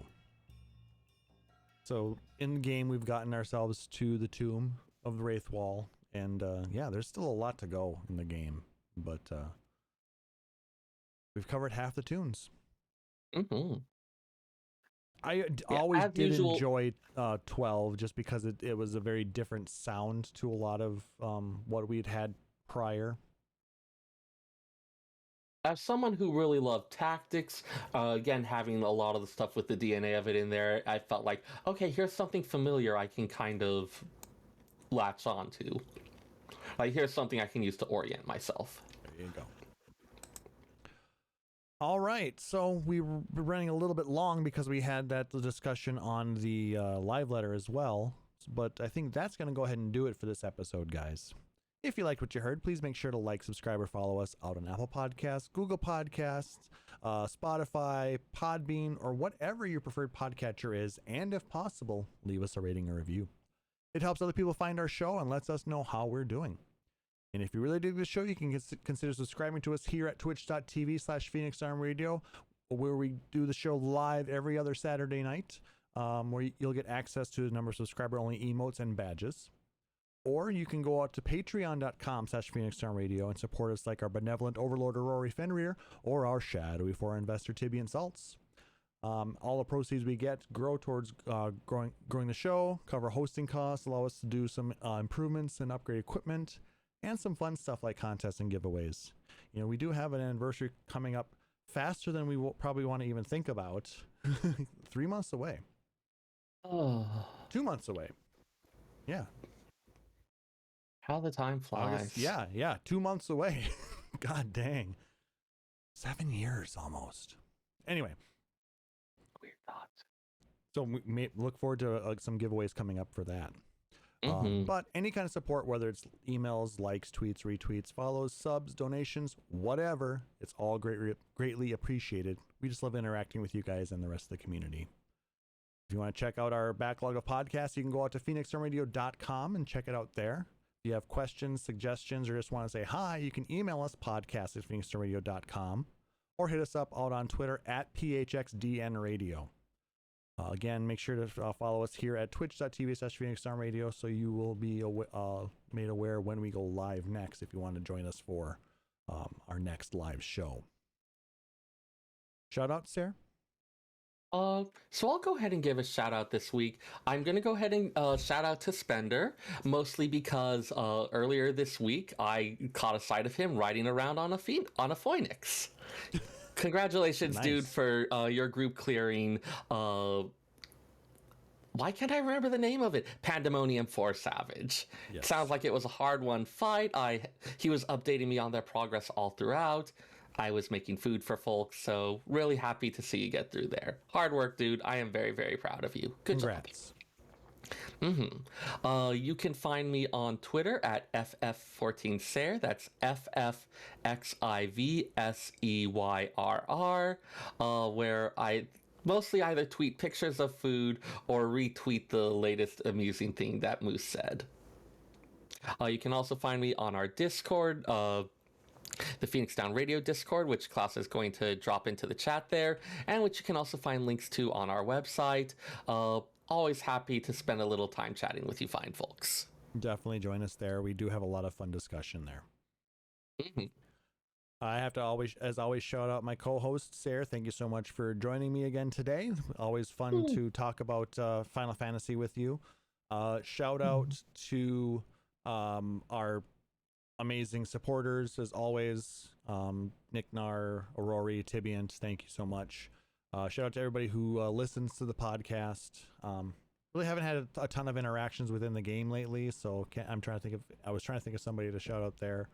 [SPEAKER 2] So in the game, we've gotten ourselves to the Tomb of the Wraithwall, and yeah, there's still a lot to go in the game, but we've covered half the tunes.
[SPEAKER 3] Mm-hmm.
[SPEAKER 2] I always did enjoy 12 just because it was a very different sound to a lot of what we'd had prior.
[SPEAKER 3] As someone who really loved tactics, again, having a lot of the stuff with the DNA of it in there, I felt like, okay, here's something familiar I can kind of latch onto. Like, here's something I can use to orient myself.
[SPEAKER 2] There you go. All right, so we were running a little bit long because we had that discussion on the live letter as well, but I think that's going to go ahead and do it for this episode, guys. If you liked what you heard, please make sure to like, subscribe, or follow us out on Apple Podcasts, Google Podcasts, Spotify, Podbean, or whatever your preferred podcatcher is, and if possible, leave us a rating or review. It helps other people find our show and lets us know how we're doing. And if you really dig the show, you can consider subscribing to us here at twitch.tv/PhoenixArmRadio, where we do the show live every other Saturday night, where you'll get access to a number of subscriber-only emotes and badges. Or you can go out to patreon.com/PhoenixDownRadio and support us like our benevolent overlord Rory Fenrir or our shadowy for investor Tibby and Salts. All the proceeds we get go towards growing the show, cover hosting costs, allow us to do some improvements and upgrade equipment, and some fun stuff like contests and giveaways. You know, we do have an anniversary coming up faster than we will probably want to even think about. 3 months away.
[SPEAKER 3] Oh.
[SPEAKER 2] 2 months away. Yeah.
[SPEAKER 3] How the time flies.
[SPEAKER 2] August, yeah. 2 months away. God dang. 7 years almost. Anyway.
[SPEAKER 3] Weird thoughts.
[SPEAKER 2] So we may look forward to some giveaways coming up for that.
[SPEAKER 3] Mm-hmm.
[SPEAKER 2] But any kind of support, whether it's emails, likes, tweets, retweets, follows, subs, donations, whatever, it's all greatly appreciated. We just love interacting with you guys and the rest of the community. If you want to check out our backlog of podcasts, you can go out to PhoenixDownRadio.com and check it out there. If you have questions, suggestions, or just want to say hi, you can email us podcast@PhoenixDownRadio.com or hit us up out on Twitter at PHXDNRadio. Again, make sure to follow us here at twitch.tv/PhoenixDownRadio so you will be made aware when we go live next if you want to join us for our next live show. Shout out, Seyrr?
[SPEAKER 3] So I'll go ahead and give a shout out this week. I'm going to go ahead and shout out to Spender, mostly because earlier this week I caught a sight of him riding around on a Phoenix. Congratulations,
[SPEAKER 2] Nice.
[SPEAKER 3] Dude, for your group clearing. Why can't I remember the name of it? Pandemonium 4 Savage.
[SPEAKER 2] Yes.
[SPEAKER 3] Sounds like it was a hard-won fight. He was updating me on their progress all throughout. I was making food for folks, so really happy to see you get through there. Hard work, dude. I am very, very proud of you. Good
[SPEAKER 2] Congrats.
[SPEAKER 3] job. You can find me on Twitter at FF14Seyrr. That's FFXIV SEYRR, where I mostly either tweet pictures of food or retweet the latest amusing thing that Moose said. You can also find me on our Discord, the Phoenix Down Radio Discord, which Klauss is going to drop into the chat there, and which you can also find links to on our website. Always happy to spend a little time chatting with you fine folks.
[SPEAKER 2] Definitely join us there. We do have a lot of fun discussion there.
[SPEAKER 3] Mm-hmm.
[SPEAKER 2] I have to always shout out my co-host, Seyrr. Thank you so much for joining me again today. Always fun to talk about Final Fantasy with you. Shout out to our amazing supporters, as always. Nick Nar, Aurori, Tibiant, thank you so much. Shout out to everybody who listens to the podcast. Really haven't had a ton of interactions within the game lately, so I was trying to think of somebody to shout out there.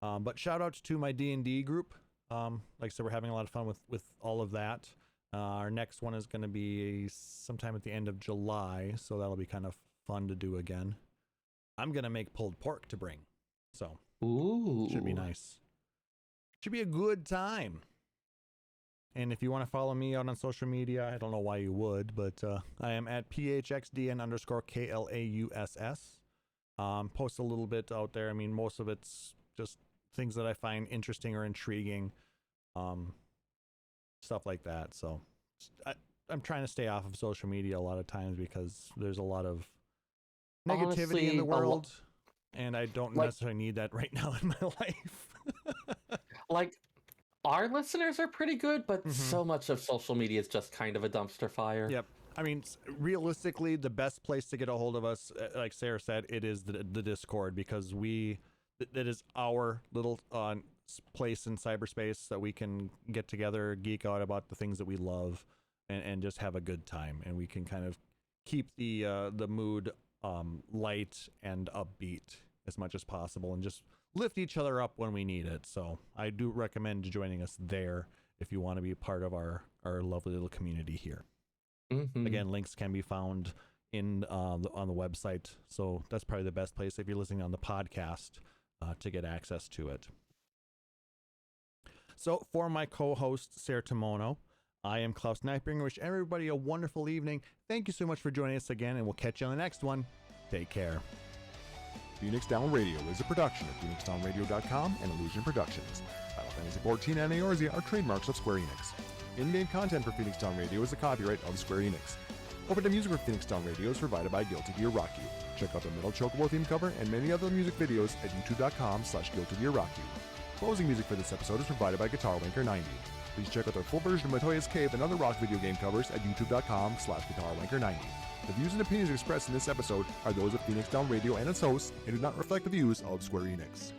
[SPEAKER 2] But shout out to my D&D group. Like I said, we're having a lot of fun with all of that. Our next one is going to be sometime at the end of July, so that'll be kind of fun to do again. I'm going to make pulled pork to bring, so should be nice. Should be a good time. And if you want to follow me out on social media, I don't know why you would, but I am at PHXDN_KLAUSS. Post a little bit out there. I mean, most of it's just things that I find interesting or intriguing, stuff like that. So I'm trying to stay off of social media a lot of times because there's a lot of negativity
[SPEAKER 3] Honestly,
[SPEAKER 2] in the world, and I don't necessarily need that right now in my life.
[SPEAKER 3] Our listeners are pretty good, but so much of social media is just kind of a dumpster fire.
[SPEAKER 2] Yep. I mean, realistically, the best place to get a hold of us, like Seyrr said, it is the Discord, because that is our little place in cyberspace that we can get together, geek out about the things that we love, and just have a good time. And we can kind of keep the mood light and upbeat as much as possible, and just lift each other up when we need it. So I do recommend joining us there if you want to be part of our lovely little community here. Again, links can be found on the website, so that's probably the best place if you're listening on the podcast to get access to it. So for my co-host Seyrr Timono, I am Klauss Nightbringer. Wish everybody a wonderful evening. Thank you so much for joining us again, and we'll catch you on the next one. Take care.
[SPEAKER 1] Phoenix Down Radio is a production of PhoenixDownRadio.com and Illusion Productions. Final Fantasy XIV and Eorzea are trademarks of Square Enix. In-game content for Phoenix Down Radio is the copyright of Square Enix. Over the music for Phoenix Down Radio is provided by Guilty Gear Rock You. Check out the Metal Chocobo theme cover and many other music videos at youtube.com/GuiltyGearRockYou. Closing music for this episode is provided by Guitar Wanker 90. Please check out their full version of Matoya's Cave and other rock video game covers at youtube.com/GuitarWanker 90. The views and opinions expressed in this episode are those of Phoenix Down Radio and its hosts and do not reflect the views of Square Enix.